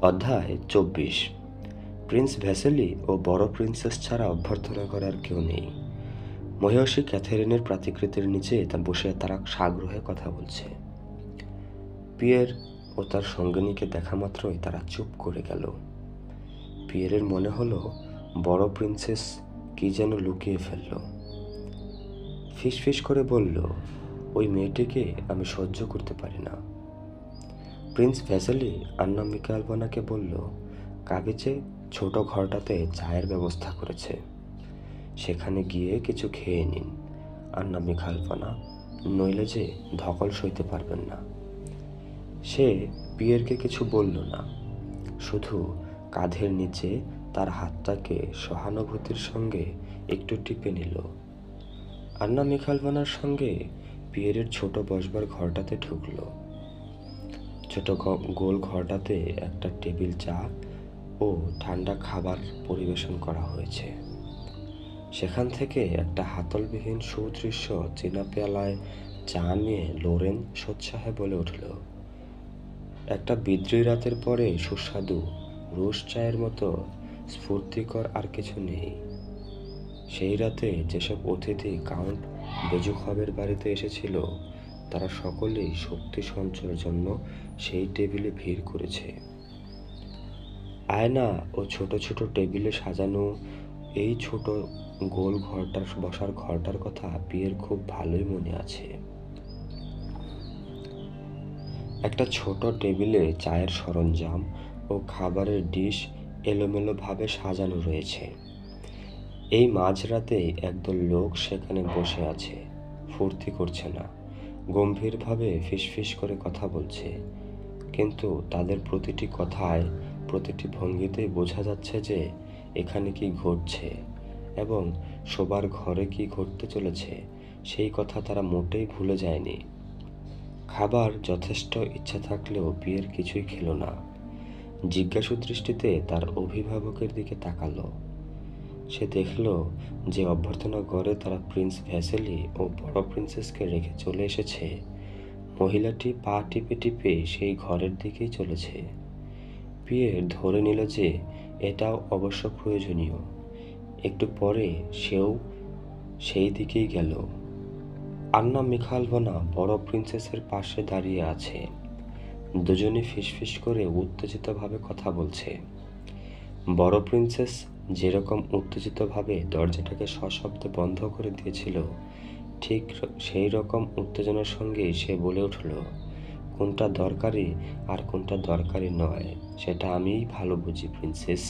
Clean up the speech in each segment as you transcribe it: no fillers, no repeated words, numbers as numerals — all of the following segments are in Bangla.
অধ্যায় 24। প্রিন্স ভ্যাসেলি ও বড় প্রিন্সেস ছাড়া অভ্যর্থনা করার কেউ নেই। মহিষী ক্যাথেরিনের প্রতিকৃতির নিচে বসে তারা সাগ্রহে কথা বলছে। পিয়ের ও তার সঙ্গিনীকে দেখা মাত্রই তারা চুপ করে গেল। পিয়েরের মনে হলো বড় প্রিন্সেস কি যেন লুকিয়ে ফেলল। ফিসফিস করে বলল, ওই মেয়েটিকে আমি সহ্য করতে পারি না। প্রিন্স ভ্যাসেলি আন্না মিখাইলভনাকে বলল, কাগজে ছোট ঘরটাতে চায়ের ব্যবস্থা করেছে, সেখানে গিয়ে কিছু খেয়ে নিন আন্না মিখাইলভনা, নইলে যে ধকল সইতে পারবেন না। সে পিয়েরকে কিছু বলল না, শুধু কাঁধের নিচে তার হাতটাকে সহানুভূতির সঙ্গে একটু টিপে নিল। আন্না মিখাইলভনার সঙ্গে পিয়েরের ছোট বসবার ঘরটাতে ঢুকলো। ছোট গোল ঘরটাতে একটা টেবিল, চা ও ঠান্ডা খাবার পরিবেশন করা হয়েছে। সেখান থেকে একটা হাতলবিহীন সুদৃশ্য চীনা পেয়ালায় চা নিয়ে লোরেন সোৎসাহে বলে উঠল, একটা বিদ্রোহী রাতের পরে সুস্বাদু রুশ চায়ের মতো স্ফূর্তিকর আর কিছু নেই। সেই রাতে যেসব অতিথি কাউন্ট বেজুখভের বাড়িতে এসেছিল তারা সকলেই শক্তি সঞ্চয়ের জন্য সেই টেবিলে ভিড় করেছে। আয়না ও ছোট ছোট টেবিলে সাজানো এই ছোট গোল বসার ঘরটার কথা পিয়ের খুব ভালোই মনে আছে। একটা ছোট টেবিলে চায়ের সরঞ্জাম ও খাবারের ডিশ এলোমেলো ভাবে সাজানো রয়েছে। এই মাঝরাতে একদল লোক সেখানে বসে আছে, ফুর্তি করছে না, গম্ভীরভাবে ফিসফিস করে কথা বলছে, কিন্তু তাদের প্রতিটি কথায়, প্রতিটি ভঙ্গিতেই বোঝা যাচ্ছে যে এখানে কি ঘটছে এবং শোবার ঘরে কি ঘটতে চলেছে সেই কথা তারা মোটেই ভুলে যায়নি। খাবার যথেষ্ট ইচ্ছা থাকলেও পিয়ের কিছুই খেল না। জিজ্ঞাসু দৃষ্টিতে তার অভিভাবকের দিকে তাকালো। সে দেখল যে অভ্যর্থনা ঘরে তারা প্রিন্স ভ্যাসেলি ও বড় প্রিন্সেসকে রেখে চলে এসেছে। মহিলাটি পা টিপে টিপে সেই ঘরের দিকেই চলেছে। পিয়ের ধরে নিল যে এটাও অবশ্য প্রয়োজনীয়। একটু পরে সেও সেই দিকেই গেল। আন্না মিখাইলভনা বড় প্রিন্সেসের পাশে দাঁড়িয়ে আছে। দুজনে ফিসফিস করে উত্তেজিতভাবে কথা বলছে। বড় প্রিন্সেস যেরকম উত্তেজিতভাবে দরজাটাকে সশব্দে বন্ধ করে দিয়েছিল, ঠিক সেই রকম উত্তেজনার সঙ্গেই সে বলে উঠল, কোনটা দরকারি আর কোনটা দরকারি নয় সেটা আমিই ভালো বুঝি প্রিন্সেস।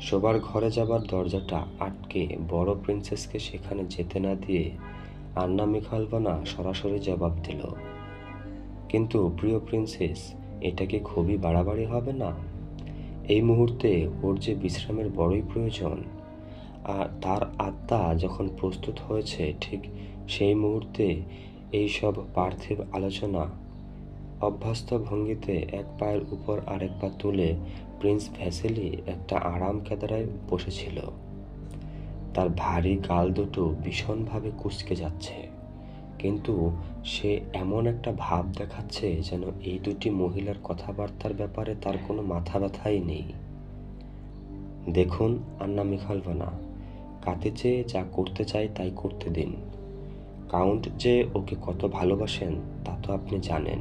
শোবার ঘরে যাবার দরজাটা আটকে বড় প্রিন্সেসকে সেখানে যেতে না দিয়ে আন্না মিখাইলভনা সরাসরি জবাব দিল, কিন্তু প্রিয় প্রিন্সেস, এটা কি খুবই বাড়াবাড়ি হবে না? এই মুহূর্তে ওর যে বিশ্রামের বড়ই প্রয়োজন, আর তার আত্মা যখন প্রস্তুত হয়েছে ঠিক সেই মুহূর্তে এইসব পার্থিব আলোচনা। অভ্যস্ত ভঙ্গিতে এক পায়ের উপর আরেক পা তুলে প্রিন্স ভ্যাসেলি একটা আরাম কেদারায় বসেছিল। তার ভারী গাল দুটো ভীষণভাবে কুঁচকে যাচ্ছে, কিন্তু সে এমন একটা ভাব দেখাচ্ছে যেন এই দুটি মহিলার কথাবার্তার ব্যাপারে তার কোনো মাথা ব্যথাই নেই। দেখুন আন্না মিখাইলভনা, কাতিচে যা করতে চাই তাই করতে দিন। কাউন্ট যে ওকে কত ভালোবাসেন তা তো আপনি জানেন।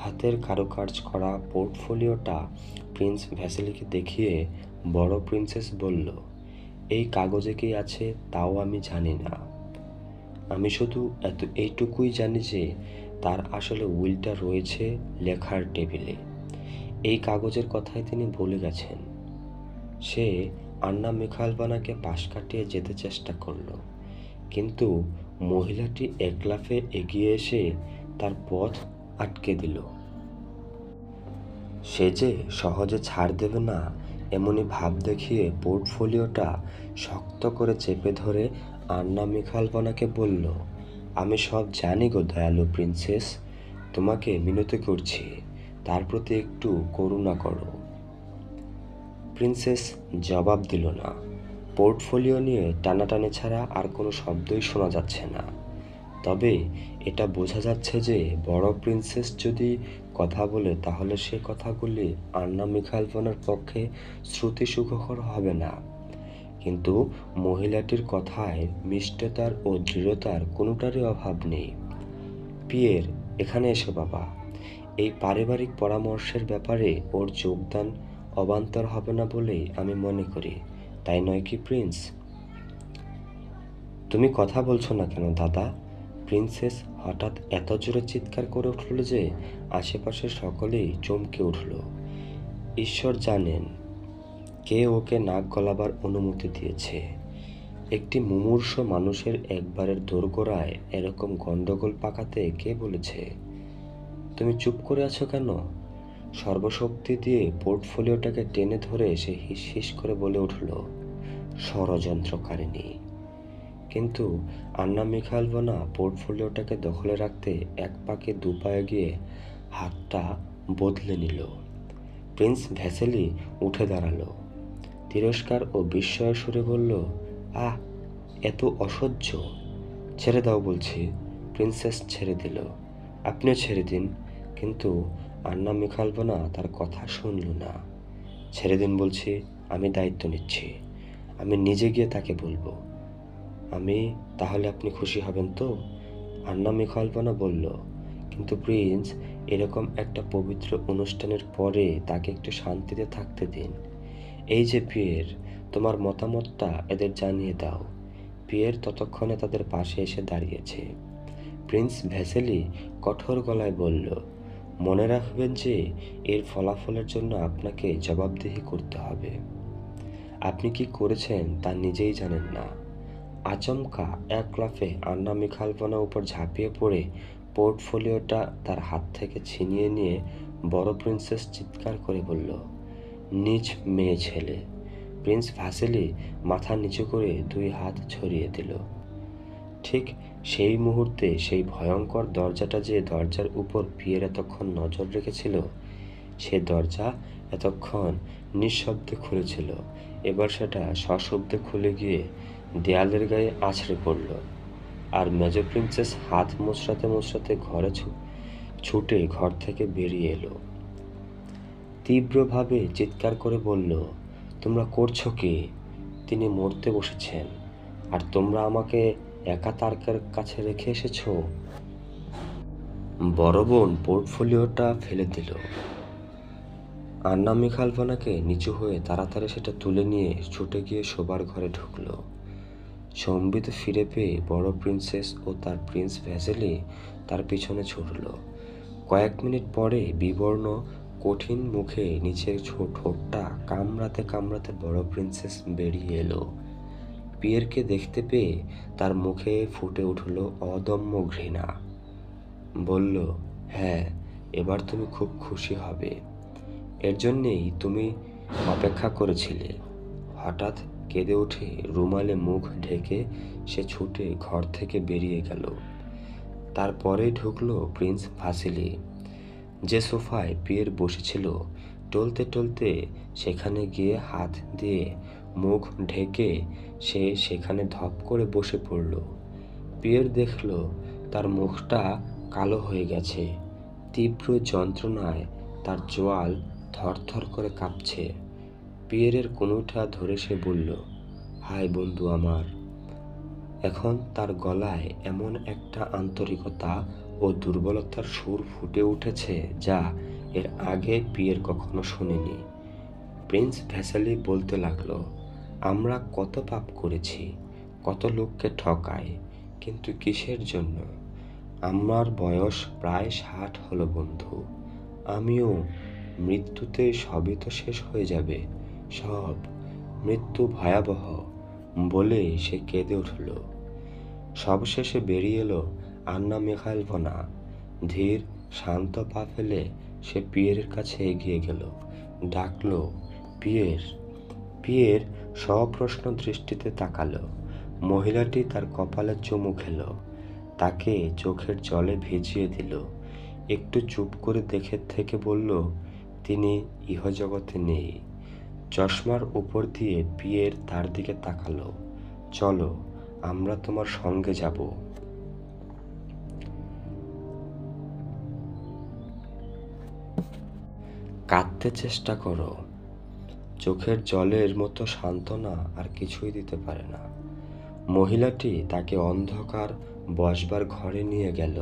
হাতের কারুকাজ করা পোর্টফোলিওটা প্রিন্স ভ্যাসেলিকে দেখিয়ে বড় প্রিন্সেস বলল, এই কাগজে কি আছে তাও আমি জানি না। আমি শুধু এইটুকুই জানি যে তার আসলে উইলটা রয়েছে লেখার টেবিলে। এই কাগজের কথাই তিনি বলে গেছেন। সে আন্না মিখাইলভনাকে পাশ কাটিয়ে যেতে চেষ্টা করল, কিন্তু মহিলাটি এক লাফে এগিয়ে এসে তার পথ আটকে দিল। সে যে সহজে ছাড় দেবে না এমনই ভাব দেখিয়ে পোর্টফোলিওটা শক্ত করে চেপে ধরে আন্না মিখাইলভনাকে বলল, আমি সব জানি গো দয়ালু প্রিন্সেস, তোমাকে মিনতি করছি, তার প্রতি একটু করুণা করো। প্রিন্সেস জবাব দিল না। পোর্টফোলিও নিয়ে টানাটানি ছাড়া আর কোনো শব্দই শোনা যাচ্ছে না। তবে এটা বোঝা যাচ্ছে যে বড় প্রিন্সেস যদি কথা বলে তাহলে সে কথাগুলি আন্না মিখাইলভনার পক্ষে শ্রুতিসুখকর হবে না। কিন্তু মহিলাটির কথায় মিষ্টতার ও দৃঢ়তার কোনোটারই অভাব নেই। পিয়ের, এখানে এসো বাবা। এই পারিবারিক পরামর্শের ব্যাপারে ওর যোগদান অবান্তর হবে না বলেই আমি মনে করি, তাই নয় কি প্রিন্স? তুমি কথা বলছো না কেন দাদা? প্রিন্সেস হঠাৎ এত জোরে চিৎকার করে উঠল যে আশেপাশের সকলেই চমকে উঠল। ঈশ্বর জানেন কে ওকে নাক গলাবার অনুমতি দিয়েছে। একটি মুমূর্ষ মানুষের একবারের দোরগোড়ায় এরকম গন্ডগোল পাকাতে কে বলেছে? তুমি চুপ করে আছো কেন? সর্বশক্তি দিয়ে পোর্টফোলিওটাকে টেনে ধরে সে হিস হিস করে বলে উঠল, ষড়যন্ত্রকারিণী। কিন্তু আন্না মিখাইলভনা পোর্টফোলিওটাকে দখলে রাখতে এক পাকে দু পায়ে গিয়ে হাতটা বদলে নিল। প্রিন্স ভ্যাসেলি উঠে দাঁড়ালো। তিরস্কার ও বিস্ময়ের সুরে বলল, আহ, এত অসহ্য! ছেড়ে দাও বলছি। প্রিন্সেস ছেড়ে দিল। আপনিও ছেড়ে দিন। কিন্তু আন্না মিখাইলভনা তার কথা শুনল না। ছেড়ে দিন বলছি, আমি দায়িত্ব নিচ্ছি। আমি নিজে গিয়ে তাকে বলবো। তাহলে আপনি খুশি হবেন তো? আন্না মিখাইলভনা বলল। কিন্তু প্রিন্স, এরকম একটা পবিত্র অনুষ্ঠানের পরে তাকে একটু শান্তিতে থাকতে দিন। এই যে পিয়ের, তোমার মতামতটা এদের জানিয়ে দাও। পিয়ের ততক্ষণে তাদের পাশে এসে দাঁড়িয়েছে। প্রিন্স ভ্যাসেলি কঠোর গলায় বলল, মনে রাখবেন যে এর ফলাফলের জন্য আপনাকে জবাবদিহি করতে হবে। আপনি কি করেছেন তা নিজেই জানেন না। আচমকা এক লাফে আন্না মিখাইলভনার উপর ঝাঁপিয়ে পড়ে পোর্টফোলিওটা তার হাত থেকে ছিনিয়ে নিয়ে বড় প্রিন্সেস চিৎকার করে বলল, নিজ মেয়ে ছেলে! প্রিন্স ভ্যাসেলি মাথা নিচু করে দুই হাত ছড়িয়ে দিল। ঠিক সেই মুহূর্তে সেই ভয়ঙ্কর দরজাটা যে দরজার উপর পিয়ের এতক্ষণ নজর রেখেছিল, সে দরজা এতক্ষণ নিঃশব্দে খুলেছিল। এবার সেটা সশব্দে খুলে গিয়ে দেয়ালের গায়ে আছড়ে পড়ল। আর মেজ প্রিন্সেস হাত মোচড়াতে মোচড়াতে ছুটে ঘর থেকে বেরিয়ে এলো। তীব্রভাবে চিৎকার করে বলল, তোমরা করছো কি? তিনি মরতে বসেছেন, আর তোমরা আমাকে একা তার কাছে রেখে এসেছো। বড় বোন পোর্টফোলিওটা ফেলে দিল। আন্না মিখাইলভনাকে নিচু হয়ে তাড়াতাড়ি সেটা তুলে নিয়ে ছুটে গিয়ে শোবার ঘরে ঢুকলো। সম্বিত ফিরে পেয়ে বড় প্রিন্সেস ও তার প্রিন্স ভ্যাসেলি তার পিছনে ছুটল। কয়েক মিনিট পরে বিবর্ণ কঠিন মুখে নিচের ঠোঁটটা কামড়াতে কামড়াতে বড় প্রিন্সেস বেরিয়ে এলো। পিয়েরকে দেখতে পেয়ে তার মুখে ফুটে উঠল অদম্য ঘৃণা। বলল, হ্যাঁ, এবার তুমি খুব খুশি হবে। এর জন্যেই তুমি অপেক্ষা করেছিলে। হঠাৎ কেঁদে উঠে রুমালে মুখ ঢেকে সে ছুটে ঘর থেকে বেরিয়ে গেল। তারপরেই ঢুকলো প্রিন্স ভ্যাসেলি। যে সোফায় পিয়ের বসেছিল, টলতে টলতে সেখানে গিয়ে হাত দিয়ে মুখ ঢেকে সে সেখানে ধপ করে বসে পড়ল। পিয়ের দেখল তার মুখটা কালো হয়ে গেছে। তীব্র যন্ত্রণায় তার চোয়াল থরথর করে কাঁপছে। পিয়েরের কোনোটা ধরে সে বলল, হায় বন্ধু আমার। এখন তার গলায় এমন একটা আন্তরিকতা ও দুর্বলতার সুর ফুটে উঠেছে যা এর আগে পিয়ের কখনো শুনেনি। প্রিন্স ভ্যাসেলি বলতে লাগলো, আমরা কত পাপ করেছি, কত লোককে ঠকাই, কিন্তু কিসের জন্য? আমার বয়স প্রায় 60 হলো বন্ধু। আমিও মৃত্যুতে সবই তো শেষ হয়ে যাবে, সব। মৃত্যু ভয়াবহ বলে সে কেঁদে উঠল। সবশেষে বেরিয়ে এলো আন্না মিখাইলভনা। ধীর শান্ত পা ফেলে সে পিয়েরের কাছে এগিয়ে গেল। ডাকলো, পিয়ের। পিয়ের সপ্রশ্ন দৃষ্টিতে তাকালো। মহিলাটি তার কপালে চুমু খেলো, তাকে চোখের জলে ভিজিয়ে দিল। একটু চুপ করে দেখে থেকে বলল, তিনি ইহজগতে নেই। চশমার উপর দিয়ে পিয়ের তার দিকে তাকালো। চলো, আমরা তোমার সঙ্গে যাব। কাঁদতে চেষ্টা করো। চোখের জলের মতো সান্ত্বনা আর কিছুই দিতে পারে না। মহিলাটি তাকে অন্ধকার বসবার ঘরে নিয়ে গেল।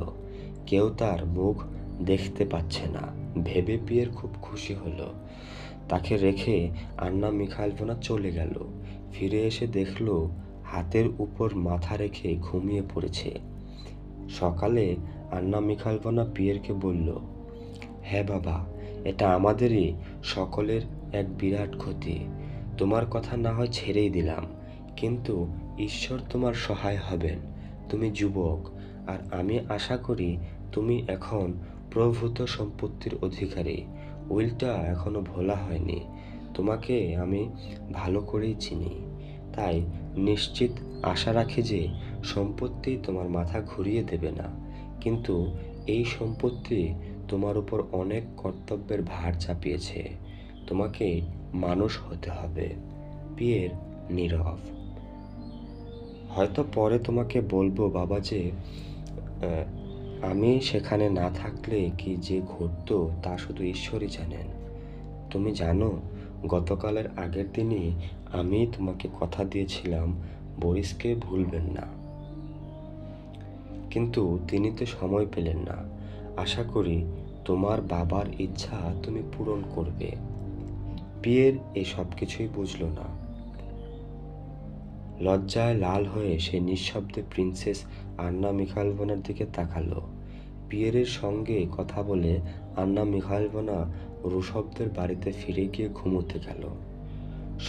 কেউ তার মুখ দেখতে পাচ্ছে না ভেবে পিয়ের খুব খুশি হলো। তাকে রেখে আন্না মিখাইলভনা চলে গেল। ফিরে এসে দেখল হাতের উপর মাথা রেখে ঘুমিয়ে পড়েছে। সকালে আন্না মিখাইলভনা পিয়েরকে বলল, হ্যাঁ বাবা, এটা আমাদেরই সকলের এক বিরাট ক্ষতি। তোমার কথা না হয় ছেড়েই দিলাম, কিন্তু ঈশ্বর তোমার সহায় হবেন। তুমি যুবক, আর আমি আশা করি তুমি এখন প্রভূত সম্পত্তির অধিকারী। উইলটা এখনো ভোলা হয়নি। তোমাকে আমি ভালো করেই চিনি, তাই নিশ্চিত আশা রাখি যে সম্পত্তি তোমার মাথা ঘুরিয়ে দেবে না। কিন্তু এই সম্পত্তি তোমার উপর অনেক কর্তব্যের ভার চাপিয়েছে। তোমাকে মানুষ হতে হবে। পিয়ের নীরব। হয়তো পরে তোমাকে বলবো বাবা যে আমি সেখানে না থাকলে কি যে ঘটতো তা শুধু ঈশ্বরই জানেন। তুমি জানো, গতকালের আগের দিনই আমি তোমাকে কথা দিয়েছিলাম বরিসকে ভুলবেন না, কিন্তু তিনি তো সময় পেলেন না। আশা করি তোমার বাবার ইচ্ছা তুমি পূরণ করবে। পিয়ের এই সব কিছুই বুঝল না। লজ্জায় লাল হয়ে সে নিঃশব্দে প্রিন্সেস আন্না মিখাইলভনার দিকে তাকালো। পিয়েরের সঙ্গে কথা বলে আন্না মিখাইলভনা রুশবদের বাড়িতে ফিরে গিয়ে ঘুমোতে গেল।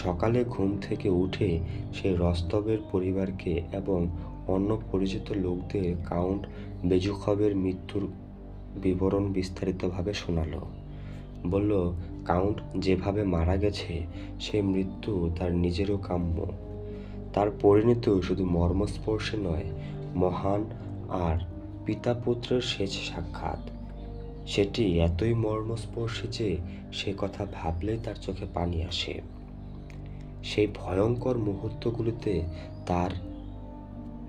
সকালে ঘুম থেকে উঠে সে রস্তবের পরিবারকে এবং অন্য পরিচিত লোকদের কাউন্ট বেজুখবের মৃত্যুর বিবরণ বিস্তারিতভাবে শোনালো। বলল, কাউন্ট যেভাবে মারা গেছে সে মৃত্যু তার নিজেরও কাম্য। তার পরিণত শুধু মর্মস্পর্শে নয়, মহান আর পিতা পুত্রের শেষ সাক্ষাৎ। সেটি এতই মর্মস্পর্শী যে সে কথা ভাবলেই তার চোখে পানি আসে। সেই ভয়ঙ্কর মুহূর্তগুলিতে তার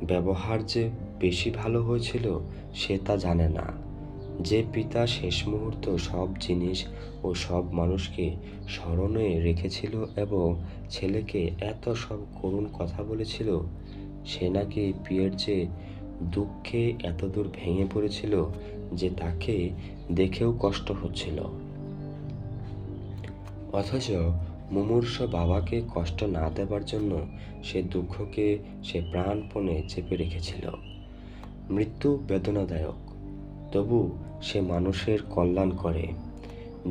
ব্যবহার যে বেশি ভালো হয়েছিল সে তা জানে না। যে পিতা শেষ মুহূর্ত সব জিনিস ও সব মানুষকে স্মরণে রেখেছিল এবং ছেলেকে এত সব করুণ কথা বলেছিল, সে নাকি পিয়ের যে দুঃখে এতদূর ভেঙে পড়েছিল যে তাকে দেখেও কষ্ট হচ্ছিল। অথচ মুমূর্ষ বাবাকে কষ্ট না দেবার জন্য সে দুঃখকে সে প্রাণপণে চেপে রেখেছিল। মৃত্যু বেদনাদায়ক, তবু সে মানুষের কল্যাণ করে।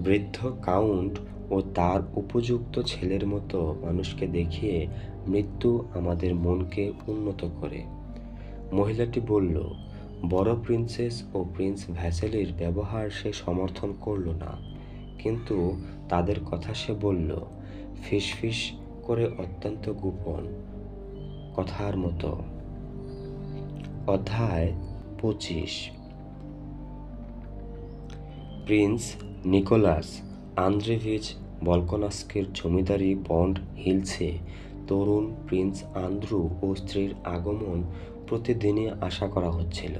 বৃদ্ধ কাউন্ট ও তার উপযুক্ত ছেলের মতো মানুষকে দেখিয়ে মৃত্যু আমাদের মনকে উন্নত করে। মহিলাটি বলল, বড় প্রিন্সেস ও প্রিন্স ভ্যাসেলির ব্যবহার সে সমর্থন করল না, কিন্তু তাদের কথা সে বলল ফিসফিস করে, অত্যন্ত গোপন কথার মতো। অধ্যায় 25। প্রিন্স নিকোলাস আন্দ্রেভিচ বলকনাস্কির জমিদারি বন্ড হিলসে তরুণ প্রিন্স আন্দ্রু ও স্ত্রীর আগমন প্রতিদিনই আশা করা হচ্ছিল,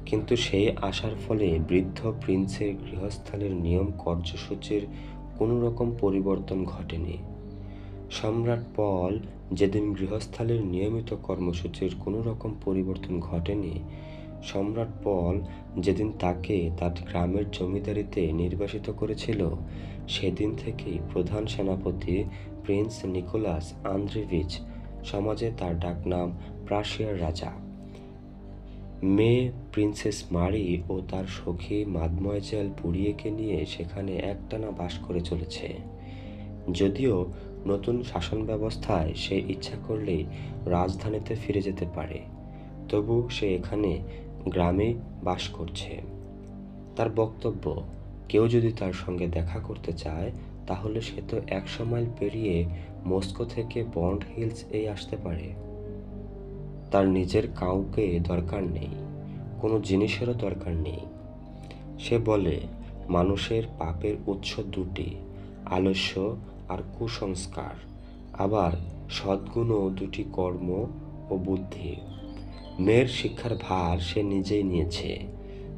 কিন্তু সেই আশার ফলে বৃদ্ধ প্রিন্সের গৃহস্থালির নিয়ম কার্যসূচির কোনো রকম পরিবর্তন ঘটেনি। সম্রাট পল যেদিন গৃহস্থালির নিয়মিত কর্মসূচির কোনো রকম পরিবর্তন ঘটেনি, সম্রাট পল যেদিন তাকে তার গ্রামের জমিদারিতে নির্বাসিত করেছিল, সেদিন থেকেই প্রধান সেনাপতি প্রিন্স নিকোলাস আন্দ্রেভিচ সমাজে তার ডাকনাম প্রাশিয়ার রাজা। মেয়ে প্রিন্সেস মারি ও তার সখী মাদমোয়াজেল পুরিয়েকে নিয়ে সেখানে একটানা বাস করে চলেছে। যদিও নতুন শাসন ব্যবস্থায় সে ইচ্ছা করলেই রাজধানীতে ফিরে যেতে পারে, তবু সে এখানে গ্রামে বাস করছে। তার বক্তব্য, কেউ যদি তার সঙ্গে দেখা করতে চায় তাহলে সে তো 100 মাইল পেরিয়ে মস্কো থেকে বন্ড হিলস আসতে পারে। তার নিজের কাউকে দরকার নেই, কোনো জিনিসেরও দরকার নেই। সে বলে, মানুষের পাপের উৎস দুটি, আলস্য আর কুসংস্কার, আবার সদ্গুণও দুটি, কর্ম ও বুদ্ধি। মেয়ের শিক্ষার ভার সে নিজেই নিয়েছে।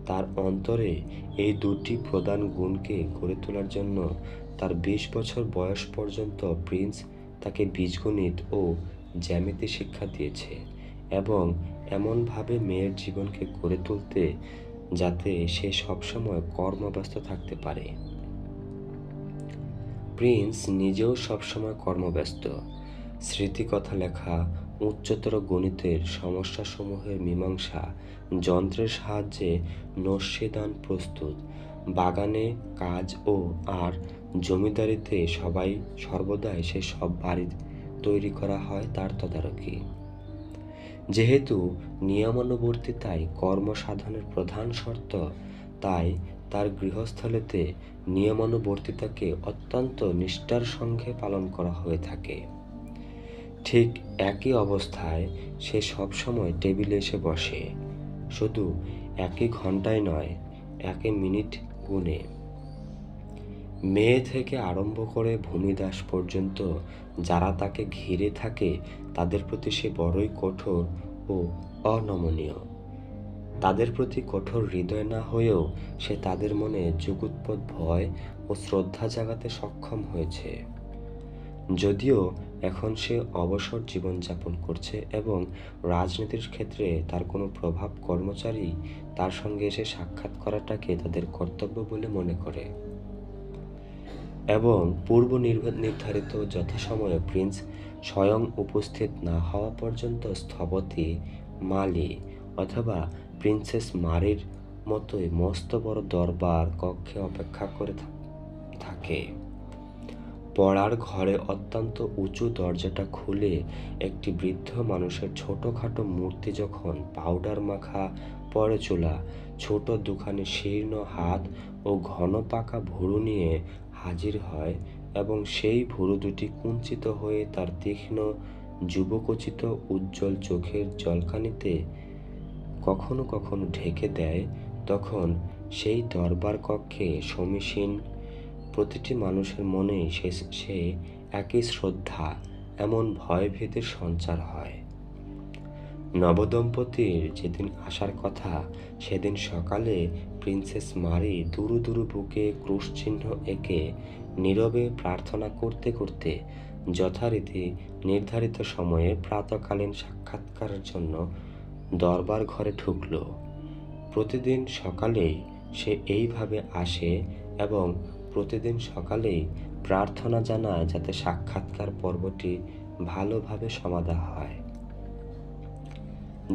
তার অন্তরে এই দুটি প্রধান গুণকে গড়ে তোলার জন্য তার ২০ বছর বয়স পর্যন্ত প্রিন্স তাকে বীজগণিত ও জ্যামিতি শিক্ষা দিয়েছে এবং এমনভাবে মেয়ের জীবনকে গড়ে তুলতে যাতে সে সবসময় কর্মব্যস্ত থাকতে পারে। প্রিন্স নিজেও সবসময় কর্মব্যস্ত। স্মৃতিকথা লেখা, উচ্চতর গণিতের সমস্যাসমূহের মীমাংসা, যন্ত্রের সাহায্যে নস্যিদান প্রস্তুত, বাগানে কাজ আর জমিদারিতে সর্বদাই সে সব বাড়ি তৈরি করা হয় তার তদারকি। যেহেতু নিয়মানুবর্তিতাই কর্মসাধনের প্রধান শর্ত, তাই তার গৃহস্থলীতে নিয়মানুবর্তিতাকে অত্যন্ত নিষ্ঠার সঙ্গে পালন করা হয়ে থাকে। ঠিক একই অবস্থায় সে সবসময় টেবিলে এসে বসে, শুধু একই ঘন্টায় নয়, একই মিনিট গুণে। মেয়ে থেকে আরম্ভ করে ভূমিদাস পর্যন্ত যারা তাকে ঘিরে থাকে তাদের প্রতি সে বড়ই কঠোর ও অনমনীয়। তাদের প্রতি কঠোর হৃদয় না হয়েও সে তাদের মনে যুগোৎপদ ভয় ও শ্রদ্ধা জাগাতে সক্ষম হয়েছে। যদিও এখন সে অবসর জীবনযাপন করছে এবং রাজনীতির ক্ষেত্রে তার কোনো প্রভাব কর্মচারী তার সঙ্গে এসে সাক্ষাৎ করাটাকে তাদের কর্তব্য বলে মনে করে এবং পূর্ব নির্ধারিত যথাসময়ে প্রিন্স স্বয়ং উপস্থিত না হওয়া পর্যন্ত স্থপতি, মালি অথবা প্রিন্সেস মারির মতোই মস্ত বড় দরবার কক্ষে অপেক্ষা করে থাকে। পড়ার ঘরে অত্যন্ত উঁচু দরজাটা খুলে একটি বৃদ্ধ মানুষের ছোটখাটো মূর্তি যখন পাউডার মাখা পরে চুলা, ছোট দুখানি শীর্ণ হাত ও ঘন পাকা ভুরু নিয়ে হাজির হয় এবং সেই ভুরু দুটি কুঞ্চিত হয়ে তার তীক্ষ্ণ যুবকোচিত উজ্জ্বল চোখের জলকানিতে কখনো কখনো ঢেকে দেয়, তখন সেই দরবার কক্ষে সমীচীন প্রতিটি মানুষের মনেই সে একই শ্রদ্ধা, এমন ভয়ভীতির সঞ্চার হয়। নবদম্পতির যেদিন আসার কথা সেদিন সকালে প্রিন্সেস মারি দুরু দুরু বুকে ক্রুশচিহ্ন এঁকে নীরবে প্রার্থনা করতে করতে যথারীতি নির্ধারিত সময়ে প্রাতঃকালীন সাক্ষাৎকারের জন্য দরবার ঘরে ঢুকল। প্রতিদিন সকালেই সে এইভাবে আসে এবং প্রতিদিন সকালেই প্রার্থনা জানায় যাতে সাক্ষাৎকার পর্বটি ভালোভাবে সমাধা হয়।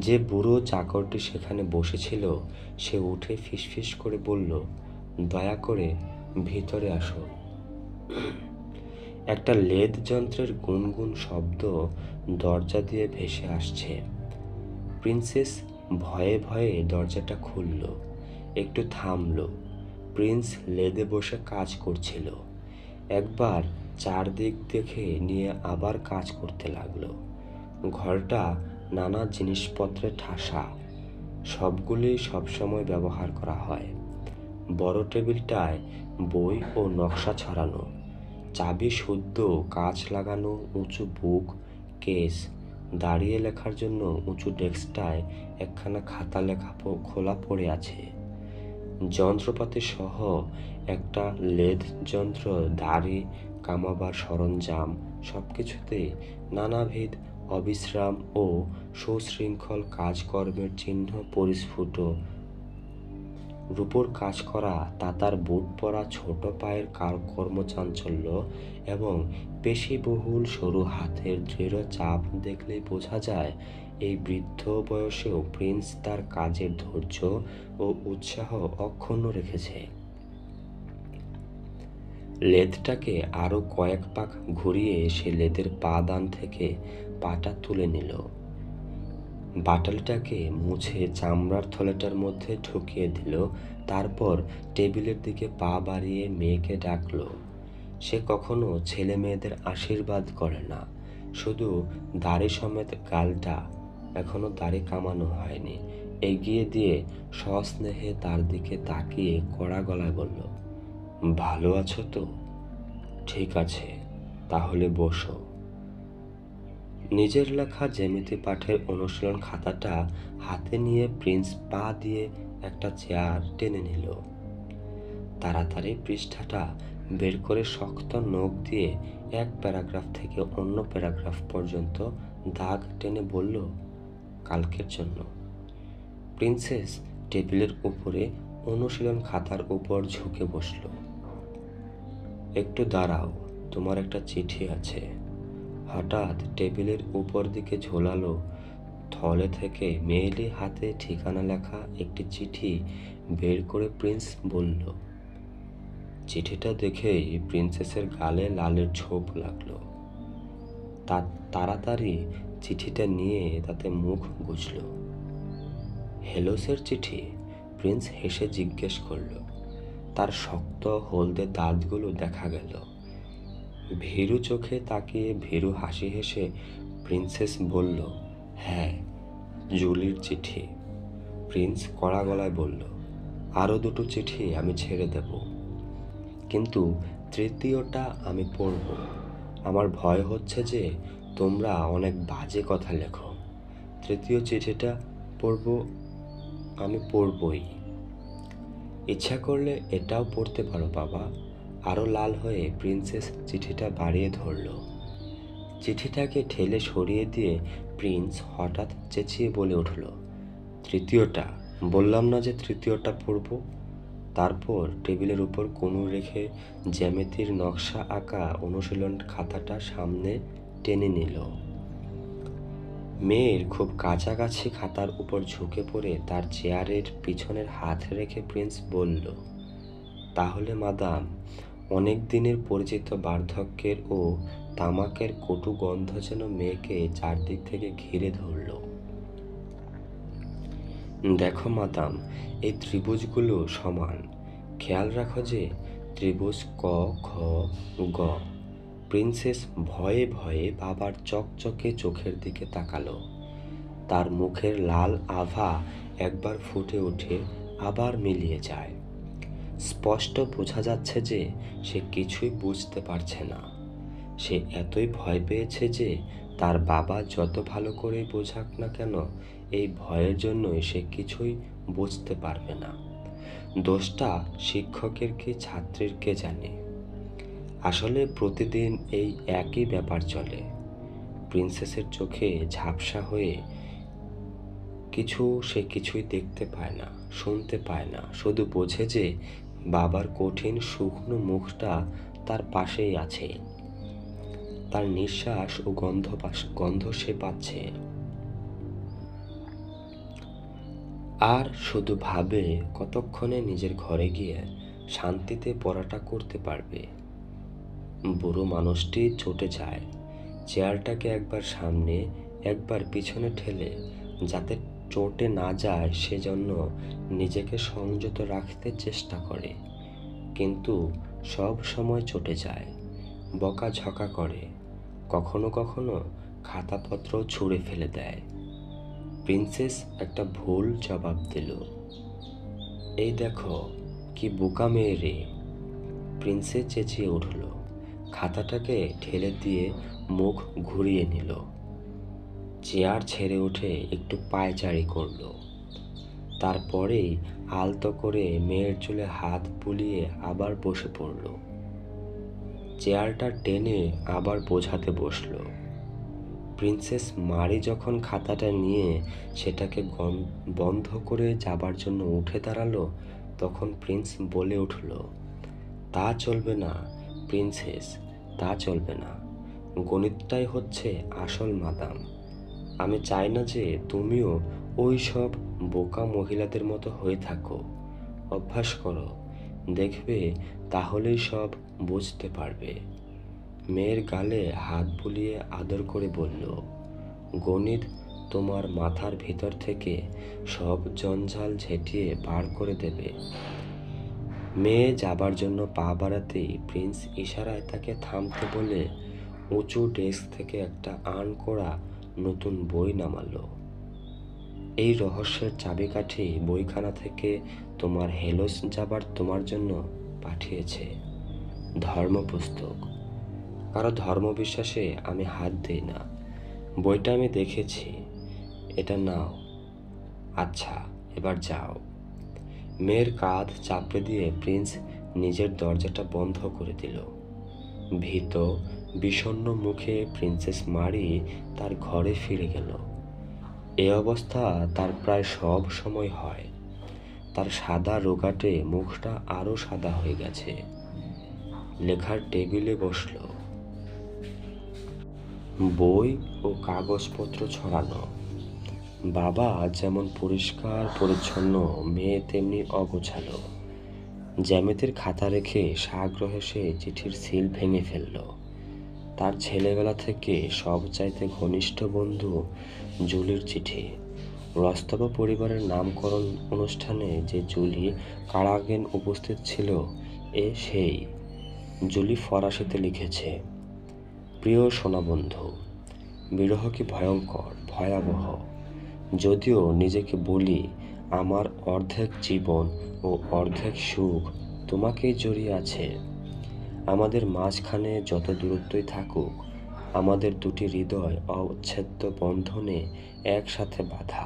যে বুড়ো চাকরটি সেখানে বসেছিল সে উঠে ফিসফিস করে বলল, দয়া করে ভিতরে আসুন। একটা লেদ যন্ত্রের গুনগুন শব্দ দরজা দিয়ে ভেসে আসছে। প্রিন্সেস ভয়ে ভয়ে দরজাটা খুলল, একটু থামল। প্রিন্স লেদে বসে কাজ করছিল। একবার চারদিক দেখে নিয়ে আবার কাজ করতে লাগলো। ঘরটা নানা জিনিসপত্রে ঠাসা, সবগুলি সবসময় ব্যবহার করা হয়। বড় টেবিলটায় বই ও নকশা ছড়ানো, চাবি শুদ্ধ কাঁচ লাগানো উঁচু বুক কেস, দাঁড়িয়ে লেখার জন্য উঁচু ডেস্কটায় একখানা খাতা লেখা খোলা পড়ে আছে। যন্ত্রপাতি সহ একটা লেদ যন্ত্র, দাড়ি কামাবার সরঞ্জাম, সবকিছুতে নানাবিধ অবিশ্রাম ও সুশৃঙ্খল কাজকর্মের চিহ্ন পরিস্ফুট। রূপোর কাজ করা তাতার বুট পরা ছোট পায়ের কর্মচাঞ্চল্য এবং পেশিবহুল সরু হাতের দৃঢ় চাপ দেখলেই বোঝা যায় এই বৃদ্ধ বয়সেও প্রিন্স তার কাজের ধৈর্য ও উৎসাহ অক্ষুণ্ণ রেখেছে। লেদটাকে আরো কয়েক পাক ঘুরিয়ে সে লেদের পাদান থেকে পাটা তুলে নিল। বাটালিটাকে মুছে চামড়ার থলেটার মধ্যে ঢুকিয়ে দিল। তারপর টেবিলের দিকে পা বাড়িয়ে মেয়েকে ডাকল। সে কখনো ছেলে মেয়েদের আশীর্বাদ করে না, শুধু দাড়ি সমেত গালটা এখনো দাড়ি কামানো হয়নি এগিয়ে দিয়ে সস্নেহে তার দিকে তাকিয়ে কড়া গলায় বলল, ভালো আছো তো? ঠিক আছে, তাহলে বসো। নিজের লেখা জ্যামিতি পাঠের অনুশীলন খাতাটা হাতে নিয়ে প্রিন্স পা দিয়ে একটা চেয়ার টেনে নিল। তাড়াতাড়ি পৃষ্ঠাটা বের করে শক্ত নখ দিয়ে এক প্যারাগ্রাফ থেকে অন্য প্যারাগ্রাফ পর্যন্ত দাগ টেনে বলল, কালকের জন্য। প্রিন্সেস টেবিলের উপরে অনুশীলন খাতার উপর ঝুঁকে বসল। একটু দাঁড়াও, তোমার একটা চিঠি আছে। হঠাৎ টেবিলের উপর দিকে ঝোলালো থলে থেকে মেয়েলি হাতে ঠিকানা লেখা একটি চিঠি বের করে প্রিন্স বলল। চিঠিটা দেখেই প্রিন্সেসের গালে লালের ছোপ লাগলো। তাড়াতাড়ি চিঠিটা নিয়ে তাতে মুখ গুজল। হেলোসের চিঠি? প্রিন্স হেসে জিজ্ঞেস করল। তার শক্ত হলদে দাঁতগুলো দেখা গেল। ভীরু চোখে তাকিয়ে ভীরু হাসি হেসে প্রিন্সেস বলল, হ্যাঁ, জুলির চিঠি। প্রিন্স কড়া গলায় বলল, আরও দুটো চিঠি আমি ছেড়ে দেব, কিন্তু তৃতীয়টা আমি পড়ব। আমার ভয় হচ্ছে যে তোমরা অনেক বাজে কথা লেখো। তৃতীয় চিঠিটা আমি পড়বই। ইচ্ছা করলে এটাও পড়তে পারো বাবা। আরও লাল হয়ে প্রিন্সেস চিঠিটা বাড়িয়ে ধরল। চিঠিটাকে ঠেলে সরিয়ে দিয়ে প্রিন্স হঠাৎ চেঁচিয়ে বলে উঠল, তৃতীয়টা? বললাম না যে তৃতীয়টা পড়ব। তারপর টেবিলের উপর কোণে রেখে জ্যামিতির নকশা আঁকা অনুশীলন খাতাটা সামনে টেনে নিল। মেয়ের খুব কাছাকাছি খাতার উপর ঝুঁকে পড়ে তার চেয়ারের পিছনের হাত রেখে প্রিন্স বলল, তাহলে মাদাম, অনেক দিনের পরিচিত বার্ধক্যের ও তামাকের কটু গন্ধ যেন মেয়েকে চারদিক থেকে ঘিরে ধরল। দেখো মাদাম, এই ত্রিভুজগুলো সমান। খেয়াল রাখো যে ত্রিভুজ ক, খ, গ। প্রিন্সেস ভয়ে ভয়ে বাবার চকচকে চোখের দিকে তাকালো। তার মুখের লাল আভা একবার ফুটে ওঠে, আবার মিলিয়ে যায়। স্পষ্ট বোঝা যাচ্ছে যে সে কিছুই বুঝতে পারছে না। সে এতই ভয় পেয়েছে যে তার বাবা যত ভালো করেই বোঝাক না কেন, এই ভয়ের জন্যই সে কিছুই বুঝতে পারবে না। দোষটা শিক্ষকের কি ছাত্রের কে জানে। আসলে প্রতিদিন এই একই ব্যাপার চলে। প্রিন্সেসের চোখে ঝাপসা হয়ে সে কিছুই দেখতে পায় না, শুনতে পায় না, শুধু বোঝে যে বাবার কঠিন শুকনো মুখটা তার পাশেই আছে। তার নিঃশ্বাস ও গন্ধ সে পাচ্ছে। আর শুধু ভাবে কতক্ষণে নিজের ঘরে গিয়ে শান্তিতে পড়াটা করতে পারবে। বুড়ো মানুষটি চটে যায়। চেয়ারটাকে একবার সামনে একবার পিছনে ঠেলে যাতে চটে না যায় সেজন্য নিজেকে সংযত রাখতে চেষ্টা করে, কিন্তু সব সময় চটে যায়। বকাঝকা করে, কখনো কখনো খাতাপত্র ছুঁড়ে ফেলে দেয়। প্রিন্সেস একটা ভুল জবাব দিল। এই দেখো, কি বোকা মেয়ে রে। প্রিন্সেস চেঁচিয়ে উঠল। খাতাটাকে ঠেলে দিয়ে মুখ ঘুরিয়ে নিল। চেয়ার ছেড়ে উঠে একটু পায়চারি করল। তারপরেই আলতো করে মেয়ের চুলে হাত বুলিয়ে আবার বসে পড়ল। চেয়ারটা টেনে আবার বোঝাতে বসল। প্রিন্সেস মারি যখন খাতাটা নিয়ে সেটাকে বন্ধ করে যাবার জন্য উঠে দাঁড়ালো, তখন প্রিন্স বলে উঠল, তা চলবে না প্রিন্সেস, তা চলবে না। গণিতটাই হচ্ছে আসল মাদাম। আমি চাই না যে তুমিও ওই সব বোকা মহিলাদের মতো হয়ে থাকো। অভ্যাস করো, দেখবে তাহলেই সব বুঝতে পারবে। মেয়ের গালে হাত বুলিয়ে আদর করে বলল, গণিত তোমার মাথার ভিতর থেকে সব জঞ্জাল ঝেঁটিয়ে বার করে দেবে। মেয়ে যাবার জন্য পা বাড়াতেই প্রিন্স ইশারায় তাকে থামতে বলে উঁচু ডেস্ক থেকে একটা আনকোড়া নতুন বই নামালো। এই রহস্যের চাবিকাঠি বইখানা থেকে তোমার হেলোস যাবার তোমার জন্য পাঠিয়েছে। ধর্ম পুস্তক। কারো ধর্মবিশ্বাসে আমি হাত দিই না। বইটা আমি দেখেছি। এটা নাও। আচ্ছা, এবার যাও। মেয়ের কাঁধ চাপড়ে দিয়ে প্রিন্স নিজের দরজাটা বন্ধ করে দিল। ভীত বিষণ্ণ মুখে প্রিন্সেস মারি তার ঘরে ফিরে গেল। এ অবস্থা তার প্রায় সব সময় হয়। তার সাদা রোগাটে মুখটা আরো সাদা হয়ে গেছে। লেখার টেবিলে বসল, বই ও কাগজপত্র ছড়ানো। বাবা যেমন পরিষ্কার পরিচ্ছন্ন, মেয়ে তেমনি অগোছালো। জ্যামিতির খাতা রেখে সাগ্রহে সে চিঠির সিল ভেঙে ফেলল। তার ছেলেবেলা থেকে সবচাইতে ঘনিষ্ঠ বন্ধু জুলির চিঠি। রস্তবা পরিবারের নামকরণ অনুষ্ঠানে যে জুলি কারাগেন উপস্থিত ছিল, এ সেই। জুলি ফরাসিতে লিখেছে, প্রিয় সোনা বন্ধু, বিরহ কি ভয়ঙ্কর, ভয়াবহ। যদিও নিজেকে বলি আমার অর্ধেক জীবন ও অর্ধেক সুখ তোমাকেই জড়িয়ে আছে। আমাদের মাঝখানে যত দূরত্বই থাকুক, আমাদের দুটি হৃদয় অচ্ছেদ্য বন্ধনে একসাথে বাঁধা।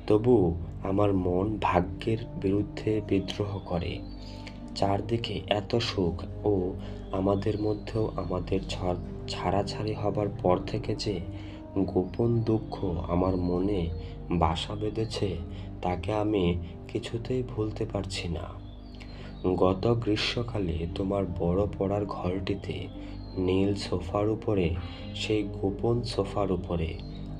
তবু আমার মন ভাগ্যের বিরুদ্ধে বিদ্রোহ করে। চারদিকে এত সুখ ও আমাদের মধ্যেও আমাদের ছাড়াছাড়ি হবার পর থেকে যে গোপন দুঃখ আমার মনে বাসা বেঁধেছে, তাকে আমি কিছুতেই ভুলতে পারছি না। গত গ্রীষ্মকালে তোমার বড় পড়ার ঘরটিতে নীল সোফার উপরে, সেই গোপন সোফার উপরে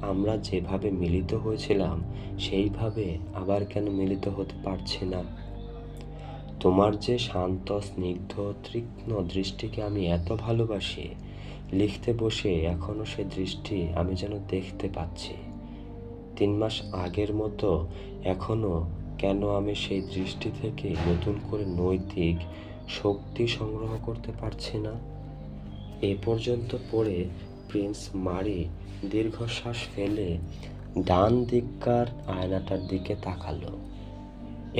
আমরা যেভাবে মিলিত হয়েছিলাম, সেইভাবে আবার কেন মিলিত হতে পারছি না? তোমার যে শান্ত স্নিগ্ধ তীক্ষ্ণ দৃষ্টিকে আমি এত ভালোবাসি, লিখতে বসে এখনো সে দৃষ্টি আমি যেন দেখতে পাচ্ছি। 3 মাস আগের মতো এখনো কেন আমি সেই দৃষ্টি থেকে নতুন করে নৈতিক শক্তি সংগ্রহ করতে পারছি না? এ পর্যন্ত পড়ে প্রিন্স মারি দীর্ঘশ্বাস ফেলে ডান দিককার আয়নাটার দিকে তাকালো।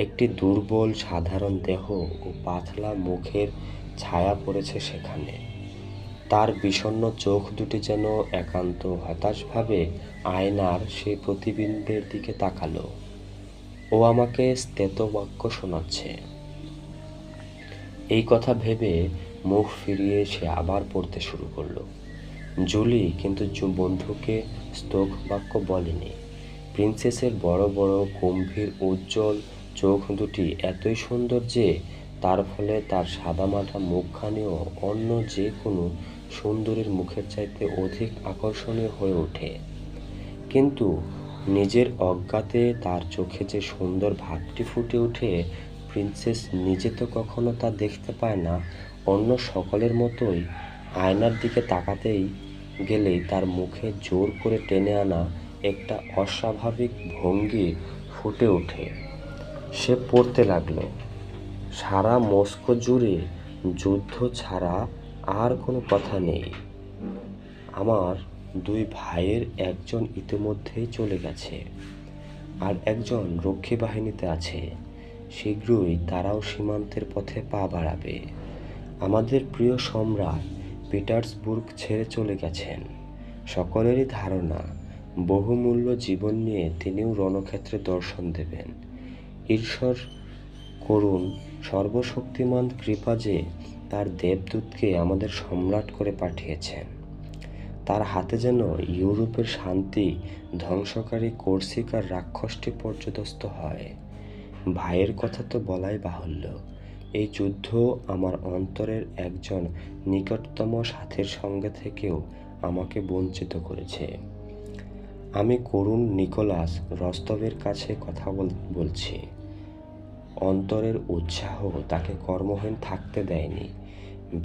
একটি দুর্বল সাধারণ দেহ ও পাতলা মুখের ছায়া পড়েছে সেখানে। তার বিষণ্ণ চোখ দুটি যেন একান্ত হতাশভাবে আয়নার সেই প্রতিবিম্বের দিকে তাকালো। ও আমাকে স্তেতবাক্য শোনাচ্ছে। এই কথা ভেবে মুখ ফিরিয়ে সে আবার পড়তে শুরু করলো। জুলি কিন্তু বন্ধুকে স্তোক বাক্য বলেনি। প্রিন্সেসের বড় বড় গম্ভীর উজ্জ্বল চোখ দুটি এতই সুন্দর যে তার ফলে তার সাদামাটা মুখখানিও অন্য যে কোনো সুন্দরীর মুখের চাইতে অধিক আকর্ষণীয় হয়ে ওঠে। কিন্তু নিজের অজ্ঞাতে তার চোখে যে সুন্দর ভাবটি ফুটে ওঠে, প্রিন্সেস নিজে তো কখনো তা দেখতে পায় না। অন্য সকলের মতোই আয়নার দিকে তাকাতেই গেলেই তার মুখে জোর করে টেনে আনা একটা অস্বাভাবিক ভঙ্গি ফুটে ওঠে। সে পড়তে লাগলো, সারা মস্কো জুড়ে যুদ্ধ ছাড়া আর কোনো কথা নেই। আমার 2 ভাইয়ের একজন ইতিমধ্যেই চলে গেছে, আর একজন রক্ষী বাহিনীতে আছে। শীঘ্রই তারাও সীমান্তের পথে পা বাড়াবে। আমাদের প্রিয় সম্রাট পিটার্সবুর্গ ছেড়ে চলে গেছেন। সকলেরই ধারণা বহুমূল্য জীবন নিয়ে তিনিও রণক্ষেত্রে দর্শন দেবেন। ঈশ্বর করুন সর্বশক্তিমান কৃপা যে তার দেবদূতকে আমাদের সম্রাট করে পাঠিয়েছেন। তার হাতে যেন ইউরোপের শান্তি ধ্বংসকারী কোর্সিকার রাক্ষসটি পর্যদস্ত হয়। ভাইয়ের কথা তো বলাই বাহুল্য। এই যুদ্ধ আমার অন্তরের একজন নিকটতম সাথীর সঙ্গে থেকেও আমাকে বঞ্চিত করেছে। আমি করুণ নিকোলাস রস্তবের কাছে কথা বলছি। অন্তরের উৎসাহ তাকে কর্মহীন থাকতে দেয়নি।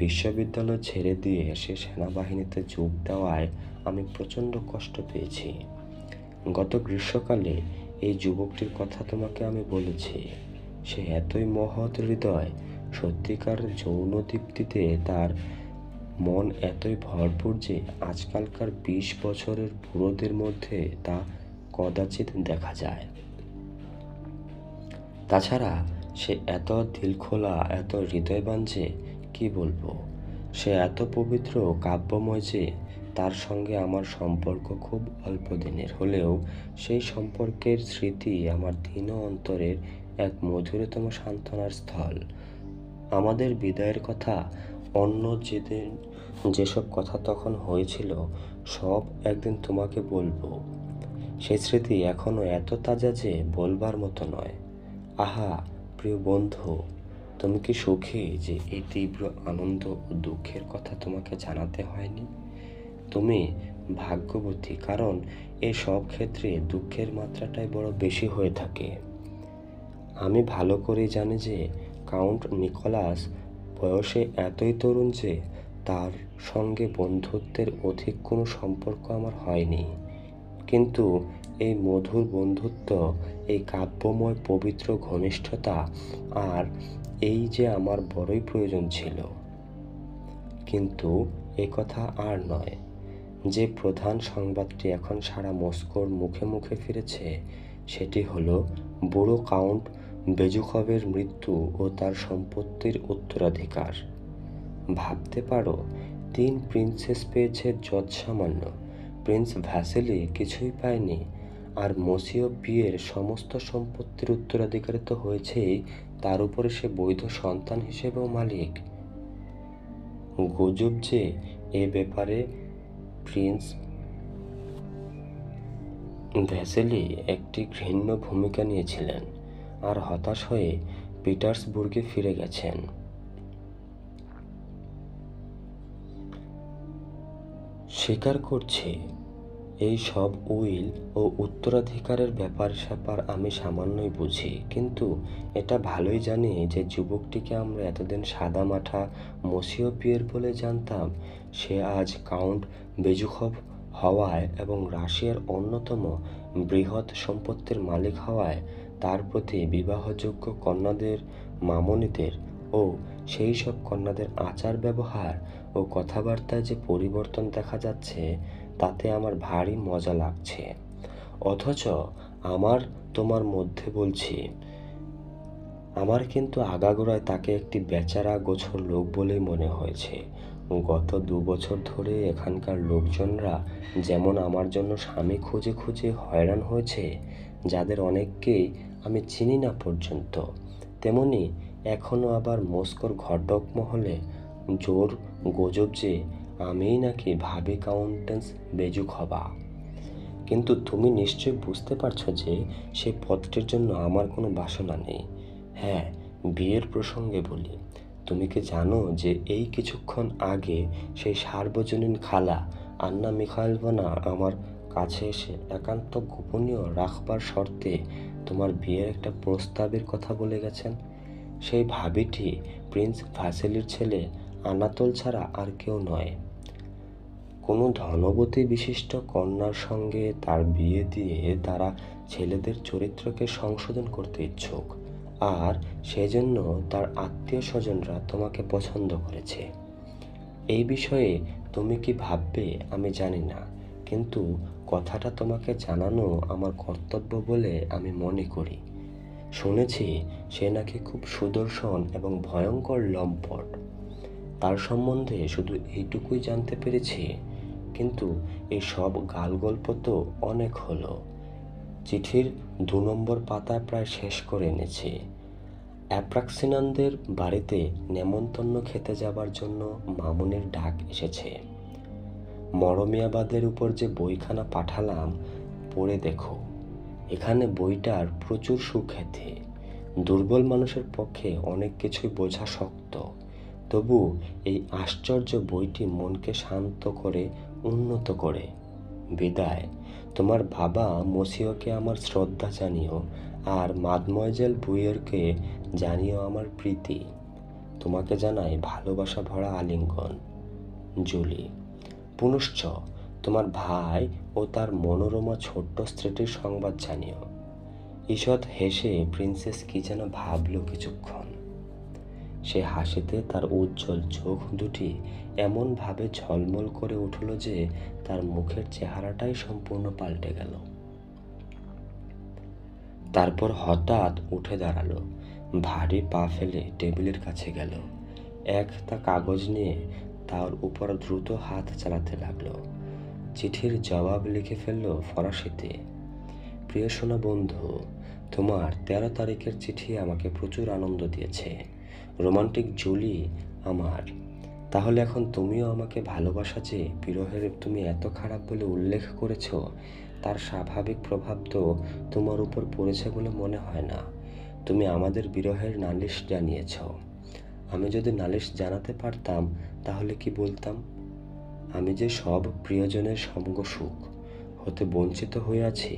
বিশ্ববিদ্যালয় ছেড়ে দিয়ে সে সেনাবাহিনীতে যোগ দেওয়ায় আমি প্রচণ্ড কষ্ট পেয়েছি। গত গ্রীষ্মকালে এই যুবকটির কথা তোমাকে আমি বলেছি। সে এতই মহৎ হৃদয়, সত্যিকার যৌন দীপ্তিতে তার মন এতই ভরপুর যে আজকালকার 20 বছরের বুড়োদের মধ্যে তা কদাচিৎ দেখা যায়। তাছাড়া সে এত দিলখোলা, এত হৃদয়বান যে কি বলবো। সে এত পবিত্র, কাব্যময় যে তার সঙ্গে আমার সম্পর্ক খুব অল্প দিনের হলেও সেই সম্পর্কের স্মৃতি আমার দীন অন্তরের এক মধুরতম সান্ত্বনার স্থল। আমাদের বিদায়ের কথা, অন্য যেদিন যেসব কথা তখন হয়েছিল, সব একদিন তোমাকে বলবো। সেই স্মৃতি এখনো এত তাজা যে বলবার মতো নয়। আহা প্রিয় বন্ধু, তুমি কি সুখী যে এই তীব্র আনন্দ ও দুঃখের কথা তোমাকে জানাতে হয়নি? তুমি ভাগ্যবতী, কারণ এই সব ক্ষেত্রে দুঃখের মাত্রাটাই বড় বেশি হয়ে থাকে। আমি ভালো করেই জানি যে কাউন্ট নিকোলাস বয়সে এতই তরুণ যে তার সঙ্গে বন্ধুত্বের অধিক কোনো সম্পর্ক আমার হয়নি, কিন্তু এই মধুর বন্ধুত্ব, এই কাব্যময় পবিত্র ঘনিষ্ঠতা আর এই যে আমার বড়ই প্রয়োজন ছিল। কিন্তু এ কথা আর নয়। যে প্রধান সংবাদটি এখন সারা মস্কোর মুখে মুখে ফিরেছে, সেটি হলো বুড়ো কাউন্ট বেজুখভের মৃত্যু ও তার সম্পত্তির উত্তরাধিকার। ভাবতে পারো, 3 প্রিন্সেস পেয়েছে যৎসামান্য, প্রিন্স ভ্যাসেলি কিছুই পায়নি, আর মসিও পিয়ের সমস্ত সম্পত্তির উত্তরাধিকারী তো হয়েছেই, তার উপরে সে বৈধ সন্তান হিসেবেও মালিক। গুজব যে এ ব্যাপারে প্রিন্স ভ্যাসেলি একটি ঘৃণ্য ভূমিকা নিয়েছিলেন আর হতাশ হয়ে পিটার্সবুর্গে ফিরে গেছেন। স্বীকার করছি, এই সব উইল ও উত্তরাধিকারের ব্যাপার স্যাপার আমি সামান্যই বুঝি, কিন্তু এটা ভালোই জানি যে যুবকটিকে আমরা এতদিন সাদামাঠা মসিও পিয়ের বলে জানতাম, সে আজ কাউন্ট বেজুখভ হওয়ায় এবং রাশিয়ার অন্যতম বৃহৎ সম্পত্তির মালিক হওয়ায় তার প্রতি বিবাহযোগ্য কন্যাদের, মামণিদের ও সেই সব কন্যাদের আচার ব্যবহার ও কথাবার্তায় যে পরিবর্তন দেখা যাচ্ছে, তাতে আমার ভারী মজা লাগছে। অথচ আমার তোমার মধ্যে বলছি, আমার কিন্তু আগাগোড়ায় তাকে একটি বেচারা গোছর লোক বলেই মনে হয়েছে। গত 2 বছর ধরে এখানকার লোকজনরা যেমন আমার জন্য স্বামী খুঁজে খুঁজে হয়রান হয়েছে, যাদের অনেককেই আমি চিনি না পর্যন্ত, তেমনি এখনও আবার মস্কোর ঘটক মহলে জোর গুজব যে আমিই নাকি ভাবি কাউন্টেন্স বেজুখভা। কিন্তু তুমি নিশ্চয়ই বুঝতে পারছো যে সেই পদটির জন্য আমার কোনো বাসনা নেই। হ্যাঁ, বিয়ের প্রসঙ্গে বলি, তুমি কি জানো যে এই কিছুক্ষণ আগে সেই সার্বজনীন খালা আন্না মিখাইলভনা আমার কাছে এসে একান্ত গোপনীয় রাখবার শর্তে তোমার বিয়ের একটা প্রস্তাবের কথা বলে গেছেন? সেই ভাবিটি প্রিন্স ভ্যাসেলির ছেলে আনাতোল ছাড়া আর কেউ নয়। কোনো ধনবতী বিশিষ্ট কন্যার সঙ্গে তার বিয়ে দিয়ে তারা ছেলেদের চরিত্রকে সংশোধন করতে ইচ্ছুক, আর সেজন্য তার আত্মীয় স্বজনরা তোমাকে পছন্দ করেছে। এই বিষয়ে তুমি কি ভাববে আমি জানি না, কিন্তু কথাটা তোমাকে জানানো আমার কর্তব্য বলে আমি মনে করি। শুনেছি সে নাকি খুব সুদর্শন এবং ভয়ঙ্কর লম্পট। তার সম্বন্ধে শুধু এইটুকুই জানতে পেরেছি, কিন্তু এই সব গালগল্প তো অনেক হলো। চিঠির 2 নম্বর পাতা প্রায় শেষ করে এনেছি। অ্যাপ্রাক্সিনানদের বাড়িতে নেমন্তন্ন খেতে যাবার জন্য মামুনের ডাক এসেছে। মরমিয়াবাদের উপর যে বইখানা পাঠালাম, পড়ে দেখো। এখানে বইটার প্রচুর সুখ্যাতি। দুর্বল মানুষের পক্ষে অনেক কিছুই বোঝা শক্ত, তবু এই আশ্চর্য বইটি মনকে শান্ত করে, উন্নত করে। বিদায়। তোমার বাবা মসিওকে আমার শ্রদ্ধা জানিও, আর মাদময়জেল বুইয়েরকে জানিও আমার প্রীতি। তোমাকে জানাই ভালোবাসা ভরা আলিঙ্গন, জুলি। পুনশ্চ তোমার ভাই ও তার মনোরমা ছোট্ট স্ত্রীটির সংবাদ জানিও। ঈষৎ হেসে প্রিন্সেস কি যেন ভাবল কিছুক্ষণ। সে হাসিতে তার উজ্জ্বল চোখ দুটি এমনভাবে ঝলমল করে উঠল যে তার মুখের চেহারাটাই সম্পূর্ণ পাল্টে গেল। তারপর হঠাৎ উঠে দাঁড়ালো, ভারী পা ফেলে টেবিলের কাছে গেল, একটা কাগজ নিয়ে তার উপর দ্রুত হাত চালাতে লাগলো। চিঠির জবাব লিখে ফেলল ফরাসিতে। প্রিয় সোনা বন্ধু, তোমার 13 তারিখের চিঠি আমাকে প্রচুর আনন্দ দিয়েছে। রোমান্টিক জুলি আমার। তাহলে এখন তুমিও আমাকে ভালোবাসা যে বিরহের তুমি এত খারাপ বলে উল্লেখ করেছ, তার স্বাভাবিক প্রভাব তো তোমার উপর পড়েছে বলে মনে হয় না। তুমি আমাদের বিরহের নালিশ জানিয়েছ। আমি যদি নালিশ জানাতে পারতাম তাহলে কি বলতাম? আমি যে সব প্রিয়জনের সঙ্গ সুখ হতে বঞ্চিত হয়ে আছি।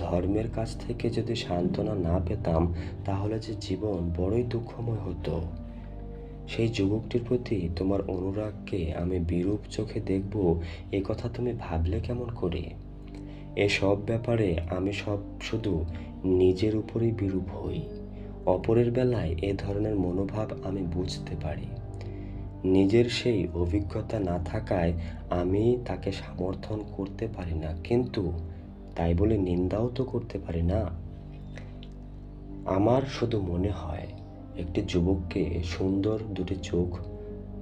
ধর্মের কাছ থেকে যদি সান্ত্বনা না পেতাম তাহলে যে জীবন বড়ই দুঃখময় হতো। সেই যুবকটির প্রতি তোমার অনুরাগকে আমি বিরূপ চোখে দেখব, এ কথা তুমি ভাবলে কেমন করে? এসব ব্যাপারে আমি শুধু নিজের উপরেই বিরূপ হই। অপরের বেলায় এ ধরনের মনোভাব আমি বুঝতে পারি। নিজের সেই অভিজ্ঞতা না থাকায় আমি তাকে সমর্থন করতে পারি না, কিন্তু তাই বলে নিন্দাও তো করতে পারি না। আমার শুধু মনে হয় একটি যুবককে সুন্দর দুটি চোখ,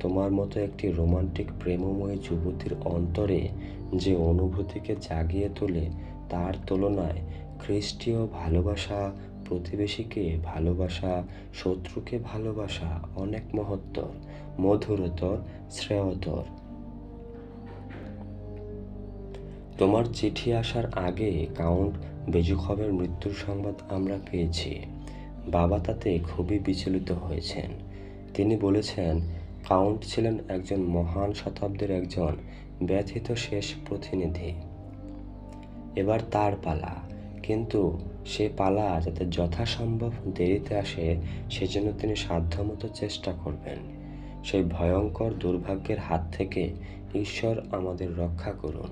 তোমার মতো একটি রোমান্টিক প্রেমময়ী যুবতীর অন্তরে যে অনুভূতিকে জাগিয়ে তোলে, তার তুলনায় খ্রিস্টীয় ভালোবাসা, প্রতিবেশীকে ভালোবাসা, শত্রুকে ভালোবাসা অনেক মহত্তর, মধুরতর, শ্রেয়তর। তোমার চিঠি আসার আগে কাউন্ট বেজুখভের মৃত্যুর সংবাদ আমরা পেয়েছি। বাবা তাতে খুবই বিচলিত হয়েছেন। তিনি বলেছেন, কাউন্ট ছিলেন একজন মহান শতাব্দীর একজন ব্যথিত শেষ প্রতিনিধি। এবার তার পালা, কিন্তু সে পালা যাতে যথাসম্ভব দেরিতে আসে সেজন্য তিনি সাধ্যমতো চেষ্টা করবেন। সেই ভয়ঙ্কর দুর্ভাগ্যের হাত থেকে ঈশ্বর আমাদের রক্ষা করুন।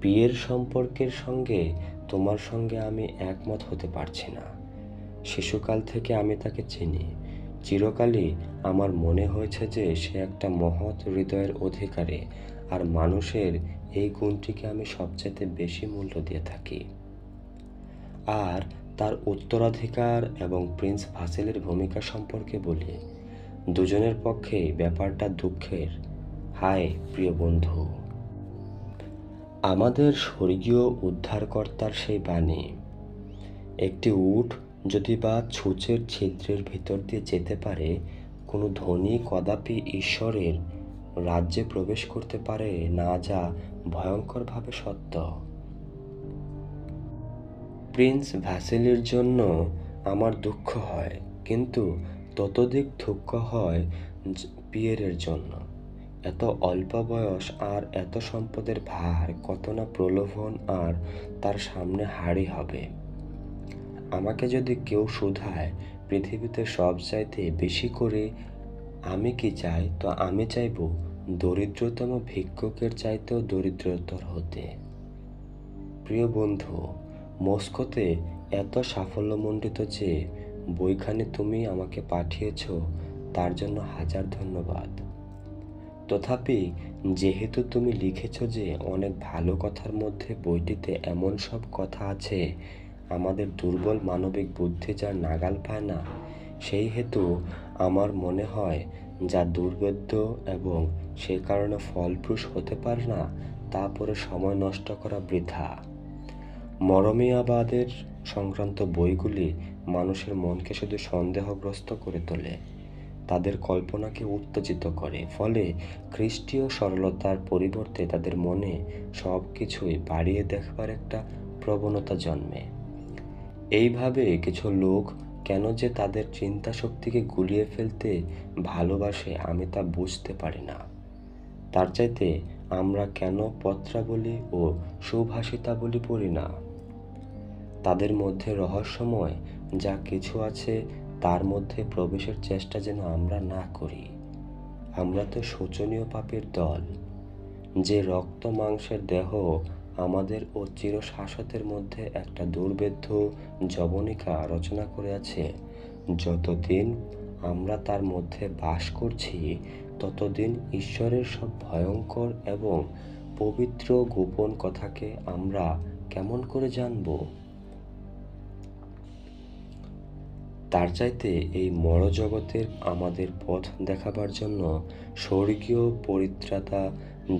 বিয়ের সম্পর্কের সঙ্গে তোমার সঙ্গে আমি একমত হতে পারছি না। শিশুকাল থেকে আমি তাকে চিনি। চিরকালই আমার মনে হয়েছে যে সে একটা মহৎ হৃদয়ের অধিকারী, আর মানুষের এই গুণটিকে আমি সবচেয়ে বেশি মূল্য দিয়ে থাকি। আর তার উত্তরাধিকার এবং প্রিন্স ভাসিলের ভূমিকা সম্পর্কে বলি, দুজনের পক্ষেই ব্যাপারটা দুঃখের। হায় প্রিয় বন্ধু, আমাদের স্বর্গীয় উদ্ধারকর্তার সেই বাণী, একটি উট যদি বা ছুঁচের ছিদ্রের ভিতর দিয়ে যেতে পারে, কোনো ধনী কদাপি ঈশ্বরের রাজ্যে প্রবেশ করতে পারে না, যা ভয়ঙ্করভাবে সত্য। প্রিন্স ভাসিলির জন্য আমার দুঃখ হয়, কিন্তু ততোধিক দুঃখ হয় পিয়েরের জন্য। এত অল্প বয়স আর এত সম্পদের ভার কত না প্রলোভন, আর তার সামনে হাড়ি হবে। আমাকে যদি কেউ শুধায় পৃথিবীতে সব চাইতে বেশি করে আমি কি চাই, তো আমি চাইব দরিদ্রতম ভিক্ষুকের চাইতেও দরিদ্রতর হতে। প্রিয় বন্ধু, মস্কোতে এত সাফল্যমণ্ডিত যে বইখানি তুমি আমাকে পাঠিয়েছ, তার জন্য হাজার ধন্যবাদ। তথাপি যেহেতু তুমি লিখেছ যে অনেক ভালো কথার মধ্যে বইটিতে এমন সব কথা আছে আমাদের দুর্বল মানবিক বুদ্ধি যা নাগাল পায় না, সেই হেতু আমার মনে হয় যা দুর্বেদ্য এবং সে কারণে ফলপ্রসূ হতে পারে না, তা পরে সময় নষ্ট করা বৃথা। মরমিয়াবাদের সংক্রান্ত বইগুলি মানুষের মনকে শুধু সন্দেহগ্রস্ত করে তোলে, তাদের কল্পনাকে উত্তেজিত করে, ফলে খ্রিস্টীয় সরলতার পরিবর্তে তাদের মনে সব কিছুই বাড়িয়ে দেখবার একটা প্রবণতা জন্মে। এইভাবে কিছু লোক কেন যে তাদের চিন্তা শক্তিকে গুলিয়ে ফেলতে ভালোবাসে আমি তা বুঝতে পারি না। তার চাইতে আমরা কেন পত্রাবলী ও সুভাষিতাবলী পড়ি না? তাদের মধ্যে রহস্যময় যা কিছু আছে তার মধ্যে প্রবেশের চেষ্টা যেন আমরা না করি। আমরা তো শোচনীয় পাপীর দল, যে রক্ত মাংসের দেহ আমাদের ও চিরশাশ্বতের মধ্যে একটা দুর্ভেদ্য যবনিকা রচনা করে আছে। যতদিন আমরা তার মধ্যে বাস করছি, ততদিন ঈশ্বরের সব ভয়ঙ্কর এবং পবিত্র গোপন কথাকে আমরা কেমন করে জানব? তার চাইতে এই মরজগতের আমাদের পথ দেখাবার জন্য স্বর্গীয় পরিত্রাতা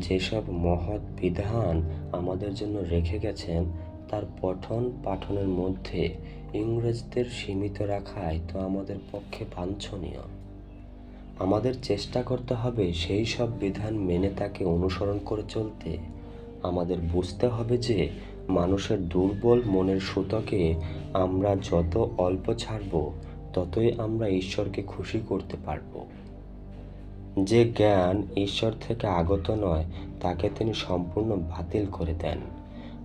যেসব মহৎ বিধান আমাদের জন্য রেখে গেছেন, তার পঠন পাঠনের মধ্যে ইংরেজদের সীমিত রাখাই তো আমাদের পক্ষে বাঞ্ছনীয়। আমাদের চেষ্টা করতে হবে সেই সব বিধান মেনে তাকে অনুসরণ করে চলতে। আমাদের বুঝতে হবে যে মানুষের দুর্বল মনের সুতোকে আমরা যত অল্প ছাড়ব, ততই আমরা ঈশ্বরকে খুশি করতে পারব। যে জ্ঞান ঈশ্বর থেকে আগত নয়, তাকে তিনি সম্পূর্ণ বাতিল করে দেন।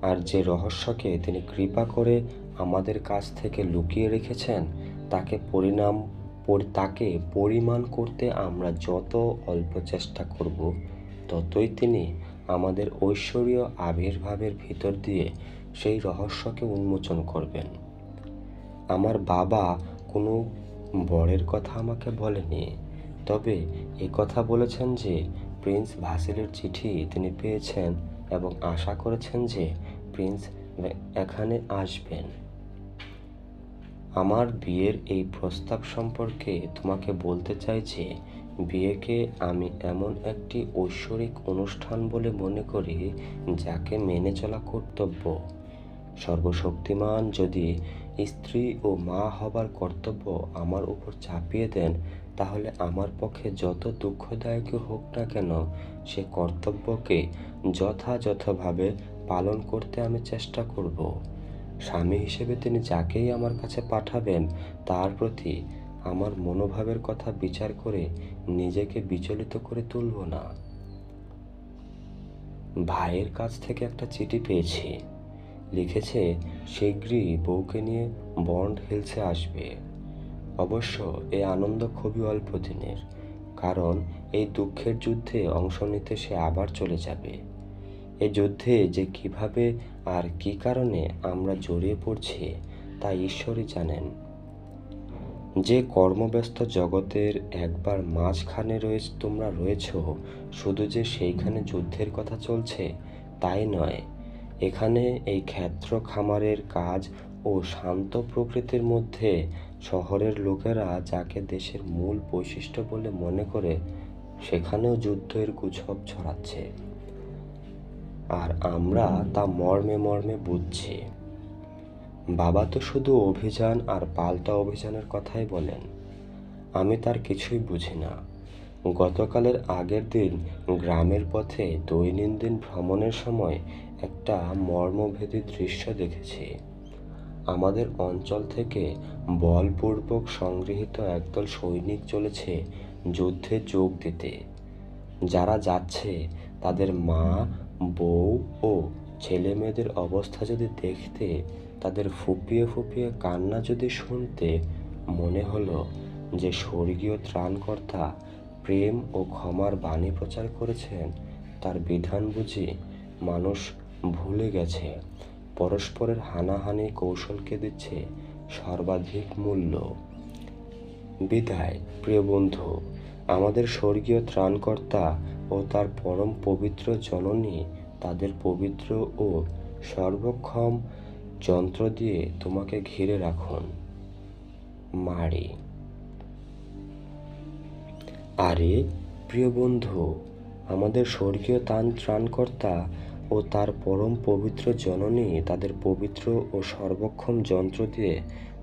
আর যে রহস্যকে তিনি কৃপা করে আমাদের কাছ থেকে লুকিয়ে রেখেছেন, তাকে পরিমাণ করতে আমরা যত অল্প চেষ্টা করব, ততই তিনি আমাদের ঐশ্বরীয় আবির্ভাবের ভিতর দিয়ে সেই রহস্যকে উন্মোচন করবেন। আমার বাবা কোনো বরের কথা আমাকে বলেনি, তবে এ কথা বলেছেন যে প্রিন্স ভাসিলির চিঠি তিনি পেয়েছেন এবং আশা করেছেন যে প্রিন্স এখানে আসবেন। আমার বিয়ের এই প্রস্তাব সম্পর্কে তোমাকে বলতে চাই যে বিয়েকে আমি এমন একটি ঐশ্বরিক অনুষ্ঠান বলে মনে করি যাকে মেনে চলা কর্তব্য। সর্বশক্তিমান যদি স্ত্রী ও মা হবার কর্তব্য আমার উপর চাপিয়ে দেন, তাহলে আমার পক্ষে যত দুঃখদায়কই হোক না কেন, সে কর্তব্যকে যথাযথভাবে পালন করতে আমি চেষ্টা করব। স্বামী হিসেবে তিনি যাকেই আমার কাছে পাঠাবেন, তার প্রতি আমার মনোভাবের কথা বিচার করে নিজেকে বিচলিত করে তুলব না। ভাইয়ের কাছ থেকে একটা চিঠি পেয়েছি। লিখেছে শীঘ্রই বউকে নিয়ে বন্ড হিলসে আসবে। অবশ্য এই আনন্দ খুবই অল্প দিনের, কারণ এই দুঃখের যুদ্ধে অংশ নিতে সে আবার চলে যাবে। এই যুদ্ধে যে কিভাবে আর কি কারণে আমরা জড়িয়ে পড়ছি তা ঈশ্বরই জানেন। যে কর্মব্যস্ত জগতের একবার মাঝখানে তোমরা রয়েছ, শুধু যে সেইখানে যুদ্ধের কথা চলছে তাই নয়, এখানে এই ক্ষেত্র খামারের কাজ ও শান্ত প্রকৃতির মধ্যে শহরের লোকেরা যাকে দেশের মূল বৈশিষ্ট্য বলে মনে করে, সেখানেও যুদ্ধের গুজব ছড়াচ্ছে। আর আমরা তা মর্মে মর্মে বুঝছি। বাবা তো শুধু অভিযান আর পাল্টা অভিযানের কথাই বলেন, আমি তার কিছুই বুঝি না। গতকালের আগের দিন গ্রামের পথে দৈনন্দিন ভ্রমণের সময় একটা মর্মভেদী দৃশ্য দেখেছি। আমাদের অঞ্চল থেকে বলপূর্বক সংগৃহীত একদল সৈনিক চলেছে যুদ্ধে যোগ দিতে। যারা যাচ্ছে তাদের মা, বউ ও ছেলে মেয়েদের অবস্থা যদি দেখতে, তাদের ফুপিয়ে ফুপিয়ে কান্না যদি শুনতে, মনে হলো যে স্বর্গীয় ত্রাণকর্তা প্রেম ও ক্ষমার বাণী প্রচার করেছেন, তার বিধান বুঝি মানুষ ভুলে গেছে। পরস্পরের হানাহানি কৌশলকে দিচ্ছে সর্বাধিক মূল্য। বিদায় প্রিয় বন্ধু, আমাদের স্বর্গীয় ত্রাণকর্তা ও তার পরম পবিত্র জননী তাদের পবিত্র ও সর্বক্ষম যন্ত্র দিয়ে তোমাকে ঘিরে রাখুন। মারি। আরে প্রিয় বন্ধু, আমাদের স্বর্গীয় ত্রাণকর্তা ও তার পরম পবিত্র জননী তাদের পবিত্র ও সর্বক্ষম যন্ত্র দিয়ে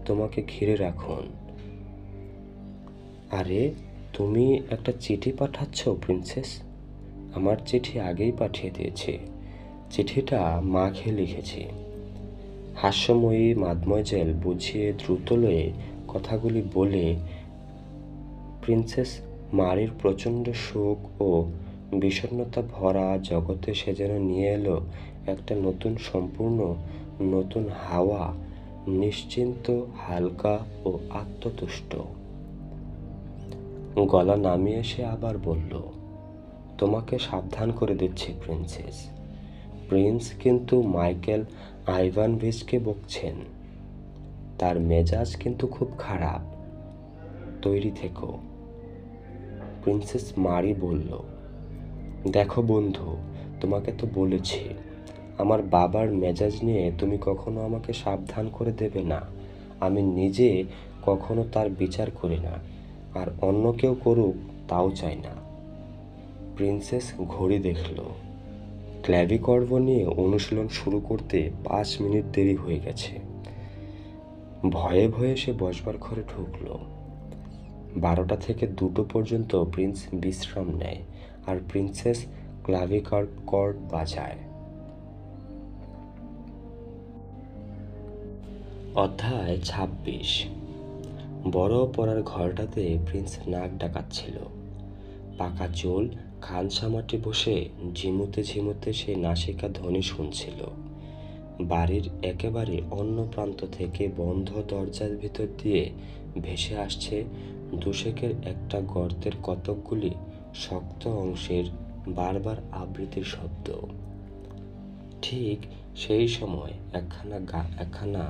তোমাকে ঘিরে রাখুন। আরে তুমি একটা চিঠি পাঠাচ্ছ প্রিন্সেস? আমার চিঠি আগেই পাঠিয়ে দিয়েছি। চিঠিটা মাকে লিখেছি। হাস্যময়ী মাদময়জেল বুঝিয়ে দ্রুতলয়ে কথাগুলি বলে প্রিন্সেস মারির প্রচণ্ড শোক ও বিষণ্ণতা ভরা জগতে সে যেন নিয়ে এলো একটা সম্পূর্ণ নতুন হাওয়া, নিশ্চিন্ত, হালকা ও আত্মতুষ্ট। গলা নামিয়ে সে আবার বলল, তোমাকে সাবধান করে দিচ্ছি প্রিন্সেস। প্রিন্স কিন্তু মাইকেল আইভানভিচকে বকছেন। তার মেজাজ কিন্তু খুব খারাপ। তৈরি থেকো। প্রিন্সেস মারি বলল, দেখো বন্ধু, তোমাকে তো বলেছি, আমার বাবার মেজাজ নিয়ে তুমি কখনো আমাকে সাবধান করে দেবে না। আমি নিজে কখনো তার বিচার করি না, আর অন্য কেউ করুক তাও চাই না। প্রিন্সেস ঘড়ি দেখল। ক্ল্যাভিকর্ভ নিয়ে অনুশীলন শুরু করতে 5 মিনিট দেরি হয়ে গেছে। ভয়ে ভয়ে সে বসবার ঘরে ঢুকল। 12টা থেকে 2টো পর্যন্ত প্রিন্স বিশ্রাম নেয় আর প্রিন্সেস ক্ল্যাভিকর্ড বাজায়। অধ্যায় 26। বড় পড়ার ঘরটাতে প্রিন্স নাক ডাকাচ্ছিল। পাকা চুল খানসামাটি বসে ঝিমুতে ঝিমুতে সে নাসিকা ধ্বনি শুনছিল। বাড়ির একেবারে অন্য প্রান্ত থেকে বন্ধ দরজার ভিতর দিয়ে ভেসে আসছে দুশেকের একটা গর্তের কতকগুলি শক্ত অংশের বারবার আবৃত্তির শব্দ। ঠিক সেই সময় একখানা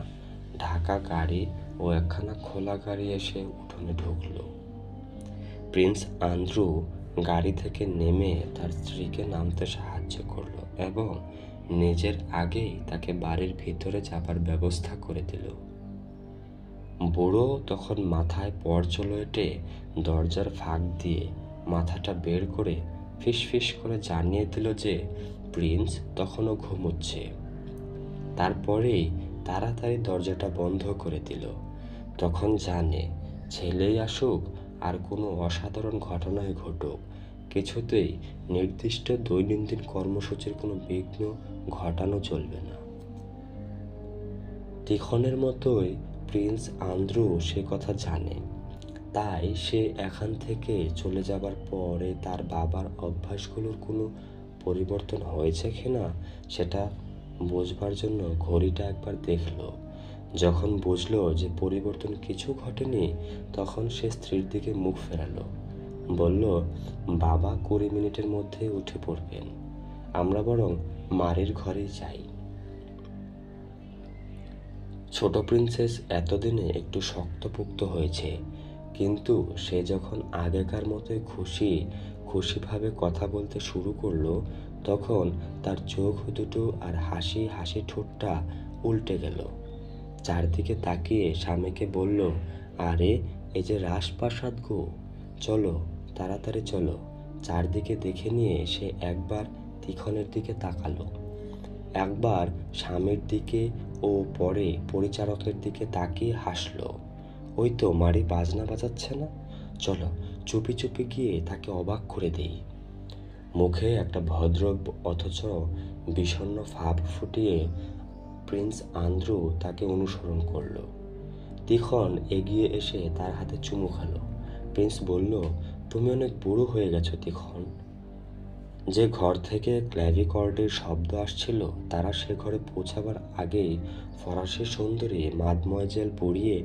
ঢাকা গাড়ি ও একখানা খোলা গাড়ি এসে উঠোনে ঢুকল। প্রিন্স আন্দ্রু গাড়ি থেকে নেমে তার স্ত্রীকে নামতে সাহায্য করল এবং নিজের আগেই তাকে বাড়ির ভিতরে যাবার ব্যবস্থা করে দিল। বুড়ো তখন মাথায় পরচুলো এঁটে দরজার ফাঁক দিয়ে মাথাটা বের করে ফিসফিস করে জানিয়ে দিল যে প্রিন্স তখনও ঘুমোচ্ছে। তারপরেই তাড়াতাড়ি দরজাটা বন্ধ করে দিল। তখন জানে ছেলেই আসুক আর কোনো অসাধারণ ঘটনায় ঘটুক, কিছুতেই নির্দিষ্ট দৈনন্দিন কর্মসূচির কোনো বিঘ্ন ঘটানো চলবে না। তিখনের মতোই প্রিন্স আন্দ্রু সে কথা জানে। তাই সে এখান থেকে চলে যাবার পরে তার বাবার অভ্যাসগুলোর কোনো পরিবর্তন হয়েছে কিনা সেটা বুঝবার জন্য ঘড়িটা একবার দেখল। যখন বুঝল যে পরিবর্তন কিছু ঘটেনি, তখন সে স্ত্রীর দিকে মুখ ফেরালো। বলল, বাবা 20 মিনিটের মধ্যে উঠে পড়বেন, আমরা বরং মারির ঘরেই যাই। ছোট প্রিন্সেস এতদিনে একটু শক্তপোক্ত হয়েছে, কিন্তু সে যখন আগেকার মতোই খুশিভাবে কথা বলতে শুরু করলো, তখন তার চোখ দুটো আর হাসি ঠোঁটটা উল্টে গেল। চারদিকে তাকিয়ে স্বামীকে বলল, আরে এই যে রাজপ্রাসাদ গো, চলো তাড়াতাড়ি চলো। চারদিকে দেখে নিয়ে সে একবার তিখনের দিকে তাকালো, একবার স্বামীর দিকে ও পরে পরিচারকের দিকে তাকিয়ে হাসলো। ওই তো মারি বাজনা বাজাচ্ছে না, চলো চুপি চুপি গিয়ে তাকে অবাক করে দেই। মুখে একটা ভদ্র অথচ বিষণ্ণ ভাব ফুটিয়ে প্রিন্স আন্দ্রু তাকে অনুসরণ করল। তিখন এগিয়ে এসে তার হাতে চুমু খেল। প্রিন্স বলল, তুমি অনেক বুড়ো হয়ে গেছো তিখন। যে ঘর থেকে ক্ল্যাভিকর্ডের শব্দ আসছিল, তারা সে ঘরে পৌঁছাবার আগেই ফরাসি সুন্দরী মাদময়জেল বুড়িয়ে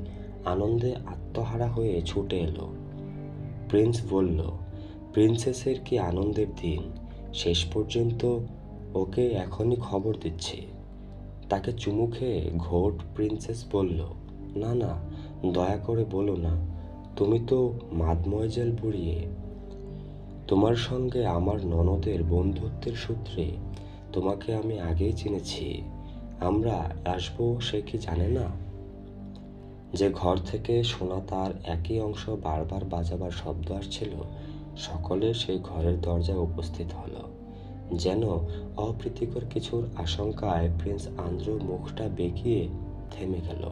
আনন্দে আত্মহারা হয়ে ছুটে এলো। প্রিন্স বলল, প্রিন্সেসের কি আনন্দের দিন! শেষ পর্যন্ত ওকে এখনই খবর দিচ্ছি। তাকে চুমু খেয়ে ঘোট প্রিন্সেস বলল, না না, দয়া করে বলো না, তুমি তো মাদময়জেল বুড়িয়ে। তোমার সঙ্গে আমার ননদের বন্ধুত্বের সূত্রে তোমাকে আমি আগেই চিনেছি। আমরা আসবো সে কি জানে না? যে ঘর থেকে শোনা তার একই অংশ বারবার বাজাবার শব্দ আসছিল, সকলে সেই ঘরের দরজায় উপস্থিত হলো। যেন অপ্রীতিকর কিছুর আশঙ্কায় প্রিন্স আন্দ্রু মুখটা বেঁকিয়ে থেমে গেল।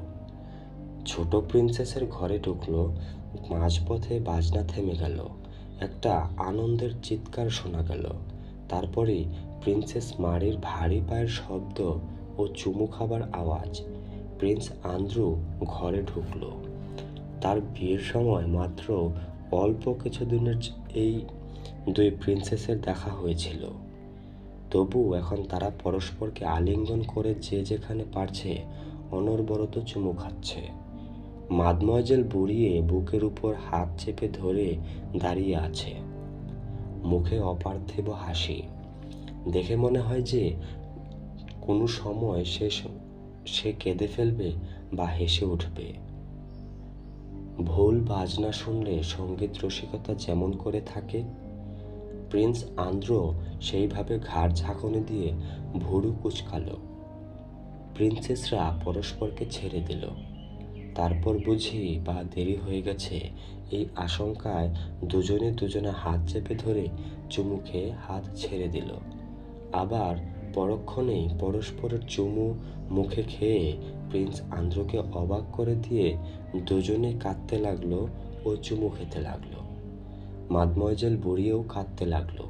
ছোট প্রিন্সেসের ঘরে ঢুকলো। মাঝপথে বাজনা থেমে গেল। একটা আনন্দের চিৎকার শোনা গেল। তারপরে প্রিন্সেস মারির ভারী পায়ের শব্দ ও চুমু খাবার আওয়াজ। প্রিন্স আন্দ্রু ঘরে ঢুকল। তার বিয়ের সময় মাত্র অল্প কিছুদিনের এই দুই প্রিন্সেসের দেখা হয়েছিল। তবু এখন তারা পরস্পরকে আলিঙ্গন করে যে যেখানে পারছে অনবরত চুমু খাচ্ছে। মাদময়জেল বুড়িয়ে বুকের উপর হাত চেপে ধরে দাঁড়িয়ে আছে, মুখে অপার্থিব হাসি। দেখে মনে হয় যে কোনো সময় সে কেঁদে ফেলবে বা হেসে উঠবে। ভুল বাজনা শুনলে সঙ্গীত রসিকতা যেমন করে থাকে, প্রিন্স আন্দ্রু সেইভাবে ঘাড় ঝাঁকুনি দিয়ে ভুরু কুঁচকালো। প্রিন্সেসরা পরস্পরকে ছেড়ে দিল। তারপর বুঝি বা দেরি হয়ে গেছে এই আশঙ্কায় দুজনে হাত চেপে ধরে চুমু খেয়ে হাত ছেড়ে দিল। আবার পরক্ষণেই পরস্পরের চুমু মুখে খেয়ে প্রিন্স আন্দ্রুকে অবাক করে দিয়ে দুজনেই কাঁদতে লাগলো ও চুমু খেতে লাগলো। মাদময়জেল বুড়িও কাঁদতে লাগলো।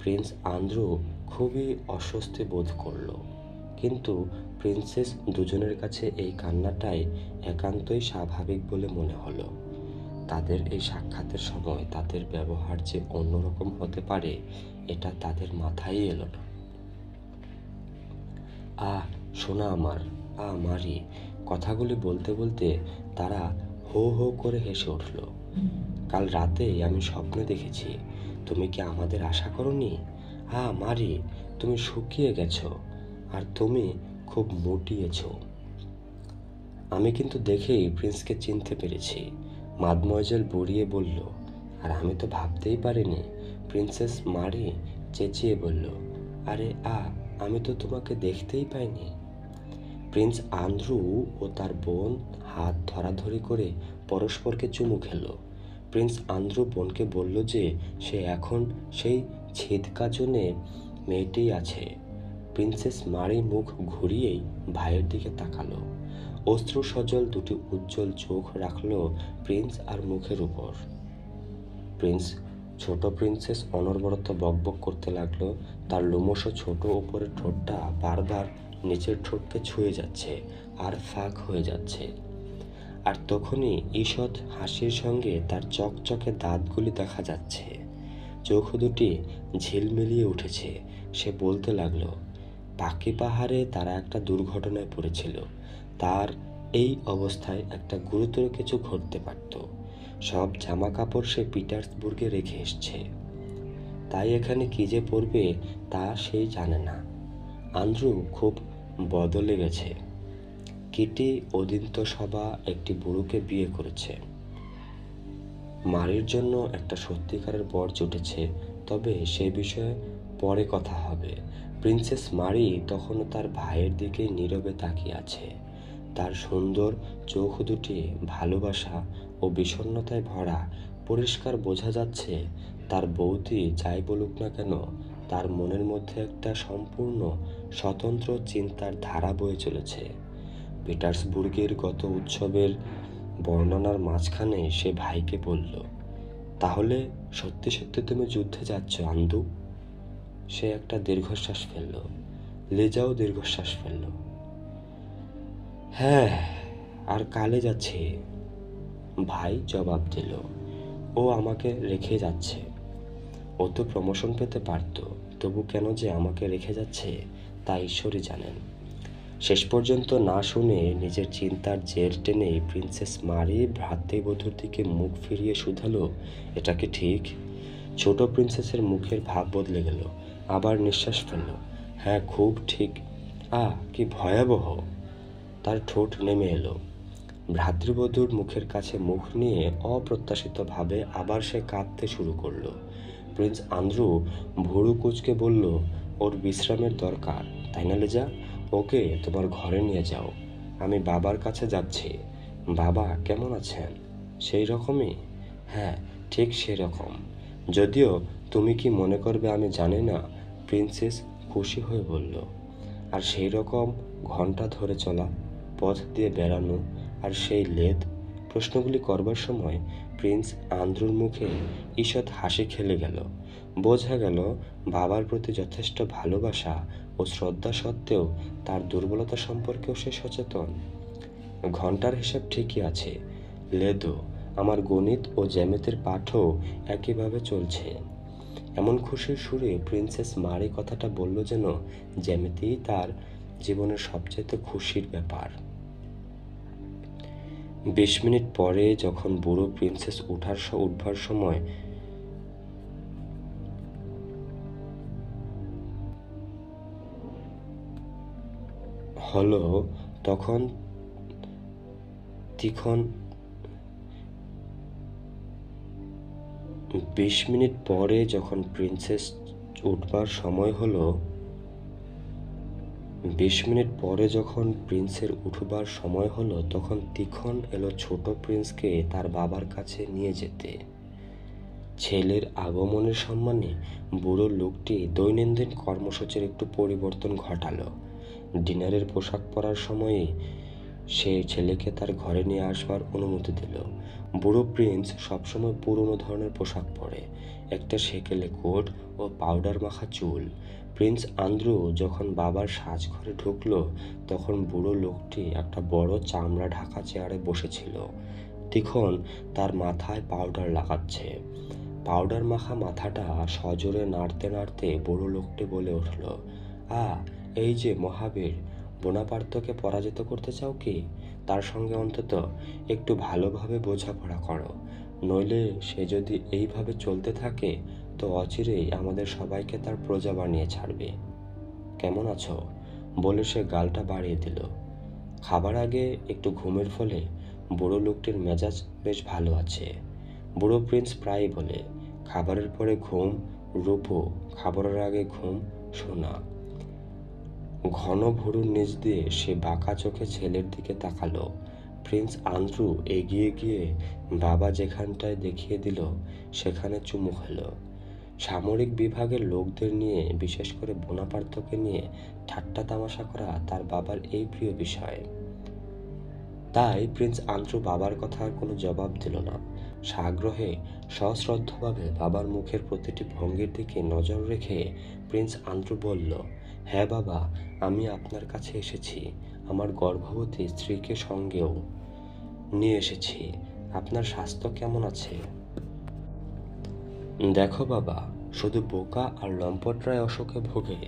প্রিন্স আন্দ্রু খুবই অস্বস্তি বোধ করলো, কিন্তু প্রিন্সেস দুজনের কাছে এই কান্নাটাই একান্তই স্বাভাবিক বলে মনে হলো। তাদের এই সাক্ষাতের সময় তাদের ব্যবহার যে অন্যরকম হতে পারে এটা তাদের মাথায় এলো না। আহ সোনা আমার, মারি, কথাগুলি বলতে বলতে তারা হো হো করে হেসে উঠল। কাল রাতেই আমি স্বপ্নে দেখেছি, তুমি কি আমাদের আশা করনি? মারি, তুমি শুকিয়ে গেছো আর তুমি খুব মুটিয়েছ। আমি কিন্তু দেখেই প্রিন্সকে চিনতে পেরেছি, মাদময়জেল বুড়িয়ে বলল। আর আমি তো ভাবতেই পারিনি। প্রিন্সেস মারি চেঁচিয়ে বলল, আরে আমি তো তোমাকে দেখতেই পাইনি। প্রিন্স আন্দ্রু ও তার বোন হাত ধরাধরি করে পরস্পরকে চুমু খেল। প্রিন্স আন্দ্রু বোনকে বলল যে সে এখন সেই ছিদকাজনে মেয়েটিই আছে। প্রিন্সেস মারি মুখ ঘুরিয়েই ভাইয়ের দিকে তাকালো। অশ্রু সজল দুটি উজ্জ্বল চোখ রাখল প্রিন্স আর মুখের উপর। ছোট প্রিন্সেস অনবরত বকবক করতে লাগলো। তার লোমশ ছোট উপরের ঠোঁটটা বারবার নিচের ঠোঁটকে ছুঁয়ে যাচ্ছে আর ফাঁক হয়ে যাচ্ছে। আর তখনই ঈষৎ হাসির সঙ্গে তার চকচকে দাঁতগুলি দেখা যাচ্ছে। চোখ দুটি ঝিলমিলিয়ে উঠেছে। সে বলতে লাগলো, পাখি পাহাড়ে তারা একটা দুর্ঘটনায় পড়েছিল। তার এই অবস্থায় একটা গুরুতর কিছু ঘটতে পারত। সব জামা কাপড় সে পিটার্সবুর্গে রেখে এসছে, তাই এখানে কি যে পড়বে তা সেই জানে না। আন্দ্রু খুব বদলে গেছে। কিটি অদিন্ত সভা একটি বুড়োকে বিয়ে করেছে। মারির জন্য একটা সত্যিকারের বর জুটেছে, তবে সে বিষয়ে পরে কথা হবে। প্রিন্সেস মারি তখনও তার ভাইয়ের দিকে নীরবে তাকিয়ে আছে। তার সুন্দর চোখ দুটি ভালোবাসা ও বিষণ্ণতায় ভরা। পরিষ্কার বোঝা যাচ্ছে তার বৌদি যাই বলুক না কেন, তার মনের মধ্যে একটা সম্পূর্ণ স্বতন্ত্র চিন্তার ধারা বয়ে চলেছে। পিটার্সবুর্গের গত উৎসবের বর্ণনার মাঝখানে সে ভাইকে বলল, তাহলে সত্যি সত্যি তুমি যুদ্ধে যাচ্ছ আন্দু? সে একটা দীর্ঘশ্বাস ফেলল। লেজাও দীর্ঘশ্বাস ফেলল। হ্যাঁ, আর কালে যাচ্ছে, ভাই জবাব দিল। ও আমাকে রেখে যাচ্ছে। ও তো প্রমোশন পেতে পারত, তবু কেন যে আমাকে রেখে যাচ্ছে তা ঈশ্বরই জানেন। শেষ পর্যন্ত না শুনে নিজের চিন্তার জের টেনে প্রিন্সেস মারি ভ্রাতৃবধূর দিকে মুখ ফিরিয়ে শুধালো, এটা কি ঠিক? ছোট প্রিন্সেসের মুখের ভাব বদলে গেল। আবার নিঃশ্বাস ফেলল। হ্যাঁ, খুব ঠিক। কি ভয়াবহ! তার ঠোঁট নেমে এলো। ভ্রাতৃবধূর মুখের কাছে মুখ নিয়ে অপ্রত্যাশিতভাবে আবার সে কাঁদতে শুরু করলো। প্রিন্স আন্দ্রু ভুরু কুঁচকে বলল, ওর বিশ্রামের দরকার, তাই না লেজা? ওকে তোমার ঘরে নিয়ে যাও। আমি বাবার কাছে যাচ্ছি। বাবা কেমন আছেন? সেই রকমই। হ্যাঁ, ঠিক সেই রকম। যদিও তুমি কি মনে করবে আমি জানি না, প্রিন্সেস খুশি হয়ে বলল। আর সেই রকম ঘন্টা ধরে চলা, পথ দিয়ে বেড়ানো, আর সেই লেদ? প্রশ্নগুলি করবার সময় প্রিন্স আন্দ্রুর মুখে ঈষৎ হাসি খেলে গেল। বোঝা গেল বাবার প্রতি যথেষ্ট ভালোবাসা ও শ্রদ্ধা সত্ত্বেও তার দুর্বলতা সম্পর্কেও সে সচেতন। ঘন্টার হিসাব ঠিকই আছে, লেদো, আমার গণিত ও জ্যামিতির পাঠও একইভাবে চলছে। এমন খুশির সুরে প্রিন্সেস মারি কথাটা বলল যেন জ্যামিতিই তার জীবনের সবচেয়ে খুশির ব্যাপার। 20 মিনিট পরে যখন বুড়ো প্রিন্সেস উঠবার সময় হলো, তখন তিখন 20 মিনিট পরে যখন প্রিন্সেস উঠবার সময় হলো 20 মিনিট পরে যখন প্রিন্সের উঠবার সময় হলো, তখন তিখন এলো ছোট প্রিন্সকে তার বাবার কাছে নিয়ে যেতে। ছেলের আগমনের সম্মানে বুড়ো লোকটি দৈনন্দিন কর্মসূচির একটু পরিবর্তন ঘটালো। ডিনারের পোশাক পরার সময়ে সে ছেলেকে তার ঘরে নিয়ে আসবার অনুমতি দিল। বুড়ো প্রিন্স সবসময় পুরনো ধরনের পোশাক পরে, একটা সেকেলে কোট ও পাউডার মাখা চুল। প্রিন্স আন্দ্রু যখন বাবার সাজঘরে ঢুকলো, তখন বুড়ো লোকটি একটা বড় চামড়া ঢাকা চেয়ারে বসেছিল। তখন তার মাথায় পাউডার লাগাচ্ছে। পাউডার মাখা মাথাটা সজোরে নাড়তে নাড়তে বুড়ো লোকটি বলে উঠল, এই যে মহাবীর, বোনাপার্তকে পরাজিত করতে চাও কি? তার সঙ্গে অন্তত একটু ভালোভাবে বোঝাপড়া করো, নইলে সে যদি এইভাবে চলতে থাকে তো অচিরেই আমাদের সবাইকে তার প্রজা বানিয়ে ছাড়বে। কেমন আছো? বলে সে গালটা বাড়িয়ে দিল। খাবার আগে একটু ঘুমের ফলে বুড়ো লোকটির মেজাজ বেশ ভালো আছে। বুড়ো প্রিন্স প্রায়ই বলে, খাবারের পরে ঘুম রূপো, খাবারের আগে ঘুম সোনা। ঘন ভুরুর নিচ দিয়ে সে বাঁকা চোখে ছেলের দিকে তাকালো। প্রিন্স আন্দ্রু এগিয়ে গিয়ে বাবা যেখানটায় দেখিয়ে দিল সেখানে চুমু খেলো। সামরিক বিভাগের লোকদের নিয়ে, বিশেষ করে বোনাপার্তকে নিয়ে ঠাট্টা তামাশা করা তার বাবার এই প্রিয় বিষয়। তাই প্রিন্স আন্দ্রু বাবার কথার কোনো জবাব দিল না। সাগ্রহে সশ্রদ্ধভাবে বাবার মুখের প্রতিটি ভঙ্গির দিকে নজর রেখে প্রিন্স আন্দ্রু বলল, হ্যাঁ বাবা, আমি আপনার কাছে এসেছি। আমার গর্ভবতী স্ত্রীকে সঙ্গেও নিয়ে এসেছি। আপনার স্বাস্থ্য কেমন আছে? দেখো বাবা, শুধু বোকা আর লম্পটরাই অসুখে ভোগে।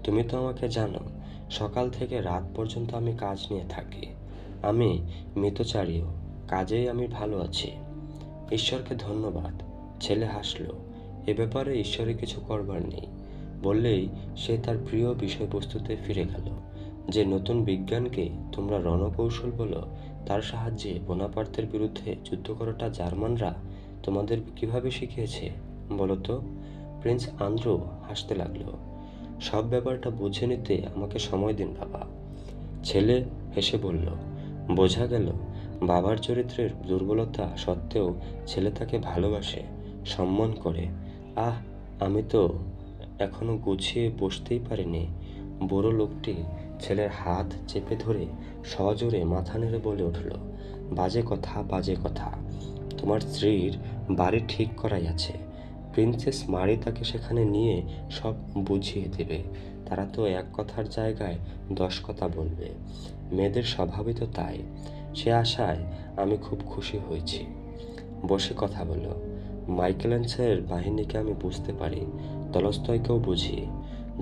তুমি তো আমাকে জানো, সকাল থেকে রাত পর্যন্ত আমি কাজ নিয়ে থাকি। আমি মিতচারীও, কাজেই আমি ভালো আছি। ঈশ্বরকে ধন্যবাদ। ছেলে হাসল। এ ব্যাপারে ঈশ্বরে কিছু করবার নেই বললেই সে তার প্রিয় বিষয়বস্তুতে ফিরে গেল। যে নতুন বিজ্ঞানকে তোমরা রণকৌশল বলো, তার সাহায্যে বোনাপার্তের বিরুদ্ধে যুদ্ধ করাটা জার্মানরা তোমাদের কিভাবে শিখিয়েছে বলো তো? প্রিন্স আন্দ্রু হাসতে লাগলো। সব ব্যাপারটা বুঝে নিতে আমাকে সময় দিন বাবা। ছেলে হেসে বলল, বোঝা গেল বাবার চরিত্রের দুর্বলতা সত্ত্বেও ছেলে তাকে ভালোবাসে, সম্মান করে। আমি তো এখনো গুছিয়ে বসতেই পারিনি। বুড়ো লোকটি ছেলের হাত চেপে ধরে সজোরে মাথা নেড়ে বলে উঠল, বাজে কথা, বাজে কথা। তোমার স্ত্রীর বাড়ি ঠিক করাই আছে। প্রিন্সেস মারি তাকে সেখানে নিয়ে সব বুঝিয়ে দেবে। তারা তো এক কথার জায়গায় 10 কথা বলবে। মেয়েদের স্বভাবই তো তাই। সে আশায় আমি খুব খুশি হয়েছি। বসে কথা বলো। মাইকেলেন্সের বাহিনীকে আমি বুঝতে পারি, তলস্তয়কেও বুঝি।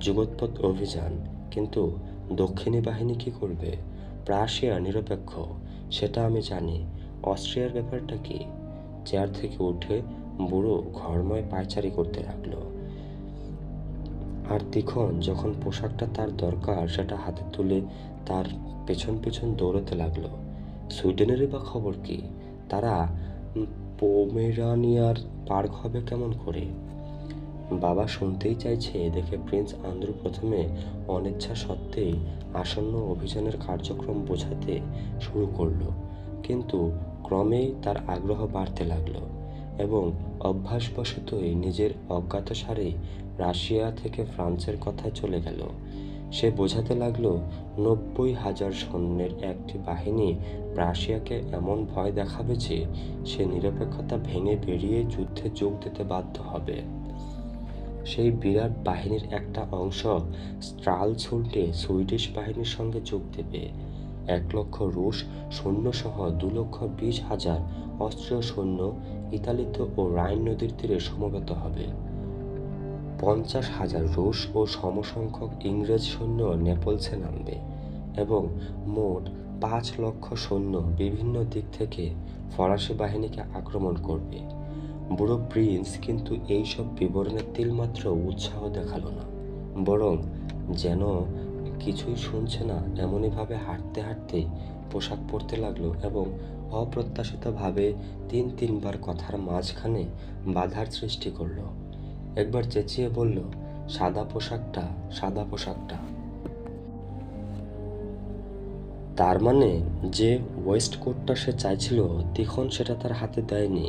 যুগোৎপদ অভিযান, কিন্তু দক্ষিণী বাহিনী কি করবে? প্রাশিয়া নিরপেক্ষ, সেটা আমি জানি। অস্ট্রিয়ার ব্যাপারটা কি? চেয়ার থেকে উঠে বুড়ো ঘরময় পায়চারি করতে লাগলো। আর তিখন যখন পোশাকটা তার দরকার সেটা হাতে তুলে তার পেছন পেছন দৌড়াতে লাগলো। সুইডেনেরই বা খবর কি? তারা পোমেরানিয়ার পার্ক হবে কেমন করে? বাবা শুনতেই চাইছে দেখে প্রিন্স আন্দ্রু প্রথমে অনিচ্ছা সত্ত্বেই আসন্ন অভিযানের কার্যক্রম বোঝাতে শুরু করলো, কিন্তু ক্রমেই তার আগ্রহ বাড়তে লাগলো এবং অভ্যাসবশতই নিজের অজ্ঞাতসারে রাশিয়া থেকে ফ্রান্সের কথায় চলে গেল। সে বোঝাতে লাগলো 90,000 সৈন্যের একটি বাহিনী রাশিয়াকে এমন ভয় দেখাবে যে সে নিরপেক্ষতা ভেঙে বেরিয়ে যুদ্ধে যোগ দিতে বাধ্য হবে। সেই বিরাট বাহিনীর একটা অংশ স্ট্রালসুন্ডে সুইডিশ বাহিনীর সঙ্গে যোগ দেবে। 1 লক্ষ রুশ সৈন্যসহ 2,20,000 অস্ট্রীয় সৈন্য ইতালিতে ও রাইন নদীর তীরে সমবেত হবে। 50,000 রুশ ও সমসংখ্যক ইংরেজ সৈন্য নেপলসে নামবে এবং মোট 5 লক্ষ সৈন্য বিভিন্ন দিক থেকে ফরাসি বাহিনীকে আক্রমণ করবে। বুড়ো প্রিন্স কিন্তু এইসব বিবরণে তিলমাত্র উৎসাহ দেখালো না, বরং যেন কিছুই শুনছে না এমনইভাবে হাঁটতে হাঁটতে পোশাক পরতে লাগলো এবং অপ্রত্যাশিতভাবে 3-3বার কথার মাঝখানে বাধার সৃষ্টি করলো। একবার চেঁচিয়ে বলল, সাদা পোশাকটা, সাদা পোশাকটা। তার মানে যে ওয়েস্ট কোটটা সে চাইছিল তিখন সেটা তার হাতে দেয়নি।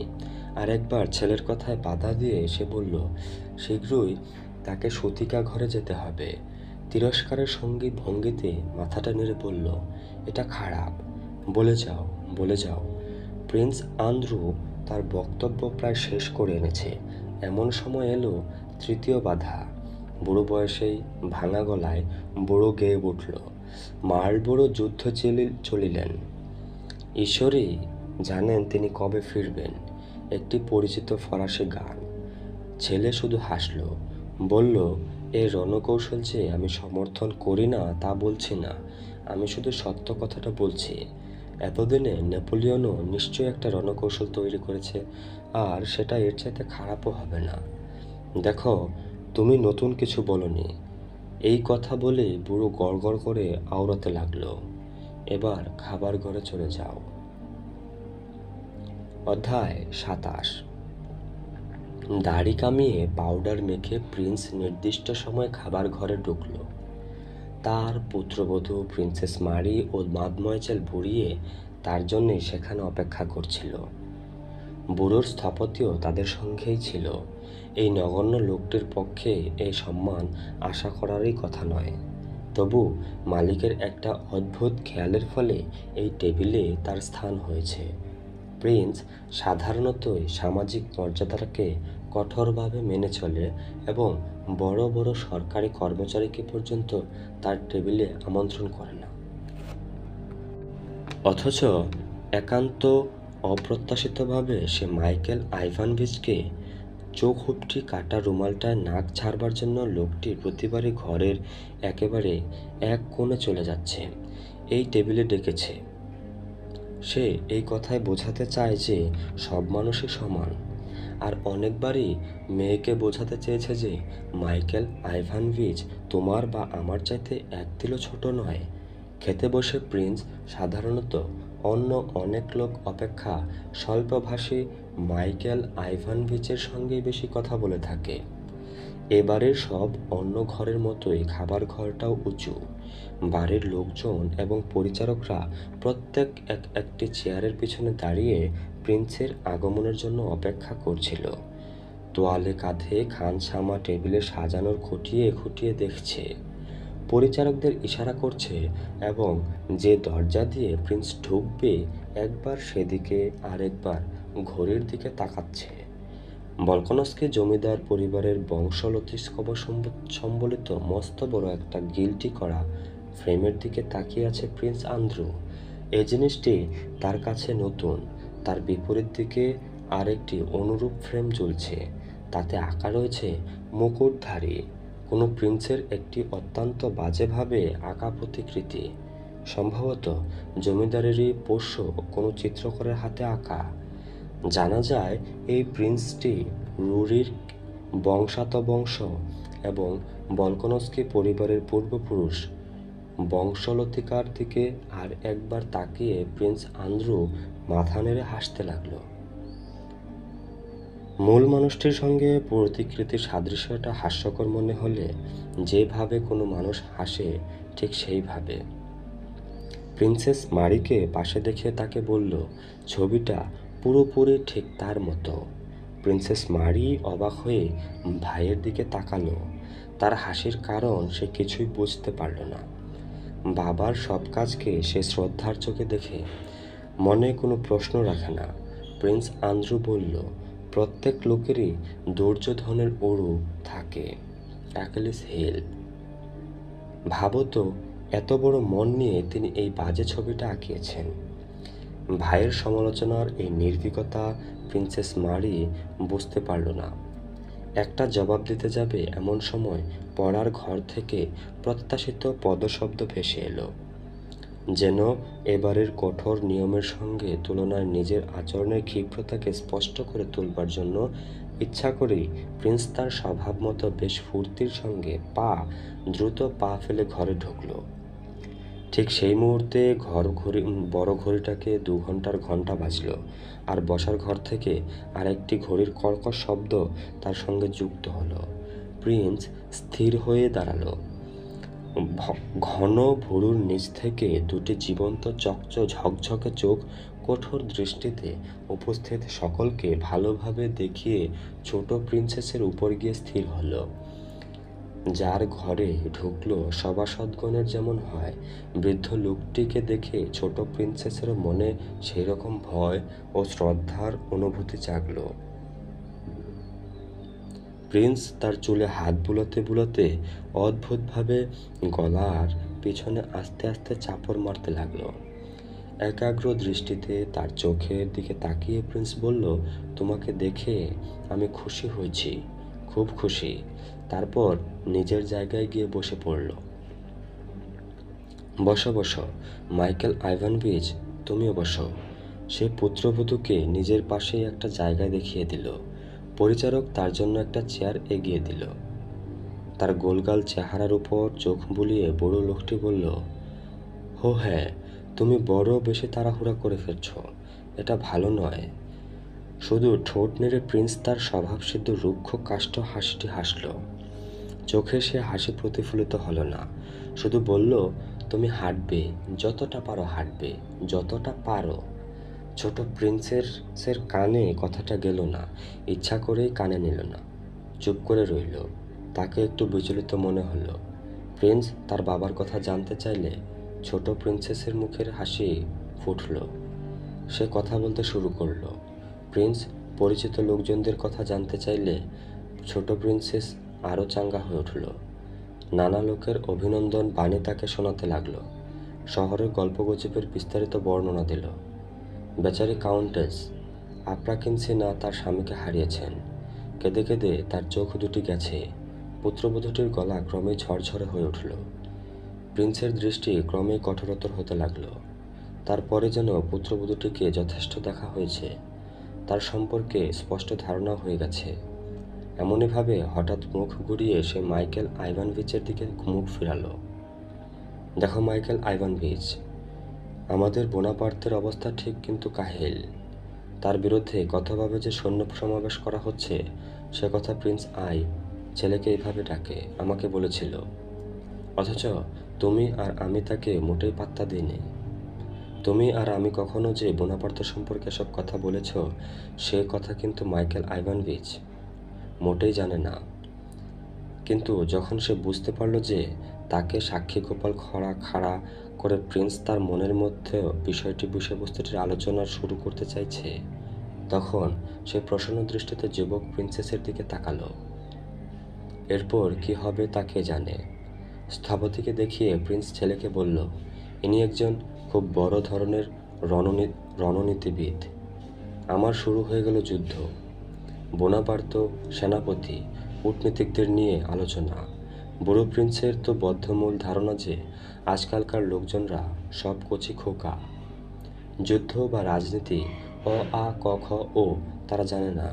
আরেকবার ছেলের কথায় বাধা দিয়ে সে বলল, শীঘ্রই তাকে সতিকা ঘরে যেতে হবে। তিরস্কারের সঙ্গী ভঙ্গিতে মাথাটা নেড়ে বলল, এটা খারাপ, বলে যাও, বলে যাও। প্রিন্স আন্দ্রু তার বক্তব্য প্রায় শেষ করে এনেছে, এমন সময় এলো তৃতীয় বাধা। বুড়ো বয়সেই ভাঙা গলায় বুড়ো গেয়ে উঠল, মার্লবোরো যুদ্ধ চলিলেন, ঈশ্বরই জানেন তিনি কবে ফিরবেন। একটি পরিচিত ফরাসি গান। ছেলে শুধু হাসল, বলল, এই রণকৌশল যে আমি সমর্থন করি না তা বলছি না, আমি শুধু সত্য কথাটা বলছি। এতদিনে নেপোলিয়নও নিশ্চয়ই একটা রণকৌশল তৈরি করেছে, আর সেটা এর চাইতে খারাপও হবে না। দেখো, তুমি নতুন কিছু বলনি। এই কথা বলে বুড়ো গড়গড় করে আওড়াতে লাগলো, এবার খাবার ঘরে চলে যাও। অধ্যায় 27। দাড়ি কামিয়ে পাউডার মেখে প্রিন্স নির্দিষ্ট সময় খাবার ঘরে ঢুকল। তার পুত্রবধূ প্রিন্সেস মারি ও মাদময়জেল বুড়িয়ে তার জন্যই সেখানে অপেক্ষা করছিল। বুড়োর স্থপতিও তাদের সঙ্গেই ছিল। এই নগণ্য লোকটির পক্ষে এই সম্মান আশা করারই কথা নয়। তবু মালিকের একটা অদ্ভুত খেয়ালের ফলে এই টেবিলে তার স্থান হয়েছে। প্রিন্স সাধারণতই সামাজিক মর্যাদাকে কঠোরভাবে মেনে চলে এবং বড় বড় সরকারি কর্মচারীকে পর্যন্ত তার টেবিলে আমন্ত্রণ করে না। অথচ একান্ত অপ্রত্যাশিতভাবে সে মাইকেল আইভানভিচকে চোখ হুপটি কাটা রুমালটায় নাক ঝাড়বার জন্য লোকটি প্রতিবারই ঘরের একেবারে এক কোণে চলে যাচ্ছে, এই টেবিলে ডেকেছে। সে এই কথায় বোঝাতে চায় যে সব মানুষই সমান, আর অনেকবারই মেয়েকে বোঝাতে চেয়েছে যে মাইকেল আইভানভিচ তোমার বা আমার চাইতে এক তিলও ছোট নয়। খেতে বসে প্রিন্স সাধারণত অন্য অনেক লোক অপেক্ষা স্বল্পভাষী মাইকেল আইভানভিচের সঙ্গেই বেশি কথা বলে থাকে। এবারের সব অন্য ঘরের মতোই খাবার ঘরটাও উঁচু। বাড়ির লোকজন এবং পরিচারকরা প্রত্যেক একটি চেয়ারের পিছনে দাঁড়িয়ে প্রিন্সের আগমনের জন্য অপেক্ষা করছিল। তোয়ালে কাঁধে খানসামা টেবিলে সাজানোর খুঁটিয়ে খুঁটিয়ে দেখছে, পরিচারকদের ইশারা করছে এবং যে দরজা দিয়ে প্রিন্স ঢুকবে একবার সেদিকে আর একবার ঘড়ির দিকে তাকাচ্ছে। ভলকনস্কি জমিদার পরিবারের বংশলতিস্কব সম্বলিত মস্ত বড় একটা গিল্টি করা ফ্রেমের দিকে তাকিয়ে আছে প্রিন্স আন্দ্রু। এই জিনিসটি তার কাছে নতুন। তার বিপরীত দিকে আরেকটি অনুরূপ ফ্রেম ঝুলছে, তাতে আঁকা রয়েছে মুকুটধারী কোনো প্রিন্সের একটি অত্যন্ত বাজেভাবে আঁকা প্রতিকৃতি, সম্ভবত জমিদারেরই পোষ্য কোনো চিত্রকরের হাতে আঁকা। জানা যায় এই প্রিন্সটি রুরির বংশ এবং ভলকনস্কি পরিবারের পূর্বপুরুষ। বংশলতিকার দিকে আর একবার তাকিয়ে প্রিন্স আন্দ্রু মাথা নেড়ে হাসতে লাগল। মূল মানুষটির সঙ্গে প্রতিকৃতির সাদৃশ্যটা হাস্যকর মনে হলে যেভাবে কোনো মানুষ হাসে ঠিক সেইভাবে। প্রিন্সেস মারিকে পাশে দেখে তাকে বলল, ছবিটা পুরোপুরি ঠিক তার মতো। প্রিন্সেস মারি অবাক হয়ে ভাইয়ের দিকে তাকালো। তার হাসির কারণ সে কিছুই বুঝতে পারল না। বাবার সব কাজকে সে শ্রদ্ধার চোখে দেখে, মনে কোনো প্রশ্ন রাখে না। প্রিন্স আন্দ্রু বলল, প্রত্যেক লোকেরই দুর্যোধনের উরু থাকে, অ্যাকিলিস হিল। ভাবো তো, এত বড় মন নিয়ে তিনি এই বাজে ছবিটা আঁকিয়েছেন। ভাইয়ের সমালোচনার এই নির্ভীকতা প্রিন্সেস মারি বুঝতে পারল না। একটা জবাব দিতে যাবে এমন সময় পড়ার ঘর থেকে প্রত্যাশিত পদশব্দ ভেসে এলো, যেন এবারের কঠোর নিয়মের সঙ্গে তুলনায় নিজের আচরণের ক্ষিপ্রতাকে স্পষ্ট করে তুলবার জন্য ইচ্ছা করেই প্রিন্স তার স্বভাব মতো বেশ ফুর্তির সঙ্গে দ্রুত পা ফেলে ঘরে ঢুকল। ঠিক সেই মুহূর্তে বড় ঘড়িটাকে 2 ঘন্টার ঘন্টা বাজল, আর বসার ঘর থেকে আরেকটি ঘড়ির কর্কশ শব্দ তার সঙ্গে যুক্ত হলো। প্রিন্স স্থির হয়ে দাঁড়ালো। ঘন ভুরুর নিচ থেকে দুটি জীবন্ত ঝকঝকে চোখ কঠোর দৃষ্টিতে উপস্থিত সকলকে ভালোভাবে দেখিয়ে ছোট প্রিন্সেসের উপর গিয়ে স্থির হলো। যার ঘরে ঢুকলো সভাসদগণের যেমন হয়, বৃদ্ধ লোকটিকে দেখে ছোট প্রিন্সেসেরও মনে সেই রকম ভয় ও শ্রদ্ধার অনুভূতি জাগলো। প্রিন্স তার চুলে হাত বুলাতে বুলাতে অদ্ভুতভাবে গলার পিছনে আস্তে আস্তে চাপড় মারতে লাগলো। একাগ্র দৃষ্টিতে তার চোখের দিকে তাকিয়ে প্রিন্স বলল, তোমাকে দেখে আমি খুশি হয়েছি, খুব খুশি। তারপর নিজের জায়গায় গিয়ে বসে পড়ল। বসো বসো, মাইকেল আইভানোভিচ, তুমিও বসো। সে পুত্রবধূকে নিজের পাশেই একটা জায়গায় দেখিয়ে দিল। পরিচারক তার জন্য একটা চেয়ার এগিয়ে দিল। তার গোলগাল চেহারার উপর চোখ বুলিয়ে বড় লোকটি বলল, হো হ্যাঁ, তুমি বড় বেশি তাড়াহুড়া করে ফেলছ, এটা ভালো নয়। শুধু ঠোঁট নেড়ে প্রিন্স তার স্বভাবসিদ্ধ রুক্ষ কাষ্ঠ হাসিটি হাসল। চোখে সে হাসি প্রতিফলিত হলো না, শুধু বলল, তুমি হাঁটবে, যতটা পারো হাঁটবে, যতটা পারো। ছোট প্রিন্সেসের কানে কথাটা গেল না, ইচ্ছা করেই কানে নিল না, চুপ করে রইল। তাকে একটু বিচলিত মনে হলো। প্রিন্স তার বাবার কথা জানতে চাইলে ছোট প্রিন্সেসের মুখের হাসি ফুটল। সে কথা বলতে শুরু করলো। প্রিন্স পরিচিত লোকজনদের কথা জানতে চাইলে ছোট প্রিন্সেস আরও চাঙ্গা হয়ে উঠল। নানা লোকের অভিনন্দন বাণী তাকে শোনাতে লাগলো। শহরের গল্পগুজবের বিস্তারিত বর্ণনা দিল। বেচারি কাউন্টেস আপ্রাকিনসিনা তার স্বামীকে হারিয়েছেন। কেঁদে কেঁদে তার চোখ দুটি গেছে। পুত্রবধূটির গলা ক্রমেই ঝরঝরে হয়ে উঠল। প্রিন্সের দৃষ্টি ক্রমেই কঠোরতর হতে লাগল। তারপরে যেন পুত্রবধূটিকে যথেষ্ট দেখা হয়েছে, তার সম্পর্কে স্পষ্ট ধারণা হয়ে গেছে। এমনইভাবে হঠাৎ মুখ ঘুরিয়ে সে মাইকেল আইভানোভিচের দিকে মুখ ফিরালো। দেখো মাইকেল আইভানোভিচ, আমাদের বোনাপার্তের অবস্থা ঠিক কিন্তু কাহিল। তার বিরুদ্ধে কতভাবে যে সৈন্য সমাবেশ করা হচ্ছে সে কথা প্রিন্স ছেলেকে এইভাবে ডাকে, আমাকে বলেছিল। অথচ তুমি আর আমি তাকে মোটেই পাত্তা দিইনি। তুমি আর আমি কখনো যে বোনাপার্ত সম্পর্কে সব কথা বলেছ সে কথা কিন্তু মাইকেল আইভানোভিচ মোটেই জানে না। কিন্তু যখন সে বুঝতে পারল যে তাকে সাক্ষী গোপাল খাড়া করে প্রিন্স তার মনের মধ্যে বিষয়বস্তুটির আলোচনা শুরু করতে চাইছে, তখন সে প্রসন্ন দৃষ্টিতে যুবক প্রিন্সেসের দিকে তাকালো। এরপর কি হবে তা কে জানে। স্থপতিকে দেখিয়ে প্রিন্স ছেলেকে বলল, ইনি একজন খুব বড় ধরনের রণনীতিবিদ। আমার শুরু হয়ে গেল যুদ্ধ। বোনাপার্ত, সেনাপতি, কূটনীতিকদের নিয়ে আলোচনা। বুড়ো প্রিন্সের তো বদ্ধমূল ধারণা যে আজকালকার লোকজনরা সব কচি খোকা। যুদ্ধ বা রাজনীতি আ ক খ ও তারা জানে না।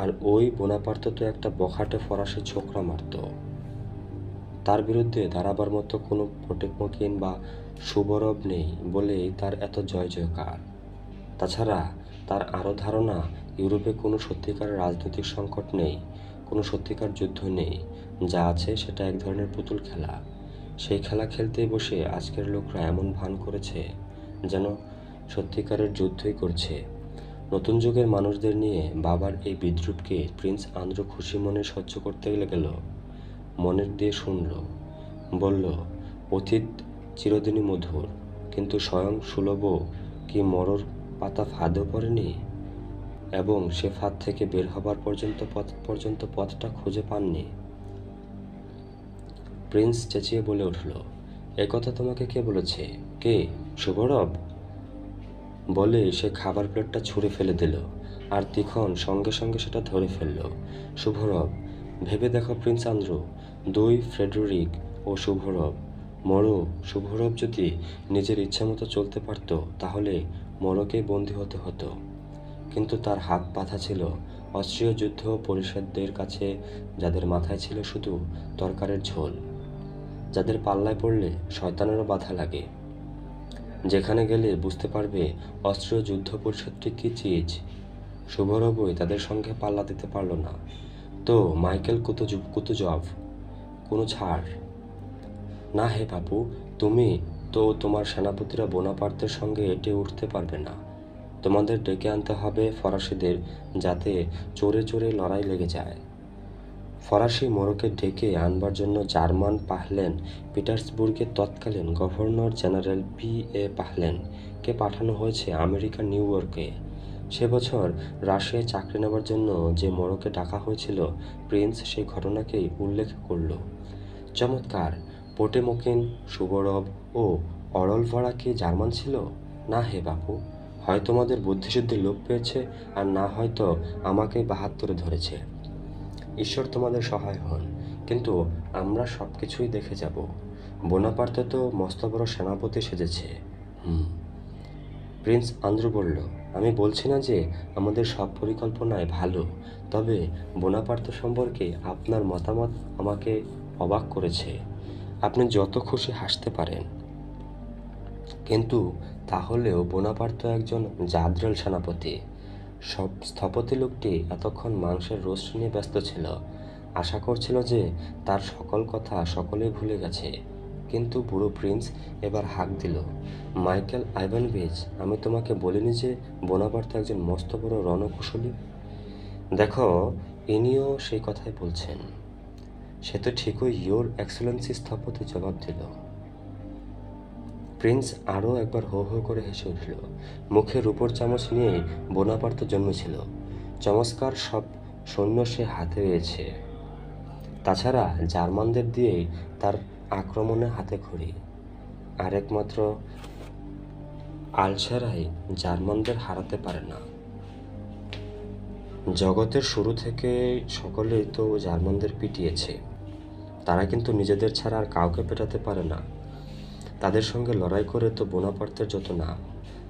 আর ওই বোনাপার্ত তো একটা বখাটে ফরাসি ছোকরা মারত। তার বিরুদ্ধে দাঁড়াবার মতো কোনো পটেকমকিন বা সুবরব নেই বলেই তার এত জয় জয়কার। তাছাড়া তার আরও ধারণা ইউরোপে কোনো সত্যিকার রাজনৈতিক সংকট নেই, কোনো সত্যিকার যুদ্ধ নেই। যা আছে সেটা এক ধরনের পুতুল খেলা। সেই খেলা খেলতেই বসে আজকের লোকরা এমন ভান করেছে যেন সত্যিকারের যুদ্ধই করছে। নতুন যুগের মানুষদের নিয়ে বাবার এই বিদ্রূপকে প্রিন্স আন্দ্রু খুশি মনে সহ্য করতে গেল। মনের দিয়ে শুনল, বলল, অতীত চিরদিনই মধুর, কিন্তু স্বয়ং সুলভও কি মরর পাতা ফাঁদেও পড়েনি? এবং সে ফাঁদ থেকে বের হবার পর্যন্ত পথটা খুঁজে পাননি। প্রিন্স চেঁচিয়ে বলে উঠল, এ কথা তোমাকে কে বলেছে? কে? শুভরব? বলে সে খাবার প্লেটটা ছুঁড়ে ফেলে দিল, আর তিখন সঙ্গে সঙ্গে সেটা ধরে ফেলল। শুভরব, ভেবে দেখো প্রিন্স আন্দ্রু, দুই ফ্রেডরিক ও শুভরব। শুভরব যদি নিজের ইচ্ছামতো চলতে পারত তাহলে মরকেই বন্দী হতে হতো। কিন্তু তার হাত বাঁধা ছিল অস্ট্রীয় যুদ্ধ পরিষদদের কাছে, যাদের মাথায় ছিল শুধু তরকারের ঝোল, যাদের পাল্লায় পড়লে শয়তানেরও বাধা লাগে। যেখানে গেলে বুঝতে পারবে অস্ট্রীয় যুদ্ধ পরিষদটি কী চিজ। শুভরবই তাদের সঙ্গে পাল্লা দিতে পারল না। তো মাইকেল কুতুজভ কোনো ছাড় না। হে বাপু, তুমি তো তোমার সেনাপতিরা বোনাপার্তের সঙ্গে এঁটে উঠতে পারবে না। তোমাদের ডেকে আনতে হবে ফরাসিদের, যাতে চোরে চোরে লড়াই লেগে যায়। ফরাসি মোড়কে ডেকে আনবার জন্য জার্মান পাহলেন পিটার্সবুর্গের তৎকালীন গভর্নর জেনারেল P.A. পাহলেনকে পাঠানো হয়েছে আমেরিকার নিউ ইয়র্কে। সে বছর রাশিয়ায় চাকরি নেবার জন্য যে মোড়কে ডাকা হয়েছিল, প্রিন্স সেই ঘটনাকেই উল্লেখ করল। চমৎকার! পোটেমকিন, সুবরভ ও অরলভরা কি জার্মান ছিল? না হে বাপু, হয় তোমাদের বুদ্ধিশুদ্ধি লোপ পেয়েছে, আর না হয়তো আমাকেই বাহাত্তরে ধরেছে। ঈশ্বর তোমাদের সহায় হন, কিন্তু আমরা সব কিছুই দেখে যাব। বোনাপার্ত তো মস্ত বড় সেনাপতি সেজেছে। প্রিন্স আন্দ্রু বলল, আমি বলছি না যে আমাদের সব পরিকল্পনাই ভালো, তবে বোনাপার্ত সম্পর্কে আপনার মতামত আমাকে অবাক করেছে। আপনি যত খুশি হাসতে পারেন, কিন্তু তাহলেও বোনাপার্ত একজন জাদ্রেল সেনাপতি। সব স্থপতি লোকটি এতক্ষণ মাংসের রোস্ট নিয়ে ব্যস্ত ছিল। আশা করছিল যে তার সকল কথা সকলেই ভুলে গেছে। কিন্তু বুড়ো প্রিন্স এবার হাঁক দিল, মাইকেল আইভানোভিচ, আমি তোমাকে বলিনি যে বোনাপার্ত একজন মস্ত বড় রণকুশলী? দেখো, ইনিও সেই কথাই বলছেন। সে তো ঠিকই ইয়োর এক্সেলেন্সি স্থপতি জবাব দিল। প্রিন্স আরও একবার হো হো করে হেসে উঠল। মুখে রূপোর চামচ নিয়েই বোনাপার্ত জন্মেছিল। চমৎকার সব সৈন্য সে হাতে রয়েছে। তাছাড়া জার্মানদের দিয়েই তার আক্রমণে হাতে খড়ি। আর একমাত্র আলসেরাই জার্মানদের হারাতে পারে না। জগতের শুরু থেকে সকলেই তো জার্মানদের পিটিয়েছে। তারা কিন্তু নিজেদের ছাড়া আর কাউকে পেটাতে পারে না। তাদের সঙ্গে লড়াই করে তো বোনাপার্তের যত নাম।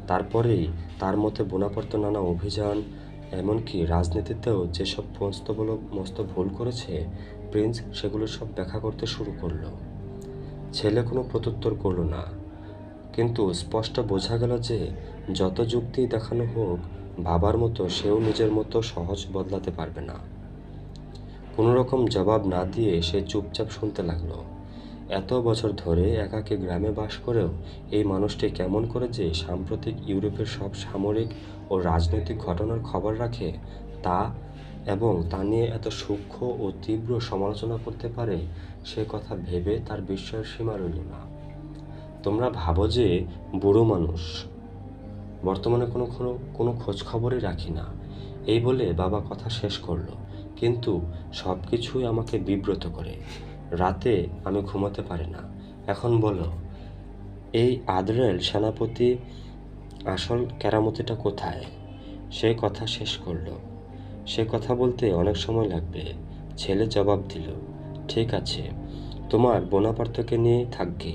তারপরেই তার মতে বোনাপার্ত নানা অভিযান, এমনকি রাজনীতিতেও যেসব মস্ত ভুল করেছে, প্রিন্স সেগুলো সব ব্যাখ্যা করতে শুরু করলো। ছেলে কোনো প্রত্যুত্তর করল না, কিন্তু স্পষ্ট বোঝা গেল যে যত যুক্তি দেখানো হোক, বাবার মতো সেও নিজের মতো সহজ বদলাতে পারবে না। কোনো রকম জবাব না দিয়ে সে চুপচাপ শুনতে লাগলো। এত বছর ধরে একাকী গ্রামে বাস করেও এই মানুষটি কেমন করে যে সাম্প্রতিক ইউরোপের সব সামরিক ও রাজনৈতিক ঘটনার খবর রাখে, এবং তা নিয়ে এত সূক্ষ্ম ও তীব্র সমালোচনা করতে পারে, সে কথা ভেবে তার বিস্ময়ের সীমা রইল না। তোমরা ভাবো যে বুড়ো মানুষ, বর্তমানে কোনো খোঁজ খবরই রাখি না, এই বলে বাবা কথা শেষ করলো। কিন্তু সব কিছুই আমাকে বিব্রত করে। রাতে আমি ঘুমাতে পারি না। এখন বলো, এই আদ্রেল সেনাপতি আসল কেরামতিটা কোথায়? সে কথা শেষ করলো। সে কথা বলতে অনেক সময় লাগবে। ছেলে জবাব দিল, ঠিক আছে, তোমার বোনাপার্তকে নিয়ে থাকবে।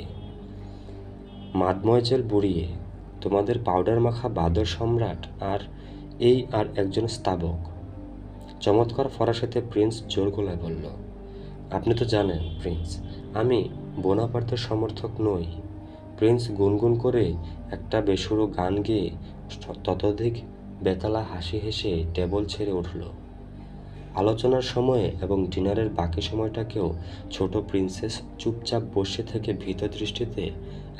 মাদময়জেল বুড়িয়ে, তোমাদের পাউডার মাখা বাদর সম্রাট, আর একজন স্তাবক। চমৎকার ফরাসিতে প্রিন্স জোর গলায় বলল, আপনি তো জানেন প্রিন্স, আমি বোনাপার্তের সমর্থক নই। প্রিন্স গুনগুন করে একটা বেসুরো গান গেয়ে ততোধিক বেতালা হাসি হেসে টেবল ছেড়ে উঠল। আলোচনার সময়ে এবং ডিনারের বাকি সময়টাকেও ছোট প্রিন্সেস চুপচাপ বসে থেকে ভীত দৃষ্টিতে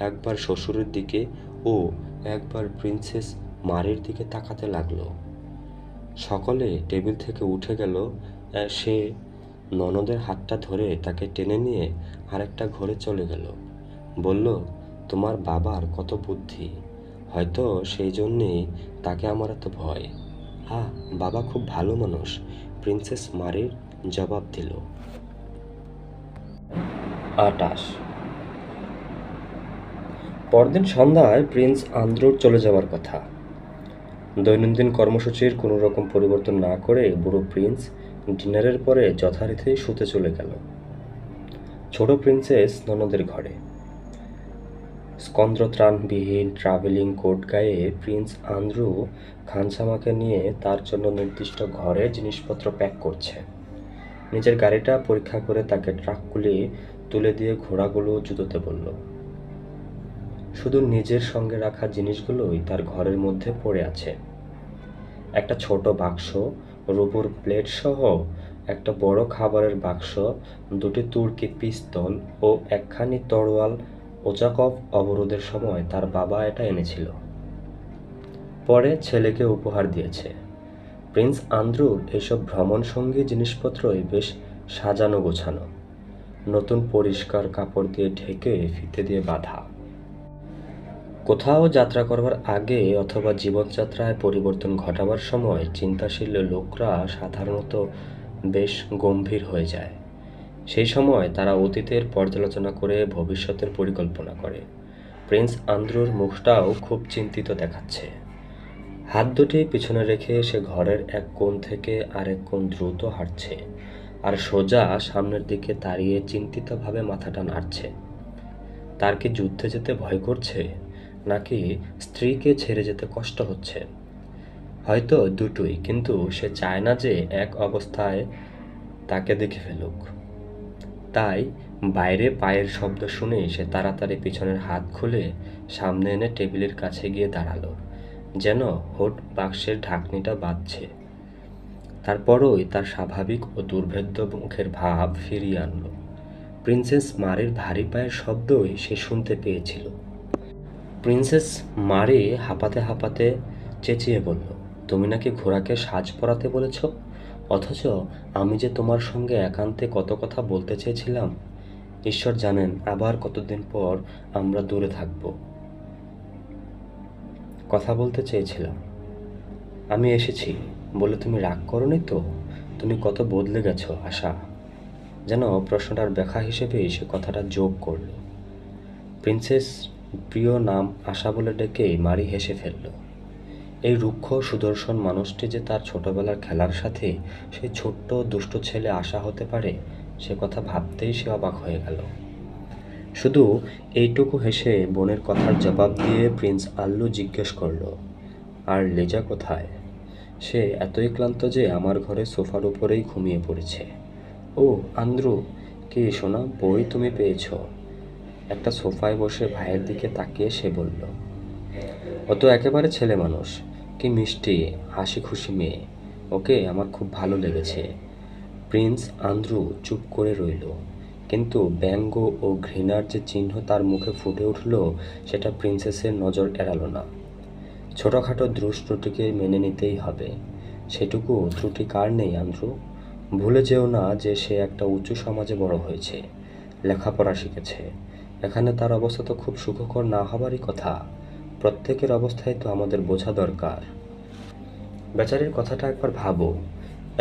একবার শ্বশুরের দিকে ও একবার প্রিন্সেস মারির দিকে তাকাতে লাগলো। সকলে টেবিল থেকে উঠে গেল। সে ননদের হাতটা ধরে তাকে টেনে নিয়ে আরেকটা ঘরে চলে গেল। বলল, তোমার বাবার কত বুদ্ধি, হয়তো সেই জন্যেই তাকে আমার এত ভয়। বাবা খুব ভালো মানুষ, প্রিন্সেস মারির জবাব দিল। 28 পরদিন সন্ধ্যায় প্রিন্স আন্দ্রুর চলে যাওয়ার কথা। দৈনন্দিন কর্মসূচির কোনো রকম পরিবর্তন না করে বুড়ো প্রিন্স ডিনারের পরে যথারীতি শুতে চলে গেল। ছোট প্রিন্সেস ননদের ঘরে। স্কন্দ্রত্রাণবিহীন ট্রাভেলিং কোট গায়ে প্রিন্স আন্দ্রু খানসামাকে নিয়ে তার জন্য নির্দিষ্ট ঘরে জিনিসপত্র প্যাক করছে। নিজের গাড়িটা পরীক্ষা করে তাকে ট্রাকগুলি তুলে দিয়ে ঘোড়াগুলো জুতোতে বলল। শুধু নিজের সঙ্গে রাখা জিনিসগুলোই তার ঘরের মধ্যে পড়ে আছে। একটা ছোট বাক্স, রূপোর প্লেট সহ একটা বড় খাবারের বাক্স, দুটি তুর্কি পিস্তল ও একখানি তরোয়াল ওজাকভ অবরোধের সময় তার বাবা এটা এনেছিল। পরে ছেলেকে উপহার দিয়েছে। প্রিন্স আন্দ্রুর এসব ভ্রমণসঙ্গী জিনিসপত্রই বেশ সাজানো গোছানো, নতুন পরিষ্কার কাপড় দিয়ে ঢেকে ফিতে দিয়ে বাঁধা। কোথাও যাত্রা করবার আগে অথবা জীবনযাত্রায় পরিবর্তন ঘটাবার সময় চিন্তাশীল লোকরা সাধারণত বেশ গম্ভীর হয়ে যায়। সেই সময় তারা অতীতের পর্যালোচনা করে ভবিষ্যতের পরিকল্পনা করে। প্রিন্স আন্দ্রুর মুখটাও খুব চিন্তিত দেখাচ্ছে। হাত দুটি পিছনে রেখে সে ঘরের এক কোণ থেকে আরেক কোণ দ্রুত হাঁটছে, আর সোজা সামনের দিকে দাঁড়িয়ে চিন্তিতভাবে মাথাটা নাড়ছে। তার কি যুদ্ধে যেতে ভয় করছে, নাকি স্ত্রীকে ছেড়ে যেতে কষ্ট হচ্ছে? হয়তো দুটোই, কিন্তু সে চায় না যে এক অবস্থায় তাকে দেখে ফেলুক। তাই বাইরে পায়ের শব্দ শুনে সে তাড়াতাড়ি পিছনের হাত খুলে সামনে এনে টেবিলের কাছে গিয়ে দাঁড়ালো, যেন হোট বাক্সের ঢাকনিটা বাঁধছে। তারপরই তার স্বাভাবিক ও দুর্ভেদ্য মুখের ভাব ফিরিয়ে আনলো। প্রিন্সেস মারির ভারী পায়ের শব্দই সে শুনতে পেয়েছিল। প্রিন্সেস মারি হাঁপাতে হাঁপাতে চেঁচিয়ে বলল, তুমি নাকি ঘোড়াকে সাজ পরাতে বলেছ, অথচ আমি যে তোমার সঙ্গে একান্তে কত কথা বলতে চেয়েছিলাম। ঈশ্বর জানেন আবার কতদিন পর আমরা দূরে থাকব। কথা বলতে চেয়েছিলাম। আমি এসেছি বলে তুমি রাগ করনি তো? তুমি কত বদলে গেছো আশা। যেন প্রশ্নটার ব্যাখ্যা হিসেবেই সে কথাটা যোগ করল। প্রিন্সেস প্রিয় নাম আশা বলে ডেকেই মারি হেসে ফেলল। এই রুক্ষ সুদর্শন মানুষটি যে তার ছোটবেলার খেলার সাথে সেই ছোট্ট দুষ্ট ছেলে আশা হতে পারে, সে কথা ভাবতেই সে অবাক হয়ে গেল। শুধু এইটুকু হেসে বোনের কথার জবাব দিয়ে প্রিন্স আল্লু জিজ্ঞেস করল, আর লেজা কোথায়? সে এতই ক্লান্ত যে আমার ঘরে সোফার উপরেই ঘুমিয়ে পড়েছে। ও আন্দ্রু, কি শোনা বই তুমি পেয়েছ? একটা সোফায় বসে ভাইয়ের দিকে তাকিয়ে সে বলল। ও তো একেবারে ছেলে মানুষ, কি মিষ্টি হাসি খুশি মেয়ে, ওকে আমার খুব ভালো লেগেছে। প্রিন্স আন্দ্রু চুপ করে রইল, কিন্তু ব্যঙ্গ ও ঘৃণার যে চিহ্ন তার মুখে ফুটে উঠল সেটা প্রিন্সেসের নজর এড়ালো না। ছোটোখাটো দোষ ত্রুটিকে মেনে নিতেই হবে, সেটুকু ত্রুটি কার নেই আন্দ্রু? ভুলে যেও না যে সে একটা উঁচু সমাজে বড় হয়েছে, লেখাপড়া শিখেছে। এখানে তার অবস্থা তো খুব সুখকর না হবারই কথা। প্রত্যেকের অবস্থায় তো আমাদের বোঝা দরকার। বেচারির কথাটা একবার ভাবো।